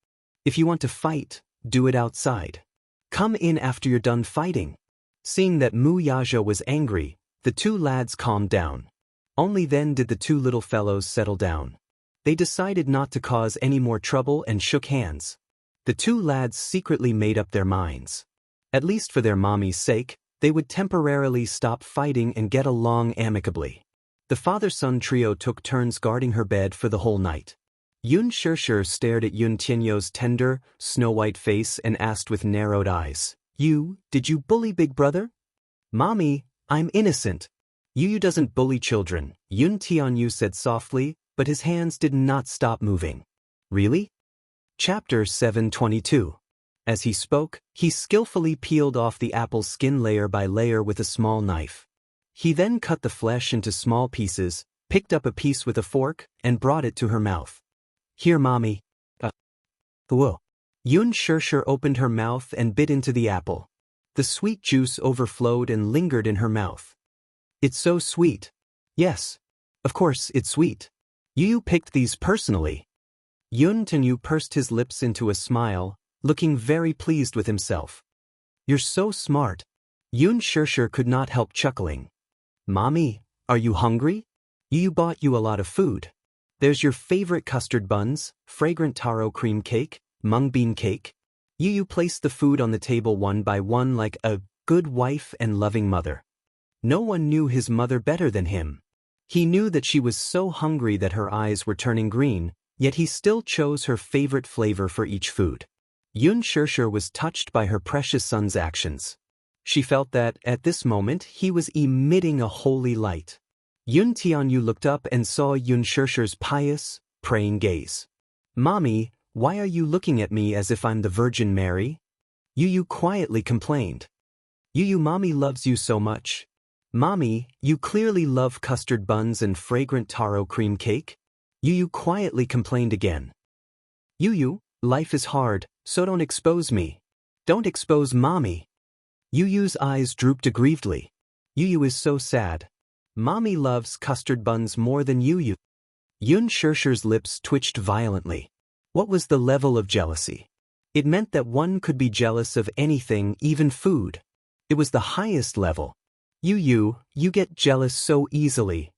If you want to fight, do it outside. Come in after you're done fighting." Seeing that Mu Yaja was angry, the two lads calmed down. Only then did the two little fellows settle down. They decided not to cause any more trouble and shook hands. The two lads secretly made up their minds. At least for their mommy's sake, they would temporarily stop fighting and get along amicably. The father-son trio took turns guarding her bed for the whole night. Yun Shirshir stared at Yun Tianyou's tender, snow-white face and asked with narrowed eyes, Did you bully Big Brother?" "Mommy, I'm innocent." Yu doesn't bully children, Yun Tianyu said softly, but his hands did not stop moving. "Really?" Chapter 722. As he spoke, he skillfully peeled off the apple's skin layer by layer with a small knife. He then cut the flesh into small pieces, picked up a piece with a fork, and brought it to her mouth. "Here, Mommy." Whoa. Yun Shirshir opened her mouth and bit into the apple. The sweet juice overflowed and lingered in her mouth. "It's so sweet." "Yes. Of course it's sweet. You picked these personally." Yun Tianyu pursed his lips into a smile, looking very pleased with himself. "You're so smart." Yun Shirshir could not help chuckling. "Mommy, are you hungry? Yu bought you a lot of food. There's your favorite custard buns, fragrant taro cream cake, mung bean cake." Yu placed the food on the table one by one like a good wife and loving mother. No one knew his mother better than him. He knew that she was so hungry that her eyes were turning green, yet he still chose her favorite flavor for each food. Xianxia was touched by her precious son's actions. She felt that, at this moment, he was emitting a holy light. Yun Tianyu looked up and saw Xianxia's pious, praying gaze. "Mommy, why are you looking at me as if I'm the Virgin Mary?" Yu quietly complained. Mommy loves you so much. Mommy, you clearly love custard buns and fragrant taro cream cake. Yu quietly complained again. Life is hard, so don't expose me. Don't expose Mommy. Yu's eyes drooped aggrievedly. Yu is so sad. Mommy loves custard buns more than Yu. Xianxia's lips twitched violently. What was the level of jealousy? It meant that one could be jealous of anything, even food. It was the highest level. You get jealous so easily.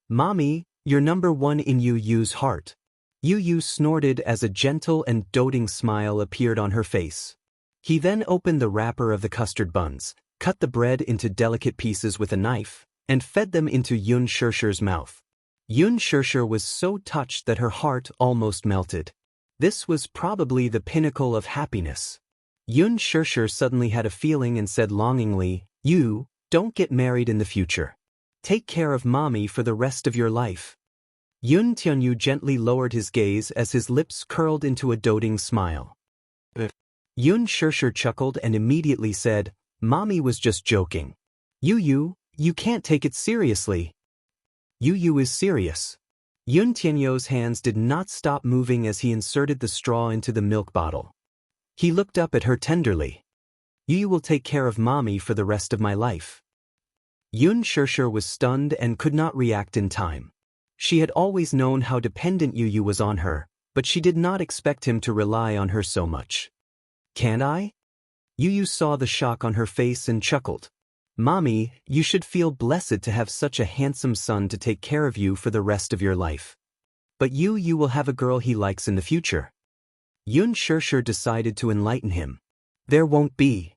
Mommy, you're number one in Yu's heart. Yu snorted as a gentle and doting smile appeared on her face. He then opened the wrapper of the custard buns, cut the bread into delicate pieces with a knife, and fed them into Xianxia's mouth. Xianxia was so touched that her heart almost melted. This was probably the pinnacle of happiness. Xianxia suddenly had a feeling and said longingly, "You, don't get married in the future. Take care of Mommy for the rest of your life." Yun Tianyu gently lowered his gaze as his lips curled into a doting smile. Xianxia chuckled and immediately said, "Mommy was just joking. You can't take it seriously." Yu is serious. Yun Tianyu's hands did not stop moving as he inserted the straw into the milk bottle. He looked up at her tenderly. "You will take care of Mommy for the rest of my life." Xianxia was stunned and could not react in time. She had always known how dependent Yu was on her, but she did not expect him to rely on her so much. "Can't I?" Yu saw the shock on her face and chuckled. "Mommy, you should feel blessed to have such a handsome son to take care of you for the rest of your life. But you will have a girl he likes in the future." Xianxia decided to enlighten him. "There won't be."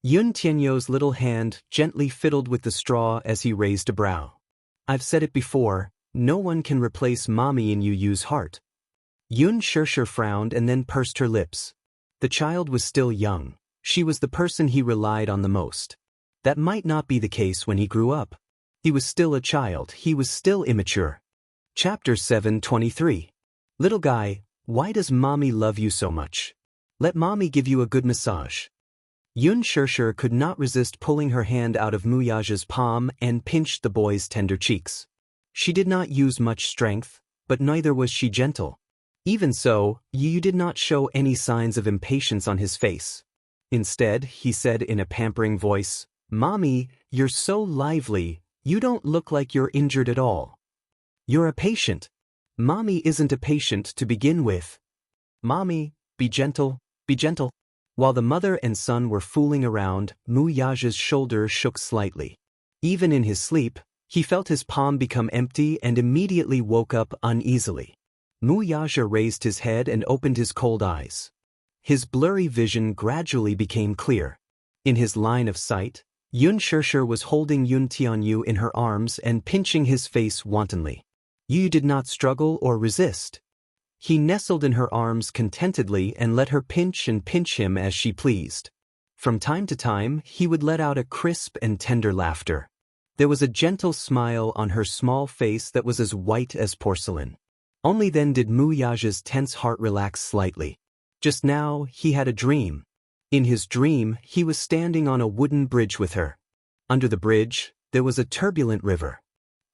Yun Tianyu's little hand gently fiddled with the straw as he raised a brow. "I've said it before, no one can replace Mommy in Yu's heart." Xianxia frowned and then pursed her lips. The child was still young. She was the person he relied on the most. That might not be the case when he grew up. He was still a child, he was still immature. Chapter 723. Little guy, why does Mommy love you so much? Let Mommy give you a good massage. Xianxia could not resist pulling her hand out of Muyaja's palm and pinched the boy's tender cheeks. She did not use much strength, but neither was she gentle. Even so, Yu did not show any signs of impatience on his face. Instead, he said in a pampering voice, "Mommy, you're so lively, you don't look like you're injured at all. You're a patient. Mommy isn't a patient to begin with. Mommy, be gentle, be gentle." While the mother and son were fooling around, Muyaja's shoulder shook slightly. Even in his sleep, he felt his palm become empty and immediately woke up uneasily. Muyaja raised his head and opened his cold eyes. His blurry vision gradually became clear. In his line of sight, Xianxia was holding Yun Tianyu in her arms and pinching his face wantonly. Yu did not struggle or resist. He nestled in her arms contentedly and let her pinch him as she pleased. From time to time, he would let out a crisp and tender laughter. There was a gentle smile on her small face that was as white as porcelain. Only then did Muyaja's tense heart relax slightly. Just now, he had a dream. In his dream, he was standing on a wooden bridge with her. Under the bridge, there was a turbulent river.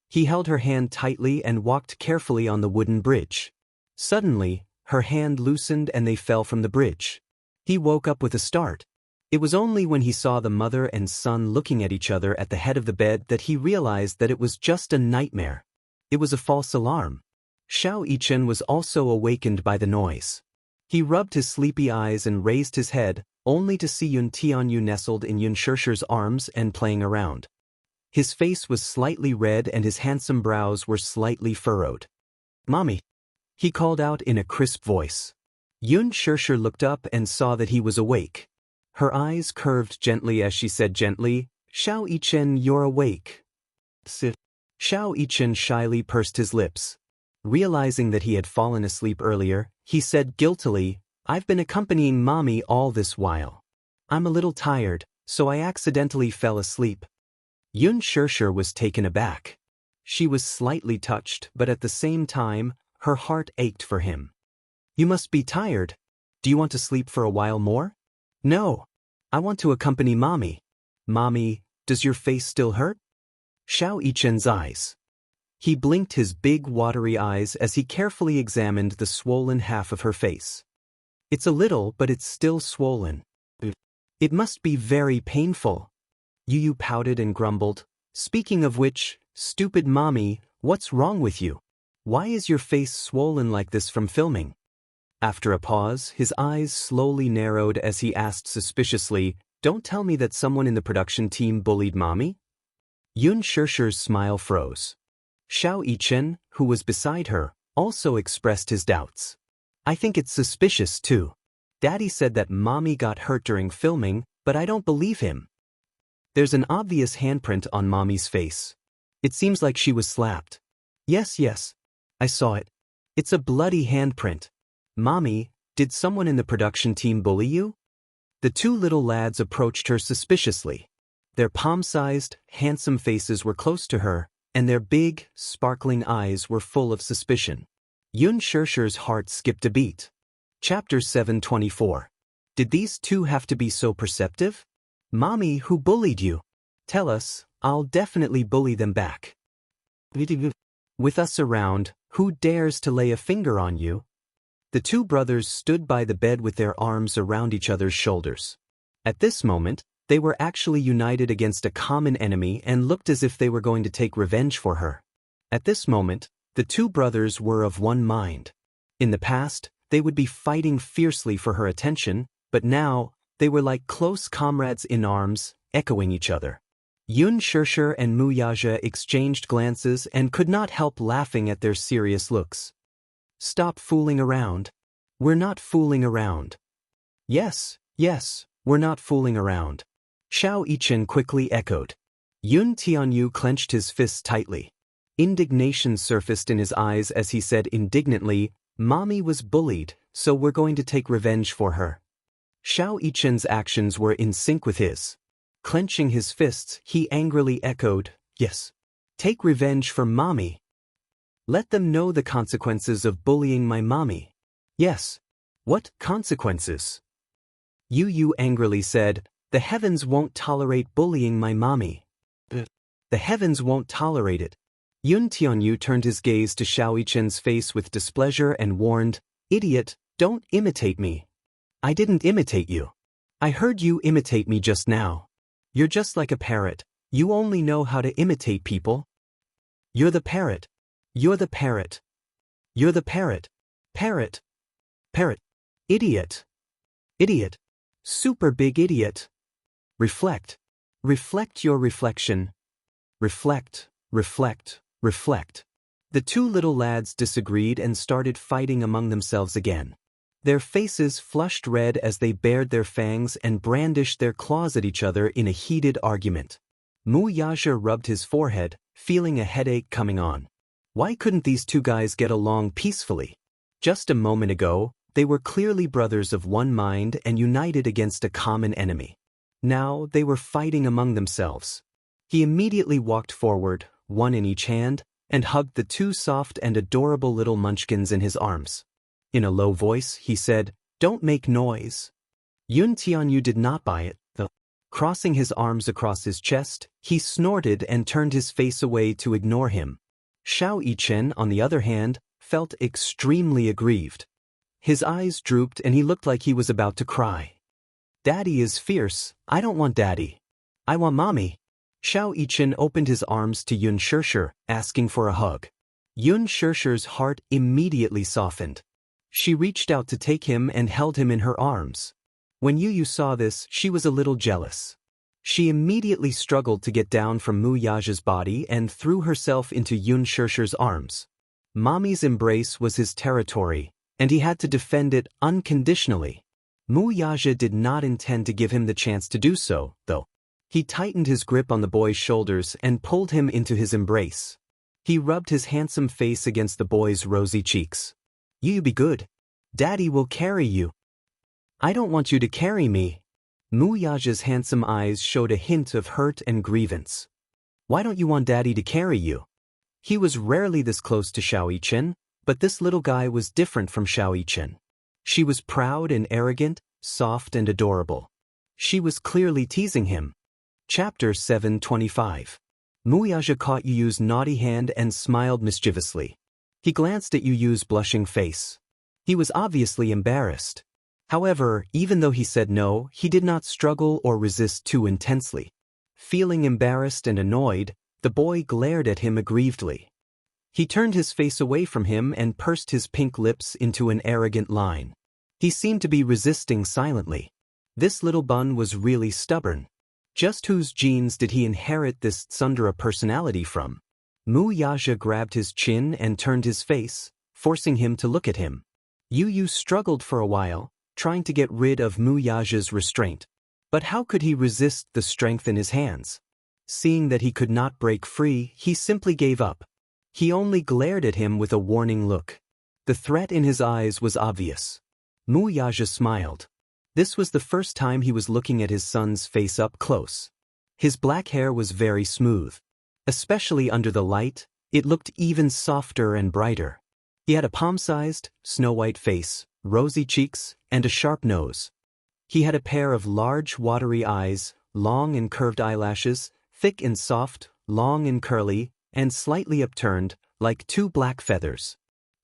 He held her hand tightly and walked carefully on the wooden bridge. Suddenly, her hand loosened and they fell from the bridge. He woke up with a start. It was only when he saw the mother and son looking at each other at the head of the bed that he realized that it was just a nightmare. It was a false alarm. Xiao Yichen was also awakened by the noise. He rubbed his sleepy eyes and raised his head, only to see Yun Tianyu nestled in Xianxia's arms and playing around. His face was slightly red and his handsome brows were slightly furrowed. "Mommy," he called out in a crisp voice. Xianxia looked up and saw that he was awake. Her eyes curved gently as she said gently, "Xiao Yichen, you're awake." "Sit." Xiao Yichen shyly pursed his lips. Realizing that he had fallen asleep earlier, he said guiltily, "I've been accompanying Mommy all this while. I'm a little tired, so I accidentally fell asleep." Yun Shirshir was taken aback. She was slightly touched, but at the same time, her heart ached for him. "You must be tired. Do you want to sleep for a while more?" "No. I want to accompany Mommy." "Mommy, does your face still hurt?" Xiao Yichen's eyes. He blinked his big watery eyes as he carefully examined the swollen half of her face. "It's a little, but it's still swollen." "It must be very painful." Yu pouted and grumbled. "Speaking of which, stupid Mommy, what's wrong with you? Why is your face swollen like this from filming?" After a pause, his eyes slowly narrowed as he asked suspiciously, "Don't tell me that someone in the production team bullied Mommy?" Yun Shirshir's smile froze. Xiao Yichen, who was beside her, also expressed his doubts. "I think it's suspicious too. Daddy said that Mommy got hurt during filming, but I don't believe him. There's an obvious handprint on Mommy's face. It seems like she was slapped." Yes, I saw it. It's a bloody handprint. Mommy, did someone in the production team bully you?" The two little lads approached her suspiciously. Their palm-sized, handsome faces were close to her, and their big, sparkling eyes were full of suspicion. Yun Shirshir's heart skipped a beat. Chapter 724. Did these two have to be so perceptive? "Mommy, who bullied you? Tell us, I'll definitely bully them back." "With us around, who dares to lay a finger on you?" The two brothers stood by the bed with their arms around each other's shoulders. At this moment, they were actually united against a common enemy and looked as if they were going to take revenge for her. At this moment, the two brothers were of one mind. In the past, they would be fighting fiercely for her attention, but now, they were like close comrades in arms, echoing each other. Yun Shirshir and Mu Yaja exchanged glances and could not help laughing at their serious looks. "Stop fooling around." "We're not fooling around." Yes, we're not fooling around." Xiao Yichen quickly echoed. Yun Tianyu clenched his fists tightly. Indignation surfaced in his eyes as he said indignantly, "Mommy was bullied, so we're going to take revenge for her." Xiao Yichen's actions were in sync with his. Clenching his fists, he angrily echoed, "Yes. Take revenge for Mommy. Let them know the consequences of bullying my Mommy." "Yes. What consequences?" Yu angrily said, "The heavens won't tolerate bullying my Mommy." "The heavens won't tolerate it." Yun Tianyu turned his gaze to Xiao Yichen's face with displeasure and warned, "Idiot, don't imitate me." "I didn't imitate you. I heard you imitate me just now. You're just like a parrot. You only know how to imitate people." "You're the parrot. You're the parrot. You're the parrot. Parrot. Parrot. Idiot. Idiot. Super big idiot. Reflect. Reflect your reflection. Reflect, reflect, reflect." The two little lads disagreed and started fighting among themselves again. Their faces flushed red as they bared their fangs and brandished their claws at each other in a heated argument. Mu Yaja rubbed his forehead, feeling a headache coming on. Why couldn't these two guys get along peacefully? Just a moment ago, they were clearly brothers of one mind and united against a common enemy. Now they were fighting among themselves. He immediately walked forward, one in each hand, and hugged the two soft and adorable little munchkins in his arms. In a low voice, he said, "Don't make noise." Yun Tianyu did not buy it, though. Crossing his arms across his chest, he snorted and turned his face away to ignore him. Xiao Yichen, on the other hand, felt extremely aggrieved. His eyes drooped and he looked like he was about to cry. "Daddy is fierce. I don't want Daddy. I want Mommy." Xiao Yichen opened his arms to Yun Shirshir, asking for a hug. Yun Shirshir's heart immediately softened. She reached out to take him and held him in her arms. When Yu saw this, she was a little jealous. She immediately struggled to get down from Mu Yaja's body and threw herself into Yun Shirshir's arms. Mommy's embrace was his territory, and he had to defend it unconditionally. Mu Yaja did not intend to give him the chance to do so, though. He tightened his grip on the boy's shoulders and pulled him into his embrace. He rubbed his handsome face against the boy's rosy cheeks. You be good. Daddy will carry you. I don't want you to carry me. Mu Yaja's handsome eyes showed a hint of hurt and grievance. Why don't you want Daddy to carry you? He was rarely this close to Xiao Yichen, but this little guy was different from Xiao Yichen. She was proud and arrogant, soft and adorable. She was clearly teasing him. Chapter 725. Mu Yaja caught Yu Yu's naughty hand and smiled mischievously. He glanced at Yu Yu's blushing face. He was obviously embarrassed. However, even though he said no, he did not struggle or resist too intensely. Feeling embarrassed and annoyed, the boy glared at him aggrievedly. He turned his face away from him and pursed his pink lips into an arrogant line. He seemed to be resisting silently. This little bun was really stubborn. Just whose genes did he inherit this tsundere personality from? Mu Yaja grabbed his chin and turned his face, forcing him to look at him. Yu Yu struggled for a while, trying to get rid of Mu Yaja's restraint. But how could he resist the strength in his hands? Seeing that he could not break free, he simply gave up. He only glared at him with a warning look. The threat in his eyes was obvious. Mu Yaja smiled. This was the first time he was looking at his son's face up close. His black hair was very smooth. Especially under the light, it looked even softer and brighter. He had a palm-sized, snow-white face, rosy cheeks, and a sharp nose. He had a pair of large, watery eyes, long and curved eyelashes, thick and soft, long and curly, and slightly upturned, like two black feathers.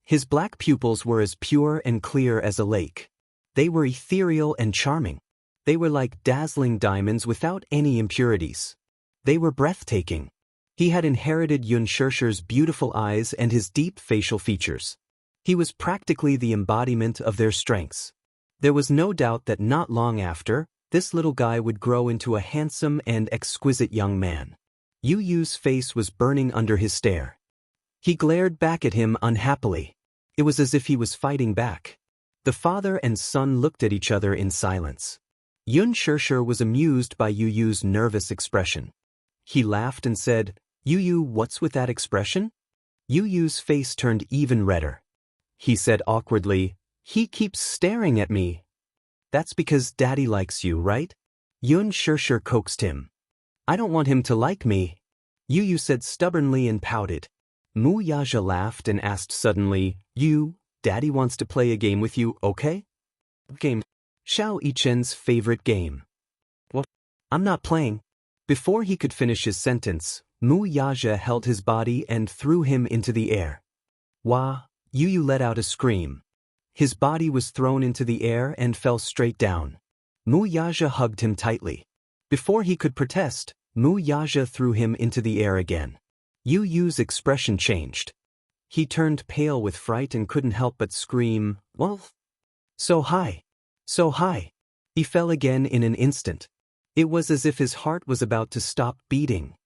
His black pupils were as pure and clear as a lake. They were ethereal and charming. They were like dazzling diamonds without any impurities. They were breathtaking. He had inherited Xianxia's beautiful eyes and his deep facial features. He was practically the embodiment of their strengths. There was no doubt that not long after, this little guy would grow into a handsome and exquisite young man. Yu Yu's face was burning under his stare. He glared back at him unhappily. It was as if he was fighting back. The father and son looked at each other in silence. Xianxia was amused by Yu Yu's nervous expression. He laughed and said, Yu Yu, what's with that expression? Yu Yu's face turned even redder. He said awkwardly, he keeps staring at me. That's because Daddy likes you, right? Xianxia coaxed him. I don't want him to like me. Yu Yu said stubbornly and pouted. Mu Yaja laughed and asked suddenly, You, Daddy wants to play a game with you, okay? Game. Xiao Yichen's favorite game. What? I'm not playing. Before he could finish his sentence, Mu Yaja held his body and threw him into the air. Wah! Yu Yu let out a scream. His body was thrown into the air and fell straight down. Mu Yaja hugged him tightly. Before he could protest, Mu Yaja threw him into the air again. Yu Yu's expression changed. He turned pale with fright and couldn't help but scream, Wolf! So high! So high! He fell again in an instant. It was as if his heart was about to stop beating.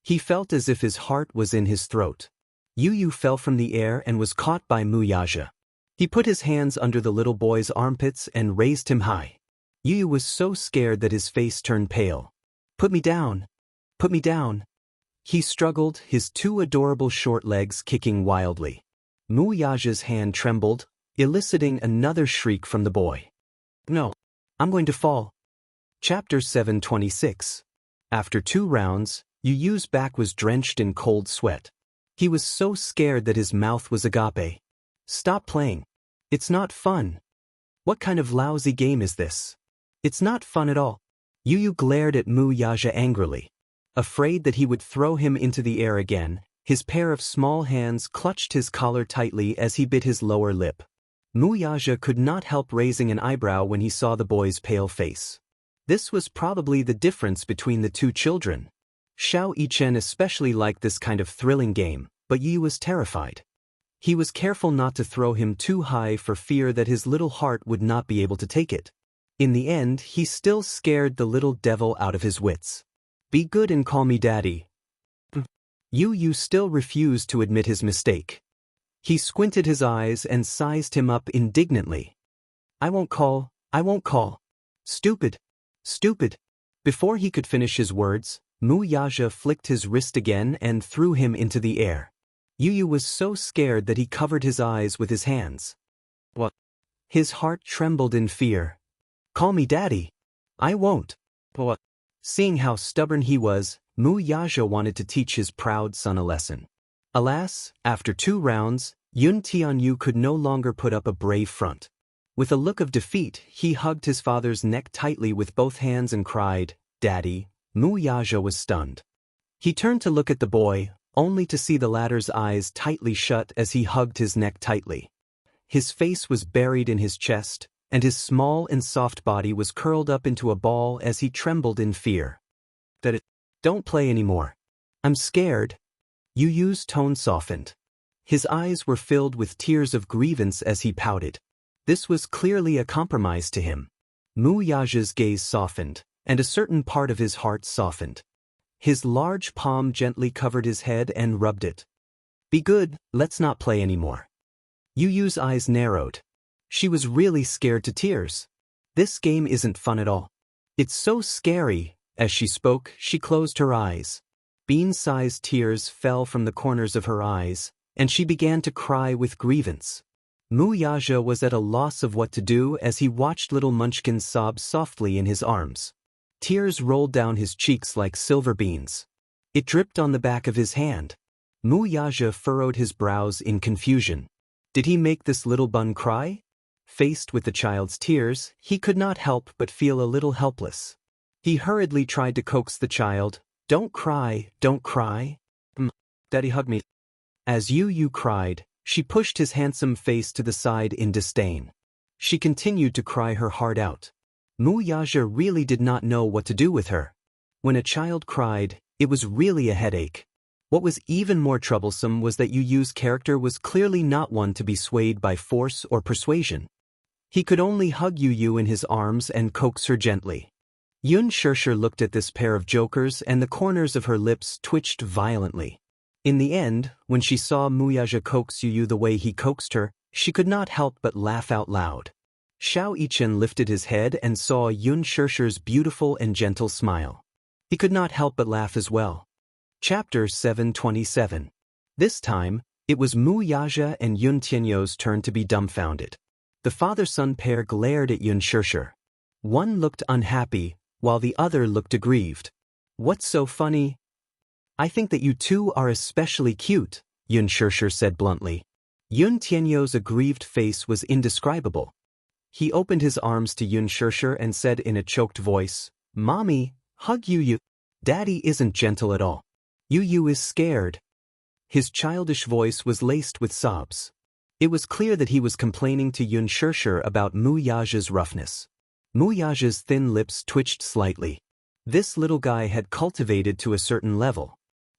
He felt as if his heart was in his throat. Yu Yu fell from the air and was caught by Mu Yaja. He put his hands under the little boy's armpits and raised him high. Yu Yu was so scared that his face turned pale. Put me down! Put me down! He struggled, his two adorable short legs kicking wildly. Mu Yaja's hand trembled, eliciting another shriek from the boy. No, I'm going to fall. Chapter 726. After 2 rounds, Yu Yu's back was drenched in cold sweat. He was so scared that his mouth was agape. Stop playing. It's not fun. What kind of lousy game is this? It's not fun at all. Yu Yu glared at Mu Yaja angrily. Afraid that he would throw him into the air again, his pair of small hands clutched his collar tightly as he bit his lower lip. Mu Yaja could not help raising an eyebrow when he saw the boy's pale face. This was probably the difference between the 2 children. Xiao Yichen especially liked this kind of thrilling game, but Yi was terrified. He was careful not to throw him too high for fear that his little heart would not be able to take it. In the end, he still scared the little devil out of his wits. Be good and call me Daddy. Yu Yu still refused to admit his mistake. He squinted his eyes and sized him up indignantly. I won't call. Stupid. Stupid. Before he could finish his words, Mu Yaja flicked his wrist again and threw him into the air. Yu was so scared that he covered his eyes with his hands. What? His heart trembled in fear. Call me daddy. I won't. What? Seeing how stubborn he was, Mu Yaja wanted to teach his proud son a lesson. Alas, after 2 rounds, Yun Tianyu could no longer put up a brave front. With a look of defeat, he hugged his father's neck tightly with both hands and cried, "Daddy." Mu Yaja was stunned. He turned to look at the boy, only to see the latter's eyes tightly shut as he hugged his neck tightly. His face was buried in his chest, and small and soft body was curled up into a ball as he trembled in fear. Don't play anymore. I'm scared. Yu's tone softened. His eyes were filled with tears of grievance as he pouted. This was clearly a compromise to him. Mu Yaja's gaze softened, and a certain part of his heart softened. His large palm gently covered his head and rubbed it. Be good, let's not play anymore. Yu's eyes narrowed. She was really scared to tears. This game isn't fun at all. It's so scary. As she spoke, she closed her eyes. Bean-sized tears fell from the corners of her eyes, and she began to cry with grievance. Mu Yaja was at a loss of what to do as he watched little Munchkin sob softly in his arms. Tears rolled down his cheeks like silver beans. It dripped on the back of his hand. Mu Yaja furrowed his brows in confusion. Did he make this little bun cry? Faced with the child's tears, he could not help but feel a little helpless. He hurriedly tried to coax the child. Don't cry, don't cry. Daddy, hug me. As Yu cried, she pushed his handsome face to the side in disdain. She continued to cry her heart out. Mu Yaja really did not know what to do with her. When a child cried, it was really a headache. What was even more troublesome was that Yu's character was clearly not one to be swayed by force or persuasion. He could only hug Yu in his arms and coax her gently. Xianxia looked at this pair of jokers and the corners of her lips twitched violently. In the end, when she saw Mu Yaja coax Yu the way he coaxed her, she could not help but laugh out loud. Xianxia lifted his head and saw Xianxia's beautiful and gentle smile. He could not help but laugh as well. Chapter 727. This time, it was Mu Yaja and Yun Tianyu's turn to be dumbfounded. The father-son pair glared at Xianxia. One looked unhappy, while the other looked aggrieved. What's so funny? I think that you two are especially cute, Xianxia said bluntly. Yun Tianyu's aggrieved face was indescribable. He opened his arms to Xianxia and said in a choked voice, Mommy, hug Yu. Daddy isn't gentle at all. Yu is scared. His childish voice was laced with sobs. It was clear that he was complaining to Xianxia about Mu Yaja's roughness. Mu Yaja's thin lips twitched slightly. This little guy had cultivated to a certain level.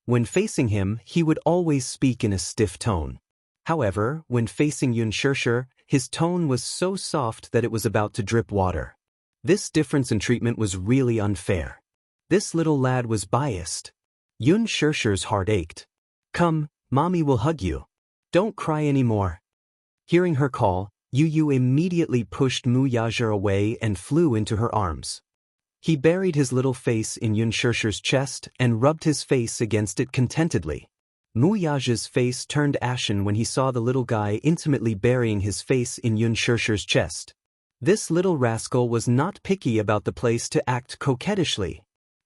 When facing him, he would always speak in a stiff tone. However, when facing Xianxia, his tone was so soft that it was about to drip water. This difference in treatment was really unfair. This little lad was biased. Xianxia's heart ached. Come, Mommy will hug you. Don't cry anymore. Hearing her call, Yu immediately pushed Mu Yaja away and flew into her arms. He buried his little face in Xianxia's chest and rubbed his face against it contentedly. Mu Yaja's face turned ashen when he saw the little guy intimately burying his face in Xianxia's chest. This little rascal was not picky about the place to act coquettishly.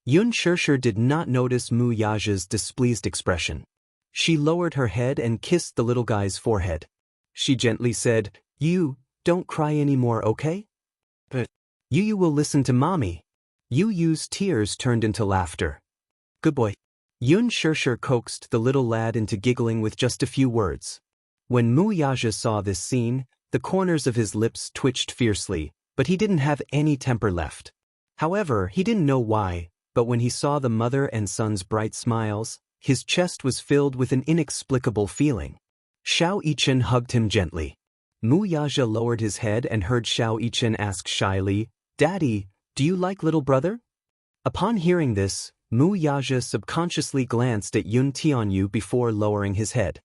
Xianxia did not notice Mu Yaja's displeased expression. She lowered her head and kissed the little guy's forehead. She gently said, You, don't cry anymore, okay? But Yu will listen to Mommy. Yu's tears turned into laughter. Good boy. Xianxia coaxed the little lad into giggling with just a few words. When Mu Yaja saw this scene, the corners of his lips twitched fiercely, but he didn't have any temper left. However, he didn't know why, but when he saw the mother and son's bright smiles, his chest was filled with an inexplicable feeling. Xianxia hugged him gently. Mu Yaja lowered his head and heard Xianxia ask shyly, Daddy, do you like little brother? Upon hearing this, Mu Yaja subconsciously glanced at Yun Tianyu before lowering his head.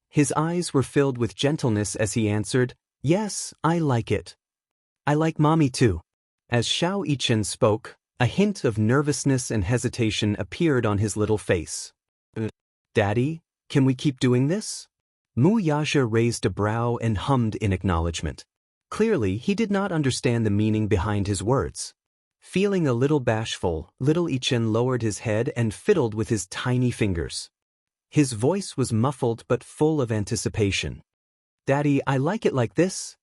His eyes were filled with gentleness as he answered, Yes, I like it. I like Mommy too. As Xianxia spoke, a hint of nervousness and hesitation appeared on his little face. Daddy, can we keep doing this? Wuxia raised a brow and hummed in acknowledgement. Clearly, he did not understand the meaning behind his words. Feeling a little bashful, little Yichen lowered his head and fiddled with his tiny fingers. His voice was muffled but full of anticipation. Daddy, I like it like this.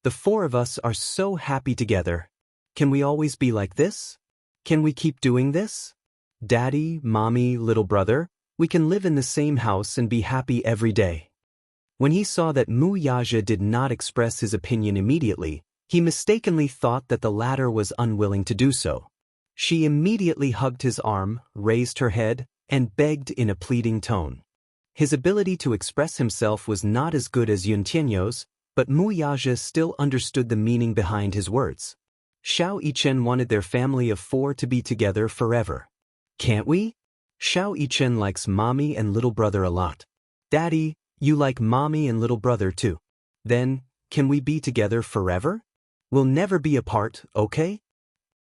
The four of us are so happy together. Can we always be like this? Can we keep doing this? Daddy, Mommy, little brother, we can live in the same house and be happy every day. When he saw that Wuxia did not express his opinion immediately, he mistakenly thought that the latter was unwilling to do so. She immediately hugged his arm, raised her head, and begged in a pleading tone. His ability to express himself was not as good as Yuntianyo's, but Wuxia still understood the meaning behind his words. Xiao Yichen wanted their family of four to be together forever. Can't we? Xiao Yichen likes Mommy and little brother a lot. Daddy, you like Mommy and little brother too. Then, can we be together forever? We'll never be apart, okay?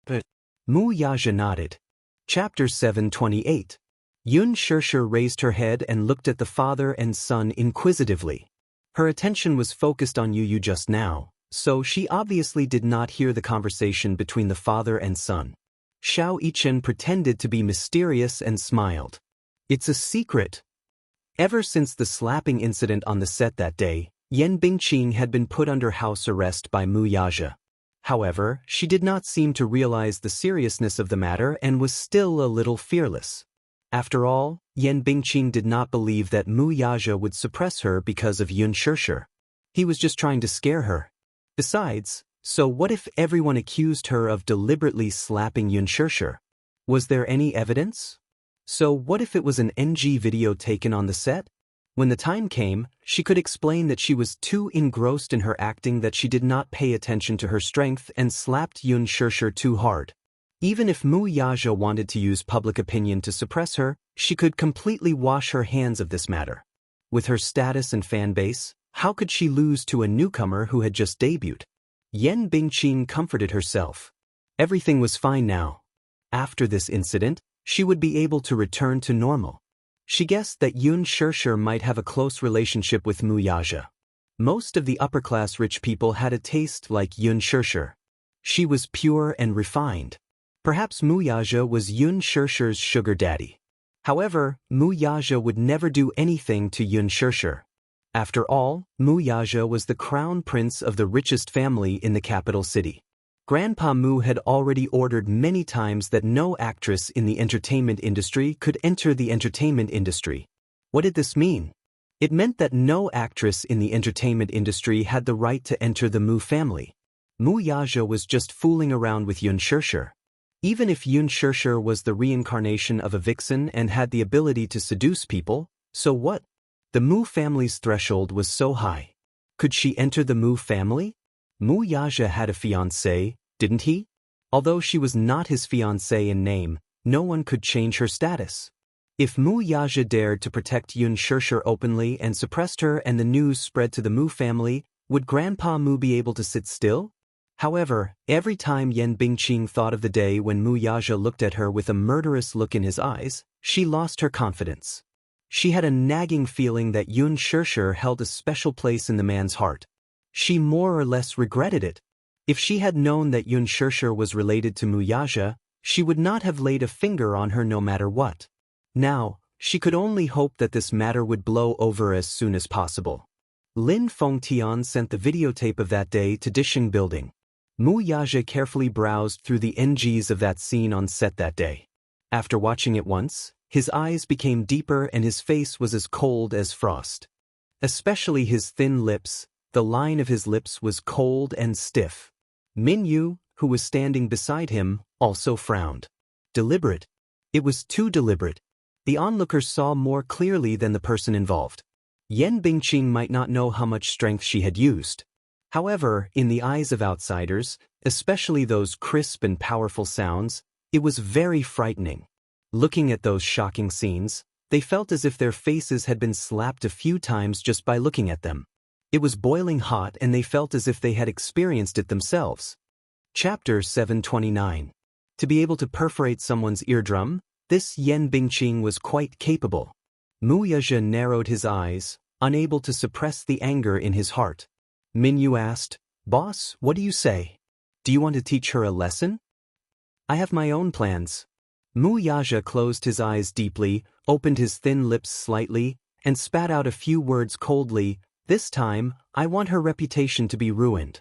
But Wuxia nodded. Chapter 728. Xianxia raised her head and looked at the father and son inquisitively. Her attention was focused on Yu just now, so she obviously did not hear the conversation between the father and son. Xiao Yichen pretended to be mysterious and smiled. It's a secret. Ever since the slapping incident on the set that day, Yan Bingqing had been put under house arrest by Wuxia. However, she did not seem to realize the seriousness of the matter and was still a little fearless. After all, Yan Bingqing did not believe that Wuxia would suppress her because of Xianxia. He was just trying to scare her. Besides, so what if everyone accused her of deliberately slapping Xianxia? Was there any evidence? So what if it was an NG video taken on the set? When the time came, she could explain that she was too engrossed in her acting that she did not pay attention to her strength and slapped Xianxia too hard. Even if Wuxia wanted to use public opinion to suppress her, she could completely wash her hands of this matter. With her status and fan base, how could she lose to a newcomer who had just debuted? Yan Bingqing comforted herself. Everything was fine now. After this incident, she would be able to return to normal. She guessed that Xianxia might have a close relationship with Wuxia. Most of the upper-class rich people had a taste like Xianxia. She was pure and refined. Perhaps Wuxia was Xianxia's sugar daddy. However, Wuxia would never do anything to Xianxia. After all, Wuxia was the crown prince of the richest family in the capital city. Grandpa Mu had already ordered many times that no actress in the entertainment industry could enter the entertainment industry. What did this mean? It meant that no actress in the entertainment industry had the right to enter the Mu family. Wuxia was just fooling around with Xianxia. Even if Xianxia was the reincarnation of a vixen and had the ability to seduce people, so what? The Mu family's threshold was so high. Could she enter the Mu family? Wuxia had a fiancé, didn't he? Although she was not his fiancé in name, no one could change her status. If Wuxia dared to protect Xianxia openly and suppressed her and the news spread to the Mu family, would Grandpa Mu be able to sit still? However, every time Yan Bingqing thought of the day when Wuxia looked at her with a murderous look in his eyes, she lost her confidence. She had a nagging feeling that Xianxia held a special place in the man's heart. She more or less regretted it. If she had known that Xianxia was related to Wuxia, she would not have laid a finger on her no matter what. Now, she could only hope that this matter would blow over as soon as possible. Lin Fengtian sent the videotape of that day to Disheng Building. Wuxia carefully browsed through the NGs of that scene on set that day. After watching it once, his eyes became deeper and his face was as cold as frost. Especially his thin lips, the line of his lips was cold and stiff. Min Yu, who was standing beside him, also frowned. Deliberate. It was too deliberate. The onlookers saw more clearly than the person involved. Yan Bingqing might not know how much strength she had used. However, in the eyes of outsiders, especially those crisp and powerful sounds, it was very frightening. Looking at those shocking scenes, they felt as if their faces had been slapped a few times just by looking at them. It was boiling hot and they felt as if they had experienced it themselves. Chapter 729. To be able to perforate someone's eardrum, this Yan Bingqing was quite capable. Wuxia narrowed his eyes, unable to suppress the anger in his heart. Minyu asked, "Boss, what do you say? Do you want to teach her a lesson?" "I have my own plans." Wuxia closed his eyes deeply, opened his thin lips slightly, and spat out a few words coldly. "This time, I want her reputation to be ruined."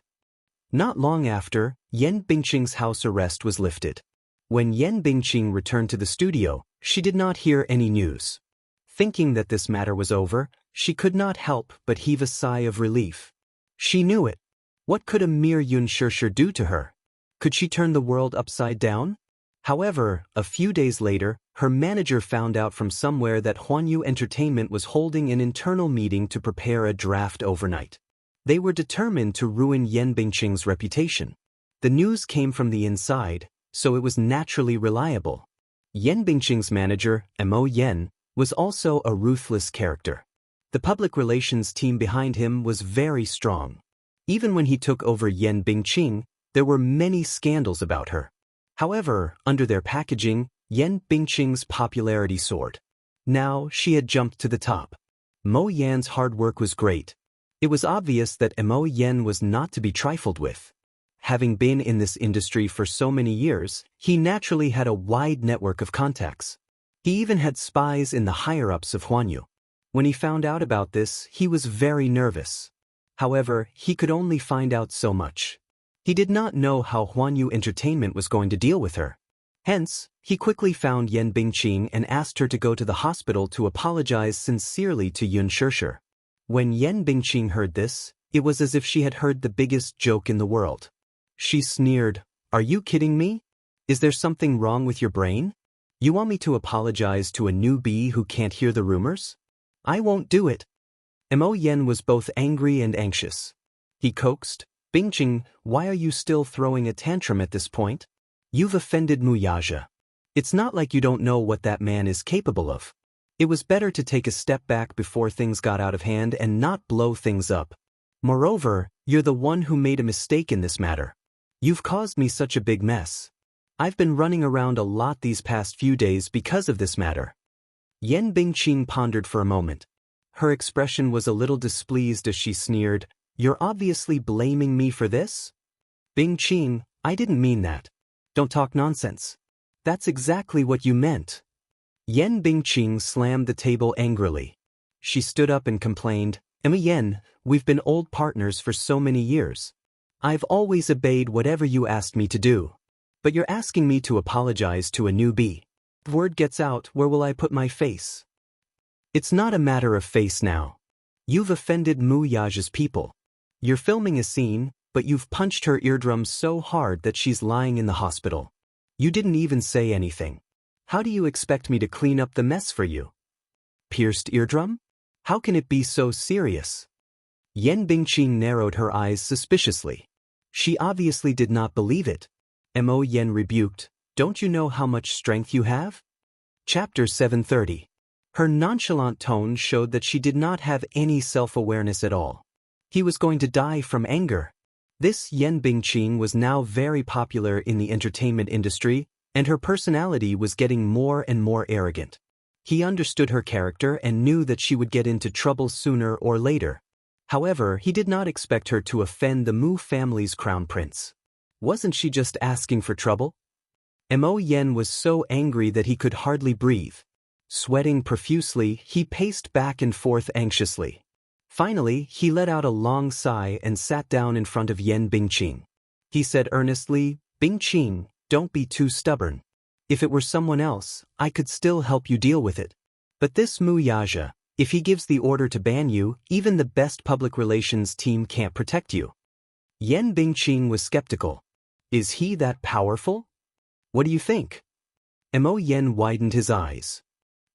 Not long after, Yan Bingqing's house arrest was lifted. When Yan Bingqing returned to the studio, she did not hear any news. Thinking that this matter was over, she could not help but heave a sigh of relief. She knew it. What could a mere Xianxia do to her? Could she turn the world upside down? However, a few days later, her manager found out from somewhere that Huanyu Entertainment was holding an internal meeting to prepare a draft overnight. They were determined to ruin Yan Bingqing's reputation. The news came from the inside, so it was naturally reliable. Yan Bingqing's manager, Mo Yan, was also a ruthless character. The public relations team behind him was very strong. Even when he took over Yan Bingqing, there were many scandals about her. However, under their packaging, Yan Bingqing's popularity soared. Now she had jumped to the top. Mo Yan's hard work was great. It was obvious that Mo Yan was not to be trifled with. Having been in this industry for so many years, he naturally had a wide network of contacts. He even had spies in the higher-ups of Huanyu. When he found out about this, he was very nervous. However, he could only find out so much. He did not know how Huanyu Entertainment was going to deal with her. Hence, he quickly found Yan Bingqing and asked her to go to the hospital to apologize sincerely to Xianxia. When Yan Bingqing heard this, it was as if she had heard the biggest joke in the world. She sneered, "Are you kidding me? Is there something wrong with your brain? You want me to apologize to a newbie who can't hear the rumors? I won't do it." Mo Yan was both angry and anxious. He coaxed, "Bingqing, why are you still throwing a tantrum at this point? You've offended Wuxia. It's not like you don't know what that man is capable of. It was better to take a step back before things got out of hand and not blow things up. Moreover, you're the one who made a mistake in this matter. You've caused me such a big mess. I've been running around a lot these past few days because of this matter." Yan Bingqing pondered for a moment. Her expression was a little displeased as she sneered, "You're obviously blaming me for this?" "Bingqing, I didn't mean that. Don't talk nonsense. That's exactly what you meant." Yan Bingqing slammed the table angrily. She stood up and complained, "Emma Yan, we've been old partners for so many years. I've always obeyed whatever you asked me to do. But you're asking me to apologize to a newbie. If word gets out, where will I put my face? It's not a matter of face now. You've offended Wuxia's people. You're filming a scene, but you've punched her eardrum so hard that she's lying in the hospital. You didn't even say anything. How do you expect me to clean up the mess for you? Pierced eardrum? How can it be so serious?" Yan Bingqing narrowed her eyes suspiciously. She obviously did not believe it. Mo Yan rebuked, "Don't you know how much strength you have?" Chapter 730. Her nonchalant tone showed that she did not have any self-awareness at all. He was going to die from anger. This Yan Bingqing was now very popular in the entertainment industry, and her personality was getting more and more arrogant. He understood her character and knew that she would get into trouble sooner or later. However, he did not expect her to offend the Mu family's crown prince. Wasn't she just asking for trouble? Mo Yan was so angry that he could hardly breathe. Sweating profusely, he paced back and forth anxiously. Finally, he let out a long sigh and sat down in front of Yan Bingqing. He said earnestly, "Bingqing, don't be too stubborn. If it were someone else, I could still help you deal with it. But this Wuxia, if he gives the order to ban you, even the best public relations team can't protect you." Yan Bingqing was skeptical. Is he that powerful? What do you think? Mo Yan widened his eyes.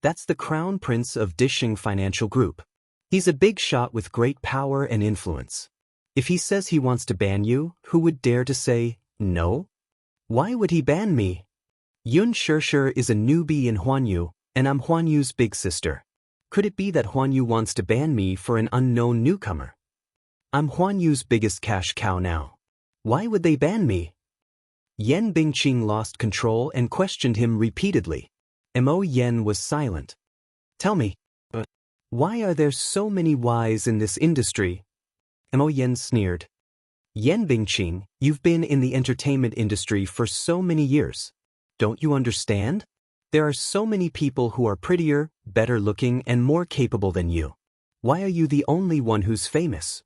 That's the crown prince of Disheng Financial Group. He's a big shot with great power and influence. If he says he wants to ban you, who would dare to say no? Why would he ban me? Xianxia is a newbie in Huanyu, and I'm Huanyu's big sister. Could it be that Huanyu wants to ban me for an unknown newcomer? I'm Huanyu's biggest cash cow now. Why would they ban me? Yan Bingqing lost control and questioned him repeatedly. Mo Yan was silent. "Tell me, Why are there so many Ys in this industry? Mo Yen sneered. Yan Bingqing, you've been in the entertainment industry for so many years. Don't you understand? There are so many people who are prettier, better looking, and more capable than you. Why are you the only one who's famous?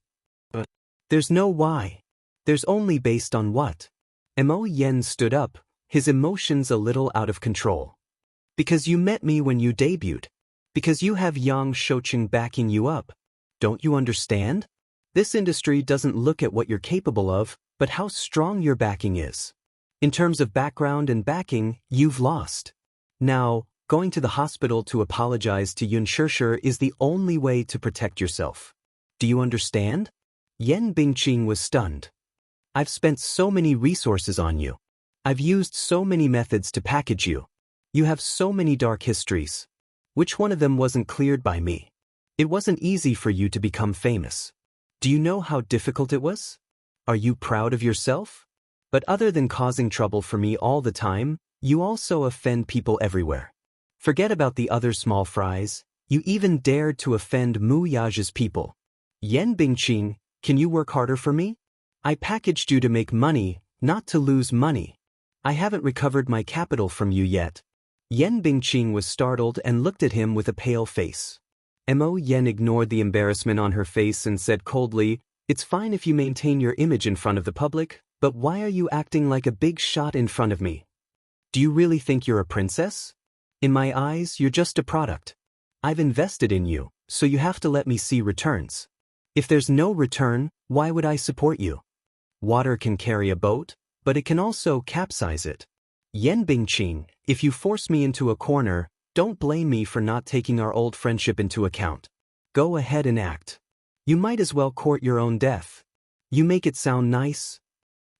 But there's no why. There's only based on what. Mo Yen stood up, his emotions a little out of control. Because you met me when you debuted. Because you have Yang Shouqing backing you up. Don't you understand? This industry doesn't look at what you're capable of, but how strong your backing is. In terms of background and backing, you've lost. Now, going to the hospital to apologize to Xianxia is the only way to protect yourself. Do you understand? Yan Bingqing was stunned. I've spent so many resources on you. I've used so many methods to package you. You have so many dark histories. Which one of them wasn't cleared by me? It wasn't easy for you to become famous. Do you know how difficult it was? Are you proud of yourself? But other than causing trouble for me all the time, you also offend people everywhere. Forget about the other small fries, you even dared to offend Mu Yaja's people. Yan Bingqing, can you work harder for me? I packaged you to make money, not to lose money. I haven't recovered my capital from you yet. Yan Bingqing was startled and looked at him with a pale face. Mo Yen ignored the embarrassment on her face and said coldly, "It's fine if you maintain your image in front of the public, but why are you acting like a big shot in front of me? Do you really think you're a princess? In my eyes, you're just a product. I've invested in you, so you have to let me see returns. If there's no return, why would I support you? Water can carry a boat, but it can also capsize it. Yan Bingqing, if you force me into a corner, don't blame me for not taking our old friendship into account. Go ahead and act. You might as well court your own death. You make it sound nice."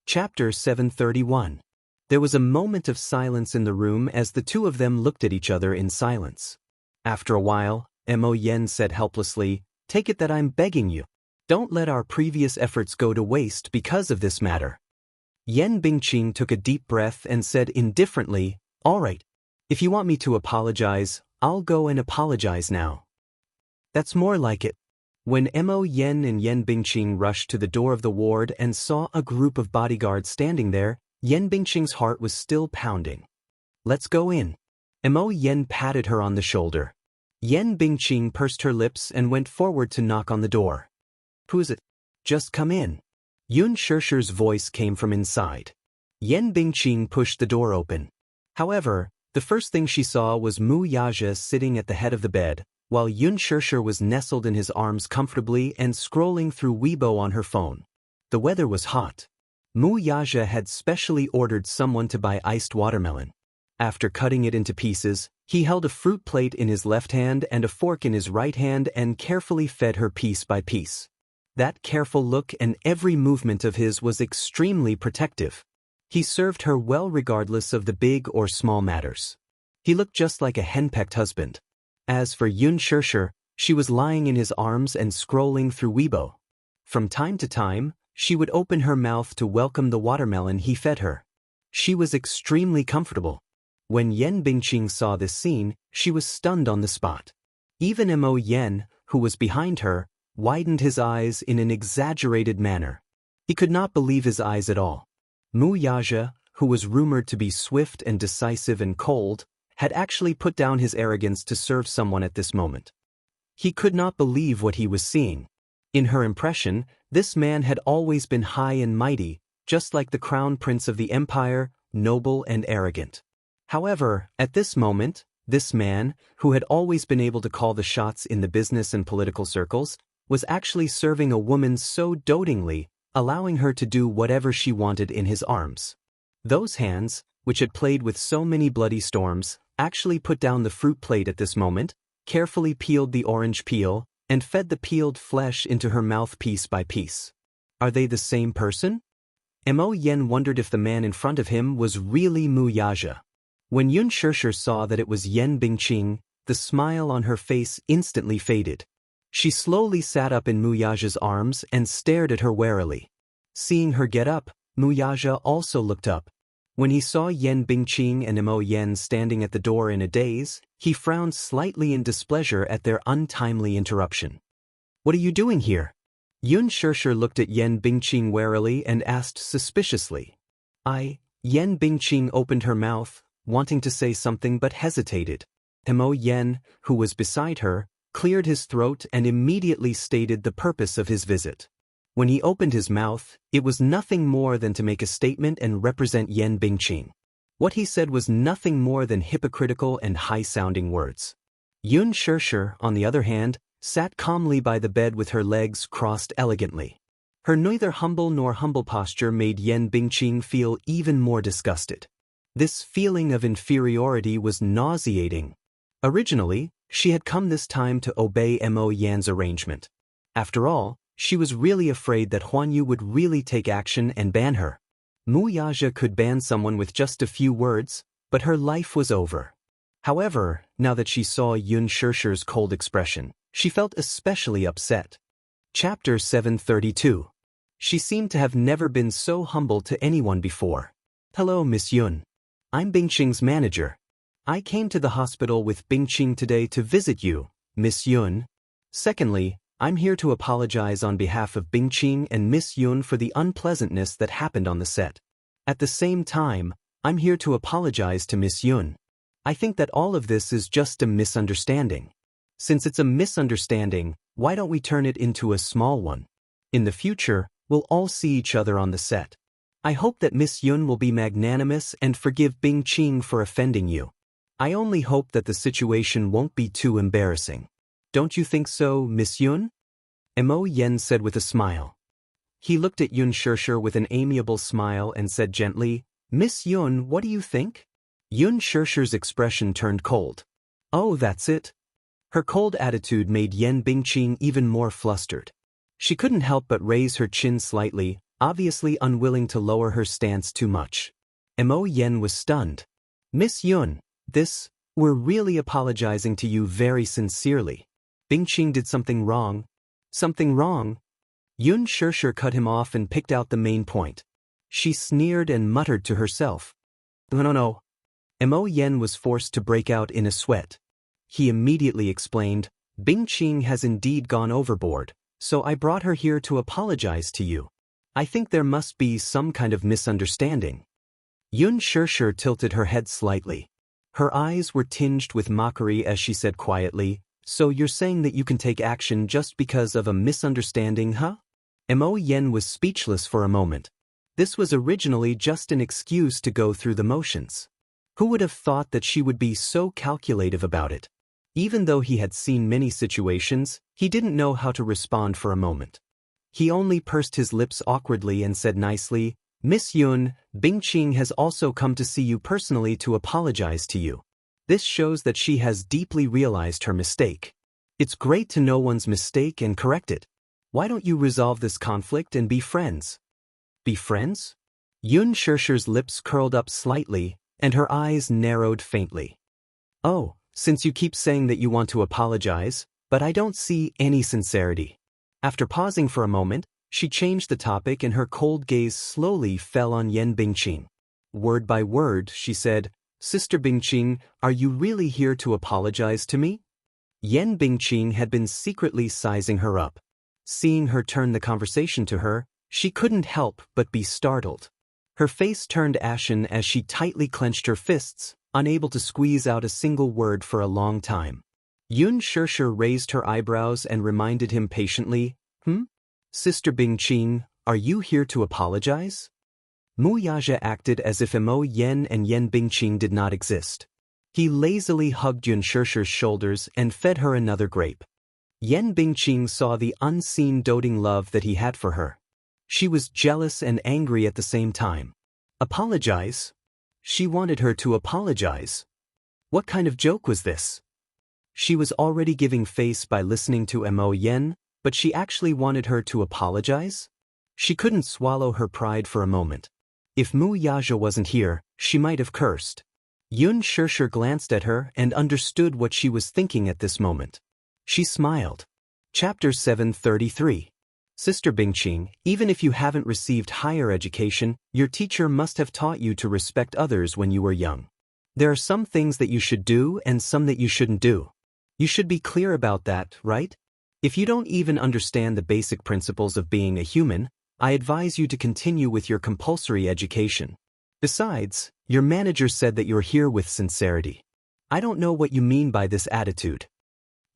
Chapter 731. There was a moment of silence in the room as the two of them looked at each other in silence. After a while, Mo Yen said helplessly, "Take it that I'm begging you. Don't let our previous efforts go to waste because of this matter." Yan Bingqing took a deep breath and said indifferently, "All right. If you want me to apologize, I'll go and apologize now." That's more like it. When Mo Yen and Yan Bingqing rushed to the door of the ward and saw a group of bodyguards standing there, Yan Bingqing's heart was still pounding. "Let's go in." Mo Yen patted her on the shoulder. Yan Bingqing pursed her lips and went forward to knock on the door. "Who's it?" "Just come in." Xianxia's voice came from inside. Yan Bingqing pushed the door open. However, the first thing she saw was Mu Yaja sitting at the head of the bed, while Xianxia was nestled in his arms comfortably and scrolling through Weibo on her phone. The weather was hot. Mu Yaja had specially ordered someone to buy iced watermelon. After cutting it into pieces, he held a fruit plate in his left hand and a fork in his right hand and carefully fed her piece by piece. That careful look and every movement of his was extremely protective. He served her well regardless of the big or small matters. He looked just like a henpecked husband. As for Xianxia, she was lying in his arms and scrolling through Weibo. From time to time, she would open her mouth to welcome the watermelon he fed her. She was extremely comfortable. When Yan Bingqing saw this scene, she was stunned on the spot. Even Mo Yen, who was behind her, widened his eyes in an exaggerated manner. He could not believe his eyes at all. Mu Yaja, who was rumored to be swift and decisive and cold, had actually put down his arrogance to serve someone at this moment. He could not believe what he was seeing. In her impression, this man had always been high and mighty, just like the crown prince of the empire, noble and arrogant. However, at this moment, this man, who had always been able to call the shots in the business and political circles, was actually serving a woman so dotingly, allowing her to do whatever she wanted in his arms. Those hands, which had played with so many bloody storms, actually put down the fruit plate at this moment, carefully peeled the orange peel, and fed the peeled flesh into her mouth piece by piece. Are they the same person? Mo Yen wondered if the man in front of him was really Mu Yaja. When Xianxia saw that it was Yan Bingqing, the smile on her face instantly faded. She slowly sat up in Mu Yaja's arms and stared at her warily. Seeing her get up, Mu Yaja also looked up. When he saw Yan Bingqing and Mo Yen standing at the door in a daze, He frowned slightly in displeasure at their untimely interruption. "What are you doing here?" Yun Shirshir looked at Yen Bingqing warily and asked suspiciously. Yen Bingqing opened her mouth, wanting to say something but hesitated. Mo Yen, who was beside her, cleared his throat and immediately stated the purpose of his visit. When he opened his mouth, it was nothing more than to make a statement and represent Yen Bingqing. What he said was nothing more than hypocritical and high-sounding words. Yun Shirshir, on the other hand, sat calmly by the bed with her legs crossed elegantly. Her neither humble nor humble posture made Yen Bingqing feel even more disgusted. This feeling of inferiority was nauseating. Originally, she had come this time to obey Mo Yan's arrangement. After all, she was really afraid that Huan Yu would really take action and ban her. Mu Yaja could ban someone with just a few words, but her life was over. However, now that she saw Yun Shirshir's cold expression, she felt especially upset. Chapter 732. She seemed to have never been so humble to anyone before. "Hello, Miss Yun. I'm Bingqing's manager. I came to the hospital with Bingqing today to visit you, Miss Yun. Secondly, I'm here to apologize on behalf of Bingqing and Miss Yun for the unpleasantness that happened on the set. At the same time, I'm here to apologize to Miss Yun. I think that all of this is just a misunderstanding. Since it's a misunderstanding, why don't we turn it into a small one? In the future, we'll all see each other on the set. I hope that Miss Yun will be magnanimous and forgive Bingqing for offending you. I only hope that the situation won't be too embarrassing. Don't you think so, Miss Yun?" Mo Yen said with a smile. He looked at Yun Shirshir with an amiable smile and said gently, "Miss Yun, what do you think?" Yun Shirshir's expression turned cold. "Oh, that's it." Her cold attitude made Yen Bingqing even more flustered. She couldn't help but raise her chin slightly, obviously unwilling to lower her stance too much. Mo Yen was stunned. "Miss Yun, we're really apologizing to you very sincerely. Bingqing did something wrong." "Something wrong?" Yun Shirshir cut him off and picked out the main point. She sneered and muttered to herself. No. Mo Yen was forced to break out in a sweat. He immediately explained, "Bingqing has indeed gone overboard, so I brought her here to apologize to you. I think there must be some kind of misunderstanding." Yun Shirshir tilted her head slightly. Her eyes were tinged with mockery as she said quietly, "So you're saying that you can take action just because of a misunderstanding, huh?" Mo Yen was speechless for a moment. This was originally just an excuse to go through the motions. Who would have thought that she would be so calculative about it? Even though he had seen many situations, he didn't know how to respond for a moment. He only pursed his lips awkwardly and said nicely, "Miss Yun, Bingqing has also come to see you personally to apologize to you. This shows that she has deeply realized her mistake. It's great to know one's mistake and correct it. Why don't you resolve this conflict and be friends?" "Be friends?" Yun Shirshir's lips curled up slightly, and her eyes narrowed faintly. "Oh, since you keep saying that you want to apologize, but I don't see any sincerity." After pausing for a moment, she changed the topic and her cold gaze slowly fell on Yen Bingqing. Word by word, she said, "Sister Bingqing, are you really here to apologize to me?" Yen Bingqing had been secretly sizing her up. Seeing her turn the conversation to her, she couldn't help but be startled. Her face turned ashen as she tightly clenched her fists, unable to squeeze out a single word for a long time. Yun Shirshir raised her eyebrows and reminded him patiently, "Sister Bingqing, are you here to apologize?" Mu Yaja acted as if Mo Yen and Yen Bingqing did not exist. He lazily hugged Yun Shirshir's shoulders and fed her another grape. Yen Bingqing saw the unseen doting love that he had for her. She was jealous and angry at the same time. Apologize? She wanted her to apologize. What kind of joke was this? She was already giving face by listening to Mo Yen, but she actually wanted her to apologize? She couldn't swallow her pride for a moment. If Mu Yaja wasn't here, she might have cursed. Yun Shirshir glanced at her and understood what she was thinking at this moment. She smiled. Chapter 733. Sister Bingqing, even if you haven't received higher education, your teacher must have taught you to respect others when you were young. There are some things that you should do and some that you shouldn't do. You should be clear about that, right? If you don't even understand the basic principles of being a human, I advise you to continue with your compulsory education. Besides, your manager said that you're here with sincerity. I don't know what you mean by this attitude.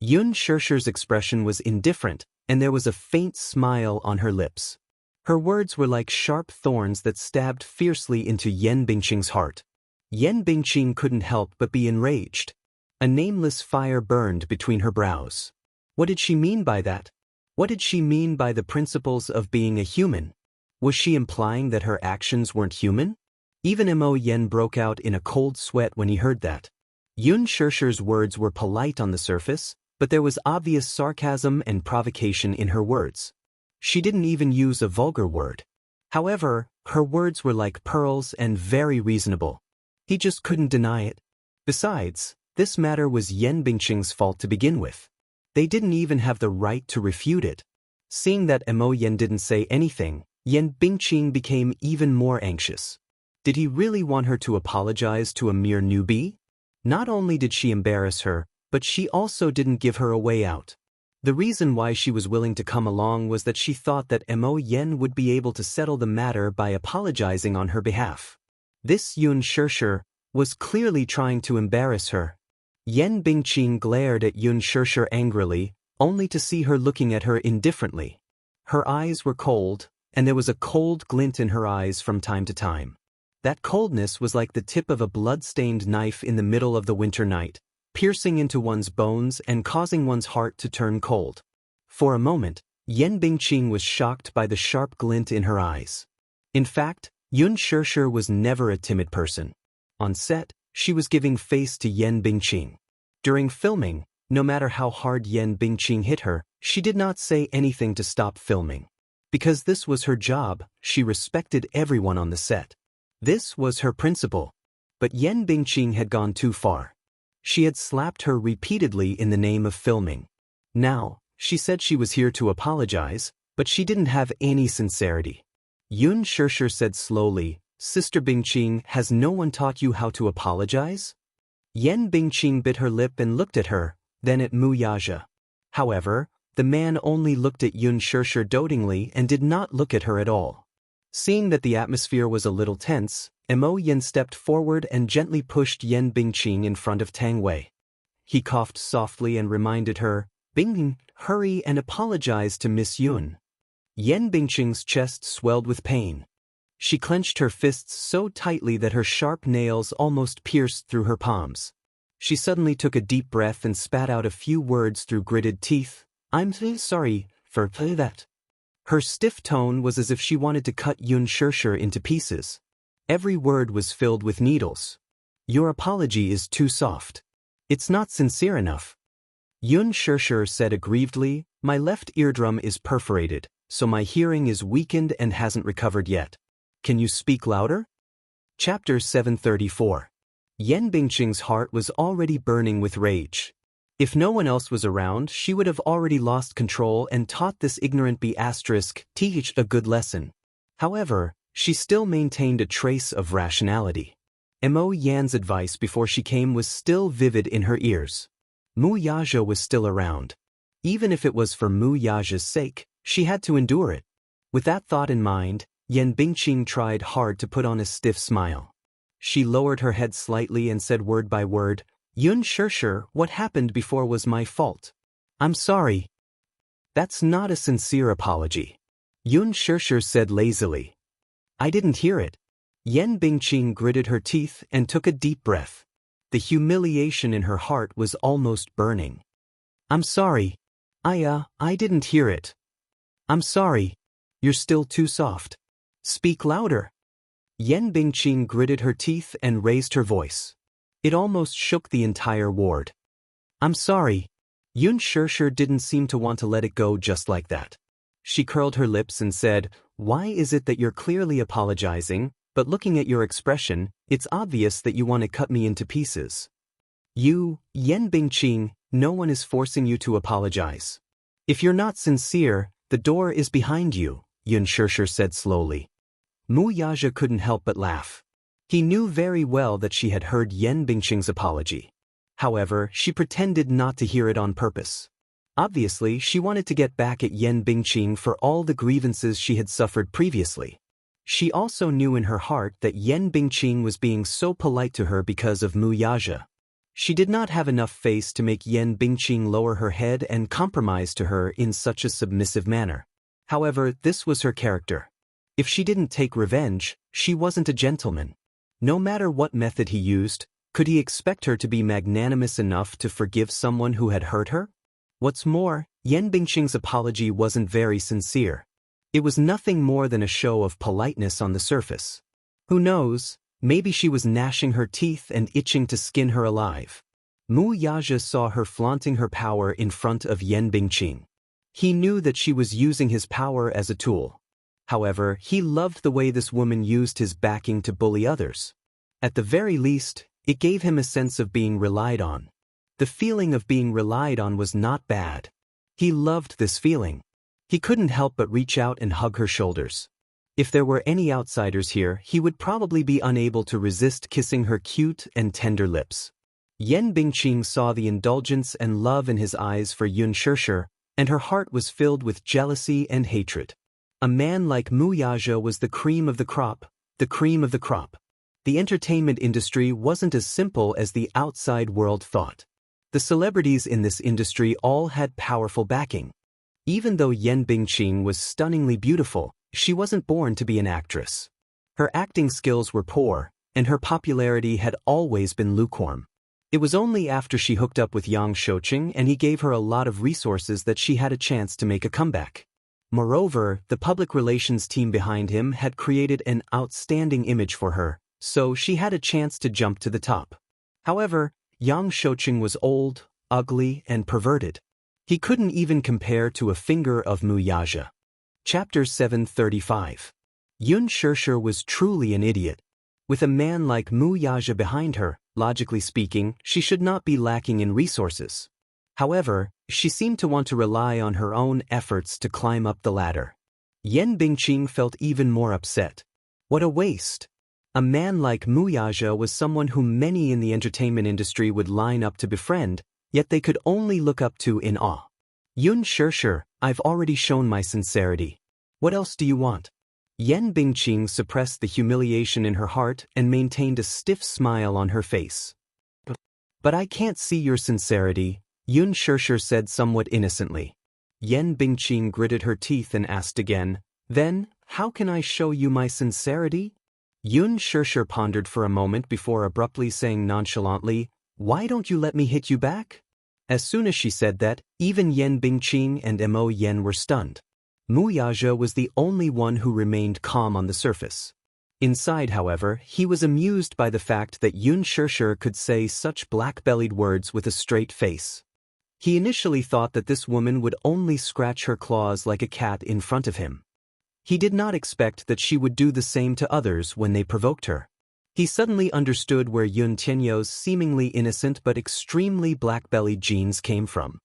Yun Shirshir's expression was indifferent, and there was a faint smile on her lips. Her words were like sharp thorns that stabbed fiercely into Yan Bingqing's heart. Yan Bingqing couldn't help but be enraged. A nameless fire burned between her brows. What did she mean by that? What did she mean by the principles of being a human? Was she implying that her actions weren't human? Even Mo Yen broke out in a cold sweat when he heard that. Yun Shirshir's words were polite on the surface, but there was obvious sarcasm and provocation in her words. She didn't even use a vulgar word. However, her words were like pearls and very reasonable. He just couldn't deny it. Besides, this matter was Yan Bingqing's fault to begin with. They didn't even have the right to refute it. Seeing that Mo Yen didn't say anything, Yan Bingqing became even more anxious. Did he really want her to apologize to a mere newbie? Not only did she embarrass her, but she also didn't give her a way out. The reason why she was willing to come along was that she thought that Mo Yen would be able to settle the matter by apologizing on her behalf. This Yun Shirshir was clearly trying to embarrass her. Yan Bingqing glared at Yun Shirshir angrily, only to see her looking at her indifferently. Her eyes were cold, and there was a cold glint in her eyes from time to time. That coldness was like the tip of a blood-stained knife in the middle of the winter night, piercing into one's bones and causing one's heart to turn cold. For a moment, Yan Bingqing was shocked by the sharp glint in her eyes. In fact, Yun Shirshir was never a timid person. On set, she was giving face to Yan Bingqing. During filming, no matter how hard Yan Bingqing hit her, she did not say anything to stop filming. Because this was her job, she respected everyone on the set. This was her principle. But Yan Bingqing had gone too far. She had slapped her repeatedly in the name of filming. Now, she said she was here to apologize, but she didn't have any sincerity. Yun Shirshir said slowly, "Sister Bingqing, has no one taught you how to apologize?" Yan Bingqing bit her lip and looked at her, then at Mu Yaja. However, the man only looked at Yun Shirshir dotingly and did not look at her at all. Seeing that the atmosphere was a little tense, Mo Yen stepped forward and gently pushed Yan Bingqing in front of Tang Wei. He coughed softly and reminded her, "Bing, hurry and apologize to Miss Yun." Yan Bingqing's chest swelled with pain. She clenched her fists so tightly that her sharp nails almost pierced through her palms. She suddenly took a deep breath and spat out a few words through gritted teeth. "I'm sorry for that." Her stiff tone was as if she wanted to cut Yun Shirshir into pieces. Every word was filled with needles. "Your apology is too soft. It's not sincere enough." Yun Shirshir said aggrievedly, "My left eardrum is perforated, so my hearing is weakened and hasn't recovered yet. Can you speak louder?" Chapter 734. Yan Bingqing's heart was already burning with rage. If no one else was around, she would have already lost control and taught this ignorant teach a good lesson. However, she still maintained a trace of rationality. Mo Yan's advice before she came was still vivid in her ears. Mu Yaja was still around. Even if it was for Mu Yaja's sake, she had to endure it. With that thought in mind, Yan Bingqing tried hard to put on a stiff smile. She lowered her head slightly and said word by word, "Yun Shirshir, what happened before was my fault. I'm sorry." "That's not a sincere apology," Yun Shirshir said lazily. "I didn't hear it." Yan Bingqing gritted her teeth and took a deep breath. The humiliation in her heart was almost burning. "I'm sorry. I didn't hear it. I'm sorry. You're still too soft. Speak louder." Yan Bingqing gritted her teeth and raised her voice. It almost shook the entire ward. "I'm sorry." Yun Shirshir didn't seem to want to let it go just like that. She curled her lips and said, "Why is it that you're clearly apologizing, but looking at your expression, it's obvious that you want to cut me into pieces?" "You, Yan Bingqing, no one is forcing you to apologize. If you're not sincere, the door is behind you," Yun Shirshir said slowly. Mu Yaja couldn't help but laugh. He knew very well that she had heard Yan Bingqing's apology. However, she pretended not to hear it on purpose. Obviously, she wanted to get back at Yan Bingqing for all the grievances she had suffered previously. She also knew in her heart that Yan Bingqing was being so polite to her because of Mu Yaja. She did not have enough face to make Yan Bingqing lower her head and compromise to her in such a submissive manner. However, this was her character. If she didn't take revenge, she wasn't a gentleman. No matter what method he used, could he expect her to be magnanimous enough to forgive someone who had hurt her? What's more, Yan Bingqing's apology wasn't very sincere. It was nothing more than a show of politeness on the surface. Who knows, maybe she was gnashing her teeth and itching to skin her alive. Mu Yaja saw her flaunting her power in front of Yan Bingqing. He knew that she was using his power as a tool. However, he loved the way this woman used his backing to bully others. At the very least, it gave him a sense of being relied on. The feeling of being relied on was not bad. He loved this feeling. He couldn't help but reach out and hug her shoulders. If there were any outsiders here, he would probably be unable to resist kissing her cute and tender lips. Yan Bingqing saw the indulgence and love in his eyes for Xianxia, and her heart was filled with jealousy and hatred. A man like Mu Yaja was the cream of the crop, the cream of the crop. The entertainment industry wasn't as simple as the outside world thought. The celebrities in this industry all had powerful backing. Even though Yan Bingqing was stunningly beautiful, she wasn't born to be an actress. Her acting skills were poor, and her popularity had always been lukewarm. It was only after she hooked up with Yang Shouqing and he gave her a lot of resources that she had a chance to make a comeback. Moreover, the public relations team behind him had created an outstanding image for her, so she had a chance to jump to the top. However, Yang Shouqing was old, ugly, and perverted. He couldn't even compare to a finger of Mu Yaja. Chapter 735. Xianxia was truly an idiot. With a man like Mu Yaja behind her, logically speaking, she should not be lacking in resources. However, she seemed to want to rely on her own efforts to climb up the ladder. Yan Bingqing felt even more upset. What a waste! A man like Mu Yaja was someone whom many in the entertainment industry would line up to befriend, yet they could only look up to in awe. Xianxia, I've already shown my sincerity. What else do you want? Yan Bingqing suppressed the humiliation in her heart and maintained a stiff smile on her face. But I can't see your sincerity, Xianxia said somewhat innocently. Yan Bingqing gritted her teeth and asked again, Then, how can I show you my sincerity? Xianxia pondered for a moment before abruptly saying nonchalantly, Why don't you let me hit you back? As soon as she said that, even Yan Bingqing and Mo Yan were stunned. Mu Yaja was the only one who remained calm on the surface. Inside, however, he was amused by the fact that Xianxia could say such black-bellied words with a straight face. He initially thought that this woman would only scratch her claws like a cat in front of him. He did not expect that she would do the same to others when they provoked her. He suddenly understood where Yun Tianyou's seemingly innocent but extremely black-bellied genes came from.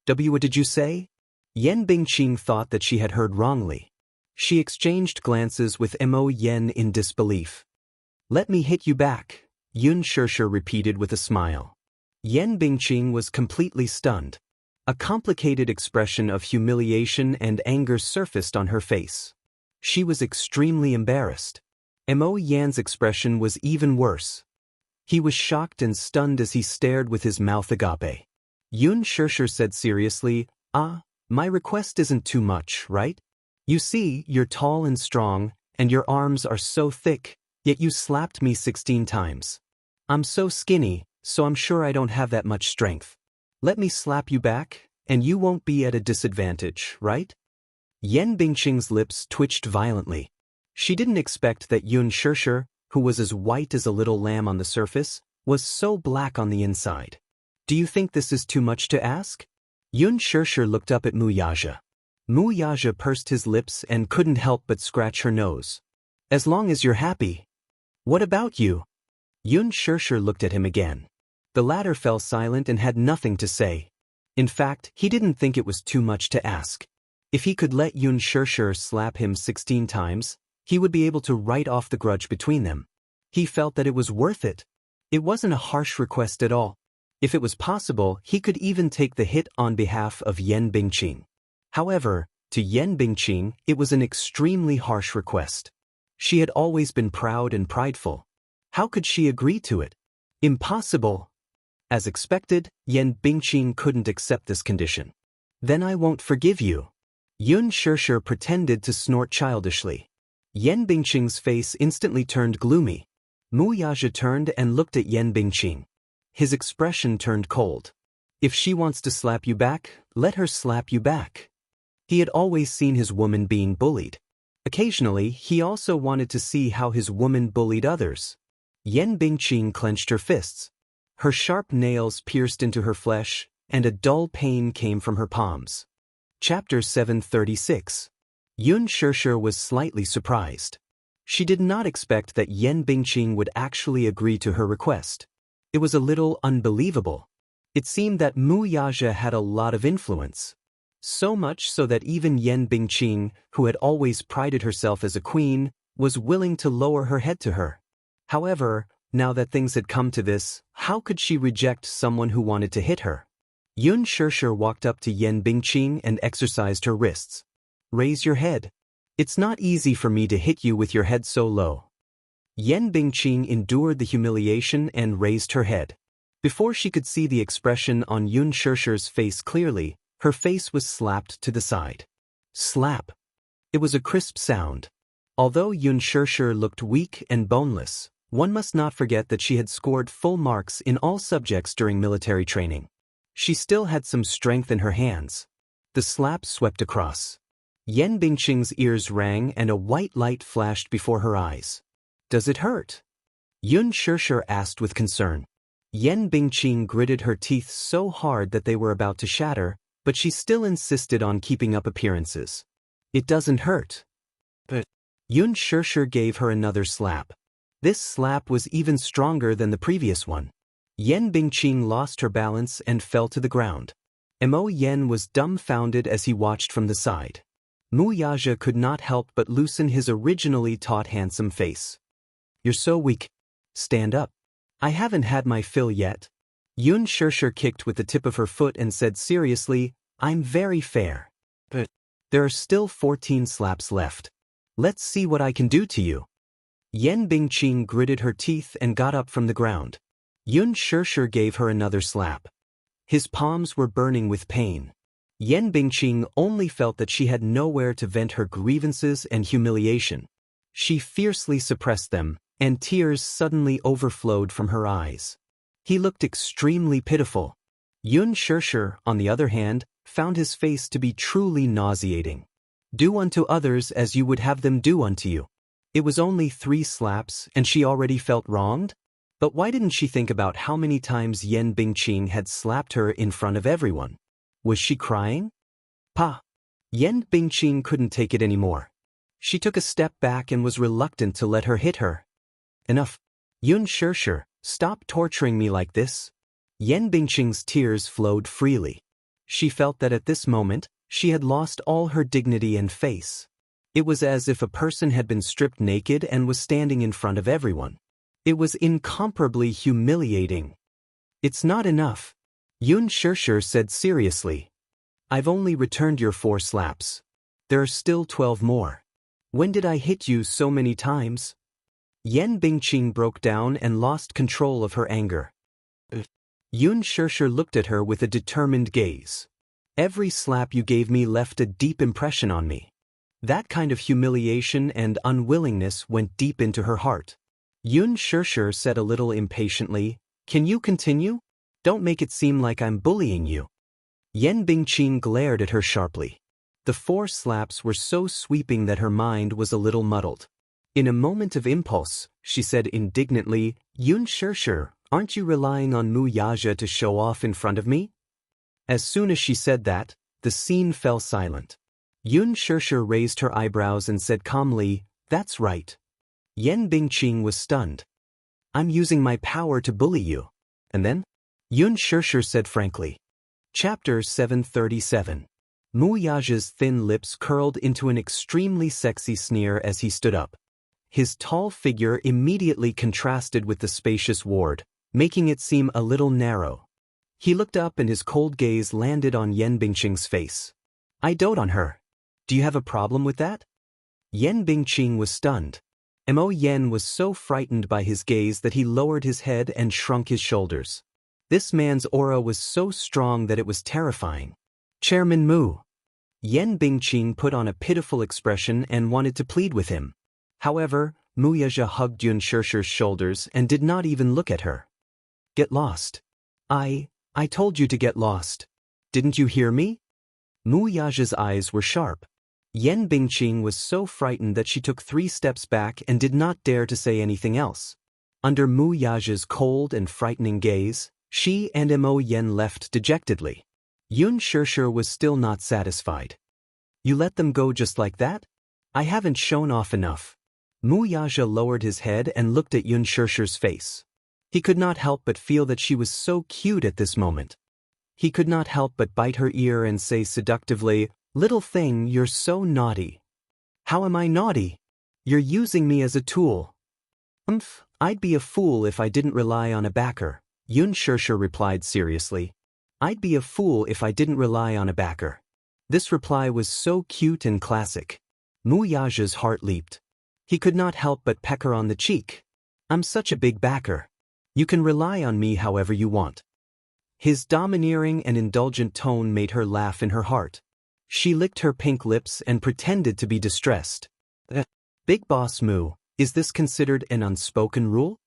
What did you say? Yan Bingqing thought that she had heard wrongly. She exchanged glances with Mo Yan in disbelief. Let me hit you back, Xianxia repeated with a smile. Yan Bingqing was completely stunned. A complicated expression of humiliation and anger surfaced on her face. She was extremely embarrassed. Mo Yan's expression was even worse. He was shocked and stunned as he stared with his mouth agape. Xianxia said seriously, My request isn't too much, right? You see, you're tall and strong, and your arms are so thick, yet you slapped me 16 times. I'm so skinny, so I'm sure I don't have that much strength. Let me slap you back, and you won't be at a disadvantage, right? Yan Bingqing's lips twitched violently. She didn't expect that Xianxia, who was as white as a little lamb on the surface, was so black on the inside. Do you think this is too much to ask? Xianxia looked up at Mu Yaja. Mu Yaja pursed his lips and couldn't help but scratch her nose. As long as you're happy. What about you? Xianxia looked at him again. The latter fell silent and had nothing to say. In fact, he didn't think it was too much to ask. If he could let Xianxia slap him 16 times, he would be able to write off the grudge between them. He felt that it was worth it. It wasn't a harsh request at all. If it was possible, he could even take the hit on behalf of Yan Bingqing. However, to Yan Bingqing, it was an extremely harsh request. She had always been proud and prideful. How could she agree to it? Impossible. As expected, Yan Bingqing couldn't accept this condition. Then I won't forgive you. Yun Shishir pretended to snort childishly. Yan Bingqing's face instantly turned gloomy. Mu Yaja turned and looked at Yan Bingqing. His expression turned cold. If she wants to slap you back, let her slap you back. He had always seen his woman being bullied. Occasionally, he also wanted to see how his woman bullied others. Yan Bingqing clenched her fists. Her sharp nails pierced into her flesh, and a dull pain came from her palms. Chapter 736. Yun Shishir was slightly surprised. She did not expect that Yan Bingqing would actually agree to her request. It was a little unbelievable. It seemed that Mu Yaja had a lot of influence. So much so that even Yan Bingqing, who had always prided herself as a queen, was willing to lower her head to her. However, now that things had come to this, how could she reject someone who wanted to hit her? Yun Shishir walked up to Yan Bingqing and exercised her wrists. Raise your head. It's not easy for me to hit you with your head so low. Yan Bingqing endured the humiliation and raised her head. Before she could see the expression on Yun Shishir's face clearly, her face was slapped to the side. Slap. It was a crisp sound. Although Yun Shishir looked weak and boneless, one must not forget that she had scored full marks in all subjects during military training. She still had some strength in her hands. The slap swept across. Yan Bingqing's ears rang and a white light flashed before her eyes. Does it hurt? Yun Shishir asked with concern. Yan Bingqing gritted her teeth so hard that they were about to shatter, but she still insisted on keeping up appearances. It doesn't hurt. But Yun Shishir gave her another slap. This slap was even stronger than the previous one. Yan Bingqing lost her balance and fell to the ground. Mo Yen was dumbfounded as he watched from the side. Mu Yaja could not help but loosen his originally taut handsome face. You're so weak. Stand up. I haven't had my fill yet. Yun Shishir kicked with the tip of her foot and said seriously, I'm very fair. But there are still 14 slaps left. Let's see what I can do to you. Yan Bingqing gritted her teeth and got up from the ground. Yun Shishir gave her another slap. His palms were burning with pain. Yan Bingqing only felt that she had nowhere to vent her grievances and humiliation. She fiercely suppressed them, and tears suddenly overflowed from her eyes. He looked extremely pitiful. Yun Shishir, on the other hand, found his face to be truly nauseating. Do unto others as you would have them do unto you. It was only 3 slaps and she already felt wronged? But why didn't she think about how many times Yan Bingqing had slapped her in front of everyone? Was she crying? Pa! Yan Bingqing couldn't take it anymore. She took a step back and was reluctant to let her hit her. Enough. Yun Shishir, stop torturing me like this. Yan Bingqing's tears flowed freely. She felt that at this moment, she had lost all her dignity and face. It was as if a person had been stripped naked and was standing in front of everyone. It was incomparably humiliating. It's not enough. Yun Shishir said seriously. I've only returned your 4 slaps. There are still 12 more. When did I hit you so many times? Yan Bingqing broke down and lost control of her anger. Yun Shishir looked at her with a determined gaze. Every slap you gave me left a deep impression on me. That kind of humiliation and unwillingness went deep into her heart. Yun Shishir said a little impatiently, Can you continue? Don't make it seem like I'm bullying you. Yan Bingqing glared at her sharply. The 4 slaps were so sweeping that her mind was a little muddled. In a moment of impulse, she said indignantly, Yun Shishir, aren't you relying on Mu Yaja to show off in front of me? As soon as she said that, the scene fell silent. Yun Shishir raised her eyebrows and said calmly, That's right. Yan Bingqing was stunned. I'm using my power to bully you. And then? Yun Shishir said frankly. Chapter 737. Mu Yaja's thin lips curled into an extremely sexy sneer as he stood up. His tall figure immediately contrasted with the spacious ward, making it seem a little narrow. He looked up and his cold gaze landed on Yan Bingqing's face. I dote on her. Do you have a problem with that? Yan Bingqing was stunned. Mo Yan was so frightened by his gaze that he lowered his head and shrunk his shoulders. This man's aura was so strong that it was terrifying. Chairman Mu. Yan Bingqing put on a pitiful expression and wanted to plead with him. However, Mu Yazhi hugged Yun Shishir's shoulders and did not even look at her. Get lost. I told you to get lost. Didn't you hear me? Mu Yazhi's eyes were sharp. Yan Bingqing was so frightened that she took 3 steps back and did not dare to say anything else. Under Mu Yazhi's cold and frightening gaze, she and Mo Yan left dejectedly. Yun Shishir was still not satisfied. You let them go just like that? I haven't shown off enough. Mu Yazhi lowered his head and looked at Yun Shishir's face. He could not help but feel that she was so cute at this moment. He could not help but bite her ear and say seductively, Little thing, you're so naughty. How am I naughty? You're using me as a tool. I'd be a fool if I didn't rely on a backer, Yun Shishir replied seriously. I'd be a fool if I didn't rely on a backer. This reply was so cute and classic. Mu Yazhi's heart leaped. He could not help but peck her on the cheek. I'm such a big backer. You can rely on me however you want. His domineering and indulgent tone made her laugh in her heart. She licked her pink lips and pretended to be distressed. Big Boss Mu, is this considered an unspoken rule?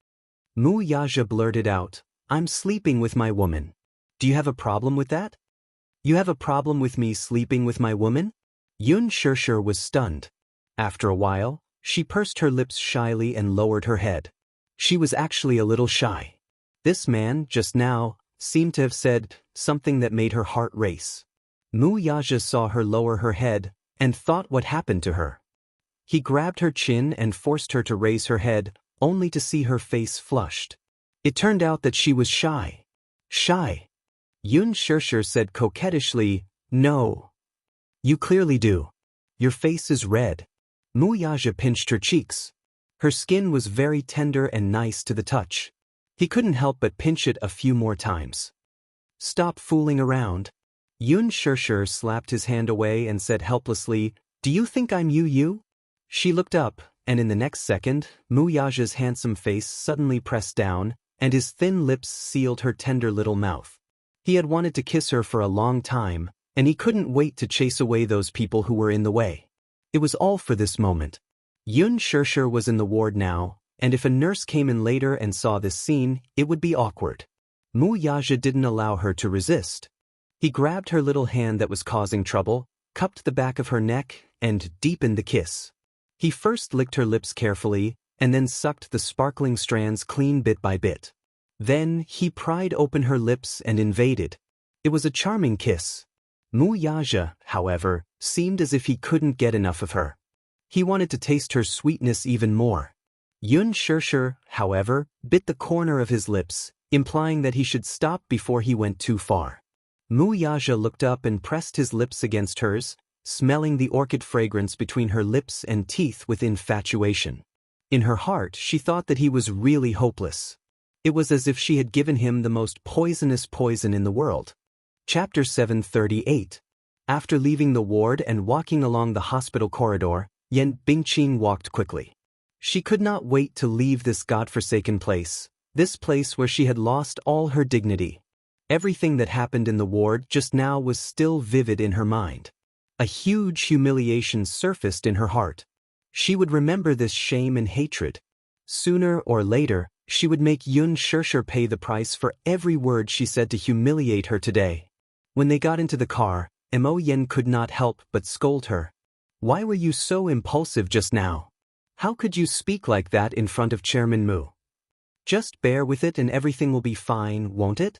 Mu Yazhi blurted out, I'm sleeping with my woman. Do you have a problem with that? You have a problem with me sleeping with my woman? Yun Shishir was stunned. After a while, she pursed her lips shyly and lowered her head. She was actually a little shy. This man, just now, seemed to have said something that made her heart race. Mu Yazhi saw her lower her head and thought what happened to her. He grabbed her chin and forced her to raise her head, only to see her face flushed. It turned out that she was shy. Shy. Yun Shishir said coquettishly, No. You clearly do. Your face is red. Mu Yazhi pinched her cheeks. Her skin was very tender and nice to the touch. He couldn't help but pinch it a few more times. Stop fooling around. Yun Shishir slapped his hand away and said helplessly, Do you think I'm you? She looked up, and in the next second, Mu Yazhi's handsome face suddenly pressed down, and his thin lips sealed her tender little mouth. He had wanted to kiss her for a long time, and he couldn't wait to chase away those people who were in the way. It was all for this moment. Yun Shishir was in the ward now, and if a nurse came in later and saw this scene, it would be awkward. Mu Yazhi didn't allow her to resist. He grabbed her little hand that was causing trouble, cupped the back of her neck, and deepened the kiss. He first licked her lips carefully, and then sucked the sparkling strands clean bit by bit. Then, he pried open her lips and invaded. It was a charming kiss. Mu Yazhi, however, seemed as if he couldn't get enough of her. He wanted to taste her sweetness even more. Yun Shishir, however, bit the corner of his lips, implying that he should stop before he went too far. Mu Yazhi looked up and pressed his lips against hers, smelling the orchid fragrance between her lips and teeth with infatuation. In her heart, she thought that he was really hopeless. It was as if she had given him the most poisonous poison in the world. Chapter 738. After leaving the ward and walking along the hospital corridor, Yan Bingqing walked quickly. She could not wait to leave this godforsaken place, this place where she had lost all her dignity. Everything that happened in the ward just now was still vivid in her mind. A huge humiliation surfaced in her heart. She would remember this shame and hatred. Sooner or later, she would make Yun Shishir pay the price for every word she said to humiliate her today. When they got into the car, Mo Yan could not help but scold her. Why were you so impulsive just now? How could you speak like that in front of Chairman Mu? Just bear with it and everything will be fine, won't it?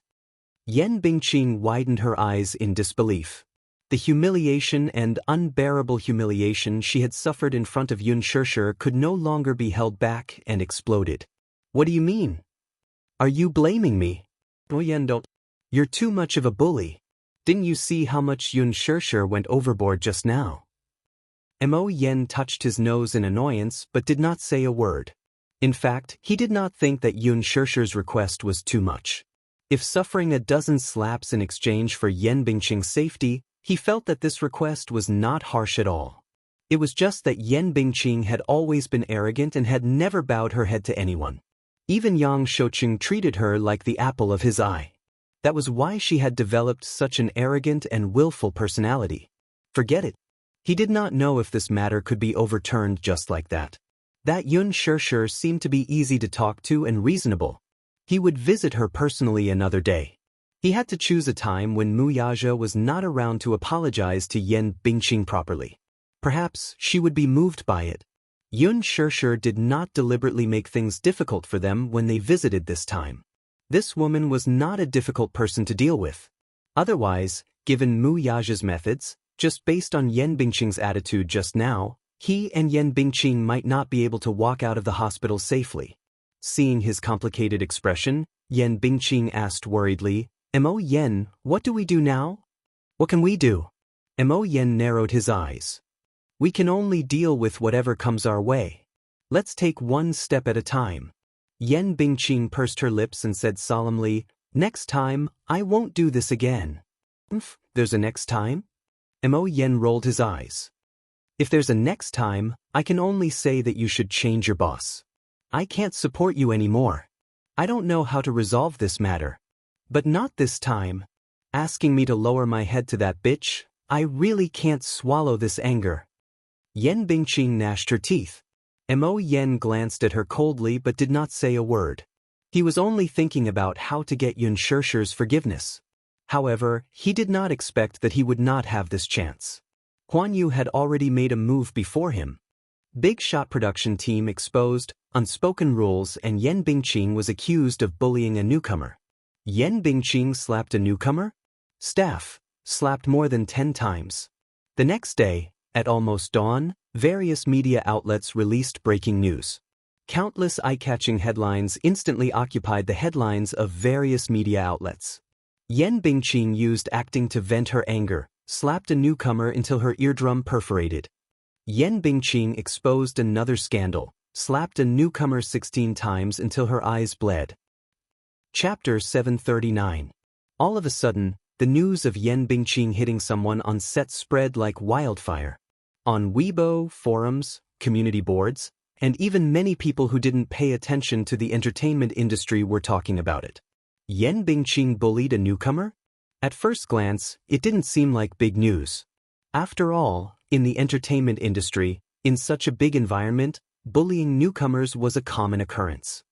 Yan Bingqing widened her eyes in disbelief. The humiliation and unbearable humiliation she had suffered in front of Yun Shishir could no longer be held back and exploded. What do you mean? Are you blaming me? Oh Yan, don't. You're too much of a bully. Didn't you see how much Yun Shishir went overboard just now? Mo Yen touched his nose in annoyance but did not say a word. In fact, he did not think that Yun Shishir's request was too much. If suffering a dozen slaps in exchange for Yan Bingqing's safety, he felt that this request was not harsh at all. It was just that Yan Bingqing had always been arrogant and had never bowed her head to anyone. Even Yang Shouqing treated her like the apple of his eye. That was why she had developed such an arrogant and willful personality. Forget it. He did not know if this matter could be overturned just like that. That Yun Shishir seemed to be easy to talk to and reasonable. He would visit her personally another day. He had to choose a time when Mu Yaja was not around to apologize to Yan Bingqing properly. Perhaps she would be moved by it. Yun Shishir did not deliberately make things difficult for them when they visited this time. This woman was not a difficult person to deal with. Otherwise, given Mu Yaja's methods, just based on Yan Bingqing's attitude just now, he and Yan Bingqing might not be able to walk out of the hospital safely. Seeing his complicated expression, Yan Bingqing asked worriedly, "Mo Yen, what do we do now?" "What can we do?" Mo Yen narrowed his eyes. "We can only deal with whatever comes our way. Let's take one step at a time." Yan Bingqing pursed her lips and said solemnly, "Next time, I won't do this again." "There's a next time?" Mo Yen rolled his eyes. "If there's a next time, I can only say that you should change your boss. I can't support you anymore. I don't know how to resolve this matter. But not this time. Asking me to lower my head to that bitch, I really can't swallow this anger." Yan Bingqing gnashed her teeth. Mo Yen glanced at her coldly but did not say a word. He was only thinking about how to get Yun Shishir's forgiveness. However, he did not expect that he would not have this chance. Huan Yu had already made a move before him. Big Shot production team exposed unspoken rules and Yan Bingqing was accused of bullying a newcomer. Yan Bingqing slapped a newcomer? Staff slapped more than 10 times. The next day, at almost dawn, various media outlets released breaking news. Countless eye-catching headlines instantly occupied the headlines of various media outlets. Yan Bingqing used acting to vent her anger, slapped a newcomer until her eardrum perforated. Yan Bingqing exposed another scandal, slapped a newcomer 16 times until her eyes bled. Chapter 739. All of a sudden, the news of Yan Bingqing hitting someone on set spread like wildfire. On Weibo, forums, community boards, and even many people who didn't pay attention to the entertainment industry were talking about it. Yan Bingqing bullied a newcomer? At first glance, it didn't seem like big news. After all, in the entertainment industry, in such a big environment, bullying newcomers was a common occurrence.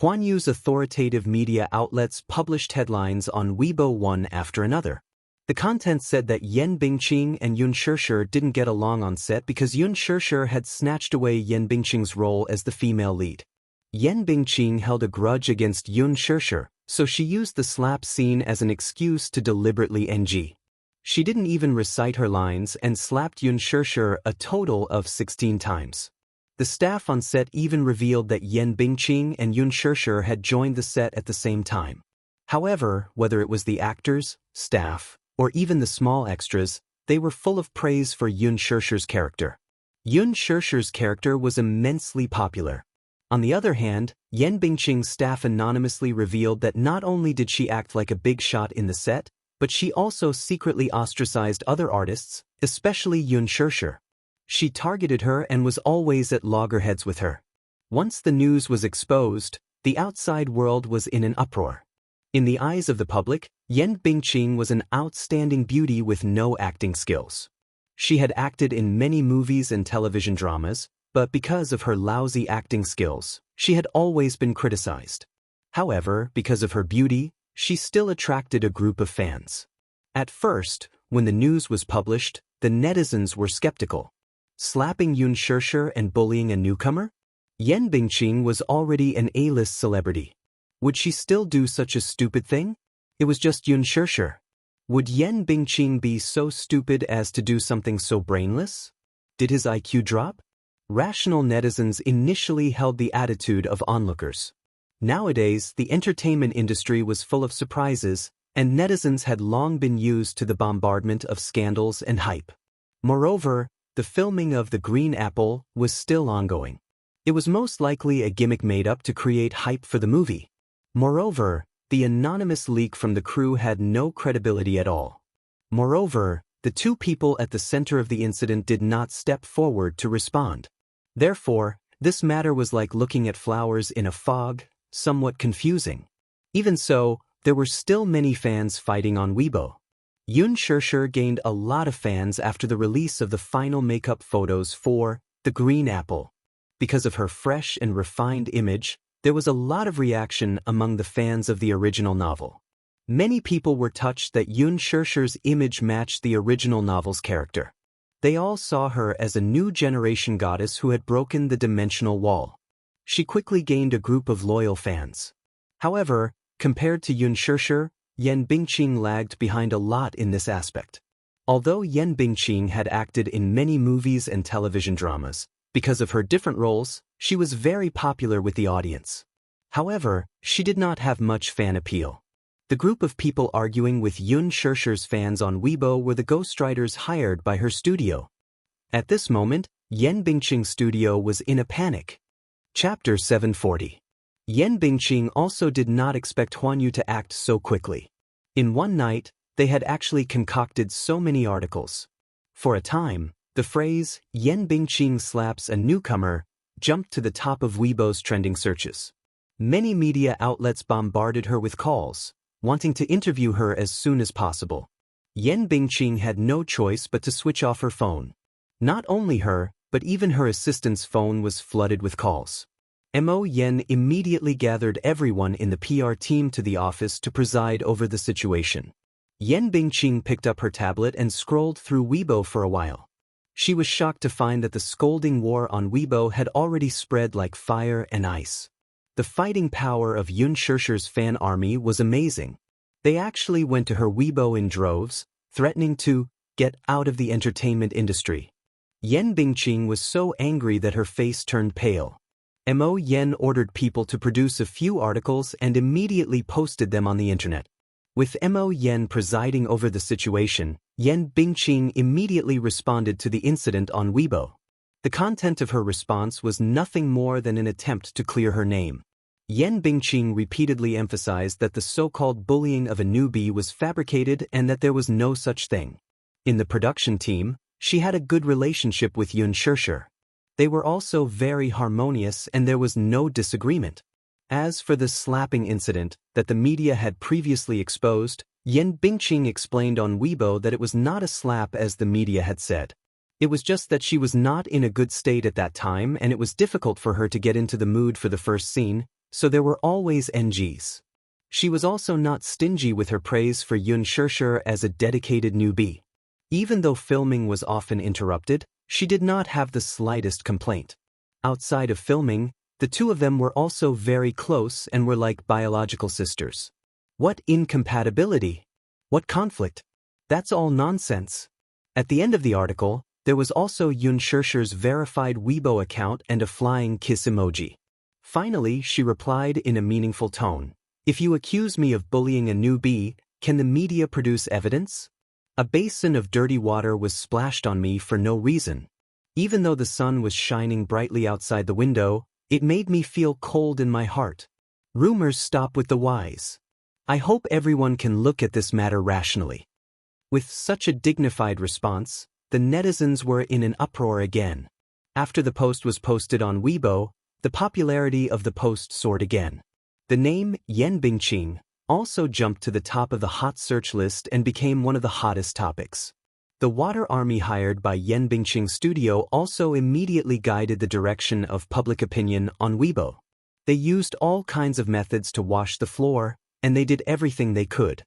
Huan Yu's authoritative media outlets published headlines on Weibo one after another. The content said that Yan Bingqing and Yun Shishir didn't get along on set because Yun Shishir had snatched away Yan Bingqing's role as the female lead. Yan Bingqing held a grudge against Yun Shishir, so she used the slap scene as an excuse to deliberately NG. She didn't even recite her lines and slapped Yun Shishir a total of 16 times. The staff on set even revealed that Yan Bingqing and Yun Shishir had joined the set at the same time. However, whether it was the actors, staff, or even the small extras, they were full of praise for Yun Shishir's character. Yun Shishir's character was immensely popular. On the other hand, Yan Bingqing's staff anonymously revealed that not only did she act like a big shot in the set, but she also secretly ostracized other artists, especially Yun Shishir. She targeted her and was always at loggerheads with her. Once the news was exposed, the outside world was in an uproar. In the eyes of the public, Yan Bingqing was an outstanding beauty with no acting skills. She had acted in many movies and television dramas, but because of her lousy acting skills, she had always been criticized. However, because of her beauty, she still attracted a group of fans. At first, when the news was published, the netizens were skeptical. Slapping Yun Shishir and bullying a newcomer? Yan Bingqing was already an A-list celebrity. Would she still do such a stupid thing? It was just Yun Shishir. Would Yan Bingqing be so stupid as to do something so brainless? Did his IQ drop? Rational netizens initially held the attitude of onlookers. Nowadays, the entertainment industry was full of surprises, and netizens had long been used to the bombardment of scandals and hype. Moreover, the filming of The Green Apple was still ongoing. It was most likely a gimmick made up to create hype for the movie. Moreover, the anonymous leak from the crew had no credibility at all. Moreover, the two people at the center of the incident did not step forward to respond. Therefore, this matter was like looking at flowers in a fog, somewhat confusing. Even so, there were still many fans fighting on Weibo. Xianxia gained a lot of fans after the release of the final makeup photos for The Green Apple. Because of her fresh and refined image, there was a lot of reaction among the fans of the original novel. Many people were touched that Xianxia's image matched the original novel's character. They all saw her as a new generation goddess who had broken the dimensional wall. She quickly gained a group of loyal fans. However, compared to Xianxia, Yan Bingqing lagged behind a lot in this aspect. Although Yan Bingqing had acted in many movies and television dramas, because of her different roles, she was very popular with the audience. However, she did not have much fan appeal. The group of people arguing with Xianxia's fans on Weibo were the ghostwriters hired by her studio. At this moment, Yan Bingqing's studio was in a panic. Chapter 740. Yan Bingqing also did not expect Huan Yu to act so quickly. In one night, they had actually concocted so many articles. For a time, the phrase, Yan Bingqing slaps a newcomer, jumped to the top of Weibo's trending searches. Many media outlets bombarded her with calls, wanting to interview her as soon as possible. Yan Bingqing had no choice but to switch off her phone. Not only her, but even her assistant's phone was flooded with calls. Mo Yan immediately gathered everyone in the PR team to the office to preside over the situation. Yan Bingqing picked up her tablet and scrolled through Weibo for a while. She was shocked to find that the scolding war on Weibo had already spread like fire and ice. The fighting power of Xianxia's fan army was amazing. They actually went to her Weibo in droves, threatening to get out of the entertainment industry. Yan Bingqing was so angry that her face turned pale. Mo Yan ordered people to produce a few articles and immediately posted them on the internet. With Mo Yan presiding over the situation, Yan Bingqing immediately responded to the incident on Weibo. The content of her response was nothing more than an attempt to clear her name. Yan Bingqing repeatedly emphasized that the so-called bullying of a newbie was fabricated and that there was no such thing. In the production team, she had a good relationship with Xianxia. They were also very harmonious and there was no disagreement. As for the slapping incident that the media had previously exposed, Yan Bingqing explained on Weibo that it was not a slap as the media had said. It was just that she was not in a good state at that time and it was difficult for her to get into the mood for the first scene, so there were always NGs. She was also not stingy with her praise for Xianxia as a dedicated newbie. Even though filming was often interrupted, she did not have the slightest complaint. Outside of filming, the two of them were also very close and were like biological sisters. What incompatibility? What conflict? That's all nonsense. At the end of the article, there was also Xianxia's verified Weibo account and a flying kiss emoji. Finally, she replied in a meaningful tone, "If you accuse me of bullying a newbie, can the media produce evidence?" A basin of dirty water was splashed on me for no reason. Even though the sun was shining brightly outside the window, it made me feel cold in my heart. Rumors stop with the wise. I hope everyone can look at this matter rationally. With such a dignified response, the netizens were in an uproar again. After the post was posted on Weibo, the popularity of the post soared again. The name Yan Bingqing also jumped to the top of the hot search list and became one of the hottest topics. The water army hired by Yan Bingqing's studio also immediately guided the direction of public opinion on Weibo. They used all kinds of methods to wash the floor, and they did everything they could.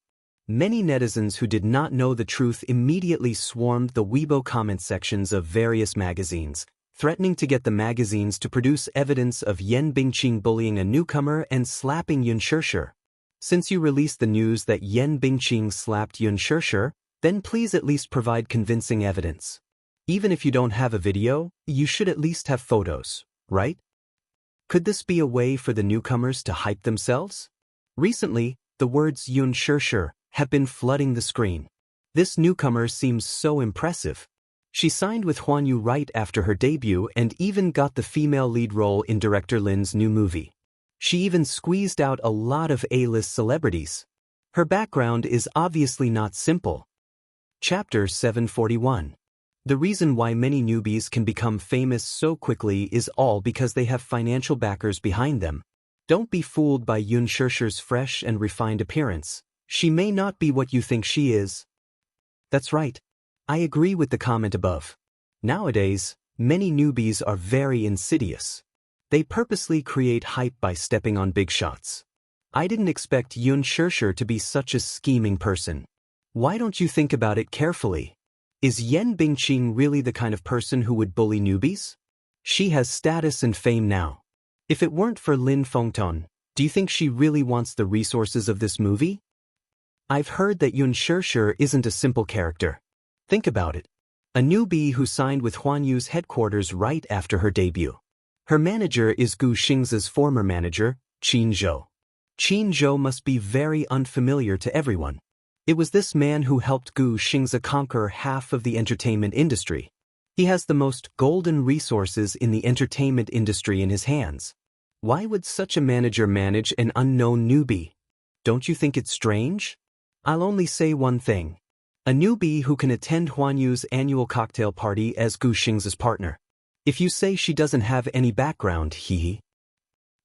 Many netizens who did not know the truth immediately swarmed the Weibo comment sections of various magazines, threatening to get the magazines to produce evidence of Yan Bingqing bullying a newcomer and slapping Xianxia. Since you released the news that Yan Bingqing slapped Xianxia, then please at least provide convincing evidence. Even if you don't have a video, you should at least have photos, right? Could this be a way for the newcomers to hype themselves? Recently, the words Xianxia have been flooding the screen. This newcomer seems so impressive. She signed with Huan Yu right after her debut and even got the female lead role in director Lin's new movie. She even squeezed out a lot of A-list celebrities. Her background is obviously not simple. Chapter 741. The reason why many newbies can become famous so quickly is all because they have financial backers behind them. Don't be fooled by Xianxia's fresh and refined appearance. She may not be what you think she is. That's right. I agree with the comment above. Nowadays, many newbies are very insidious. They purposely create hype by stepping on big shots. I didn't expect Xianxia to be such a scheming person. Why don't you think about it carefully? Is Yan Bingqing really the kind of person who would bully newbies? She has status and fame now. If it weren't for Lin Fengton, do you think she really wants the resources of this movie? I've heard that Xianxia isn't a simple character. Think about it. A newbie who signed with Huan Yu's headquarters right after her debut. Her manager is Gu Xingzi's former manager, Qin Zhou. Qin Zhou must be very unfamiliar to everyone. It was this man who helped Gu Xingzi conquer half of the entertainment industry. He has the most golden resources in the entertainment industry in his hands. Why would such a manager manage an unknown newbie? Don't you think it's strange? I'll only say one thing. A newbie who can attend Huan Yu's annual cocktail party as Gu Xingzi's partner. If you say she doesn't have any background,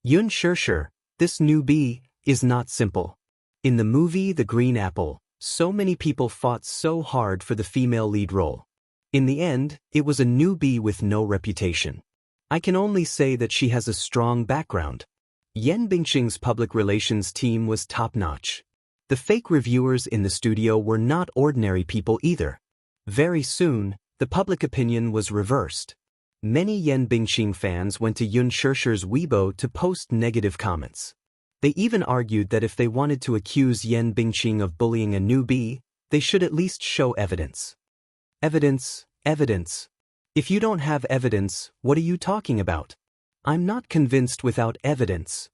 Xianxia, this newbie, is not simple. In the movie The Green Apple, so many people fought so hard for the female lead role. In the end, it was a newbie with no reputation. I can only say that she has a strong background. Yan Bingqing's public relations team was top-notch. The fake reviewers in the studio were not ordinary people either. Very soon, the public opinion was reversed. Many Yan Bingqing fans went to Xianxia's Weibo to post negative comments. They even argued that if they wanted to accuse Yan Bingqing of bullying a newbie, they should at least show evidence. Evidence, evidence. If you don't have evidence, what are you talking about? I'm not convinced without evidence.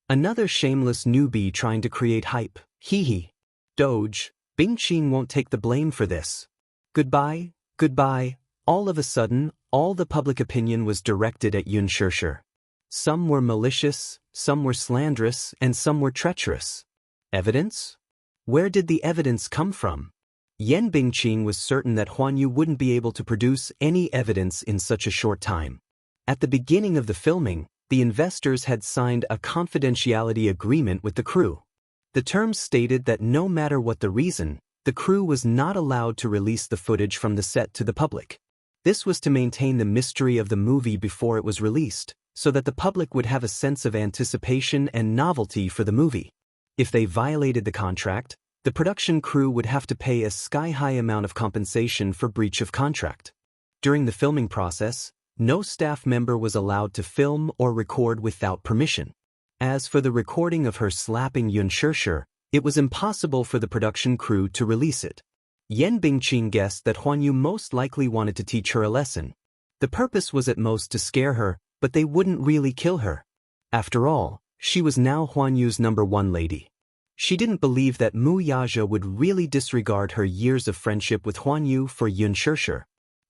Another shameless newbie trying to create hype. Doge, Bingqing won't take the blame for this. Goodbye, goodbye. All of a sudden, all the public opinion was directed at Xianxia. Some were malicious, some were slanderous, and some were treacherous. Evidence? Where did the evidence come from? Yan Bingqing was certain that Huan Yu wouldn't be able to produce any evidence in such a short time. At the beginning of the filming, the investors had signed a confidentiality agreement with the crew. The terms stated that no matter what the reason, the crew was not allowed to release the footage from the set to the public. This was to maintain the mystery of the movie before it was released, so that the public would have a sense of anticipation and novelty for the movie. If they violated the contract, the production crew would have to pay a sky-high amount of compensation for breach of contract. During the filming process, no staff member was allowed to film or record without permission. As for the recording of her slapping Xianxia, it was impossible for the production crew to release it. Yan Bingqing guessed that Huan Yu most likely wanted to teach her a lesson. The purpose was at most to scare her, but they wouldn't really kill her. After all, she was now Huan Yu's #1 lady. She didn't believe that Mu Yaja would really disregard her years of friendship with Huan Yu for Xianxia.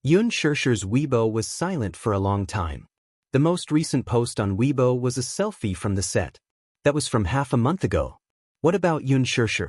Xianxia's Weibo was silent for a long time. The most recent post on Weibo was a selfie from the set. That was from half a month ago. What about Xianxia?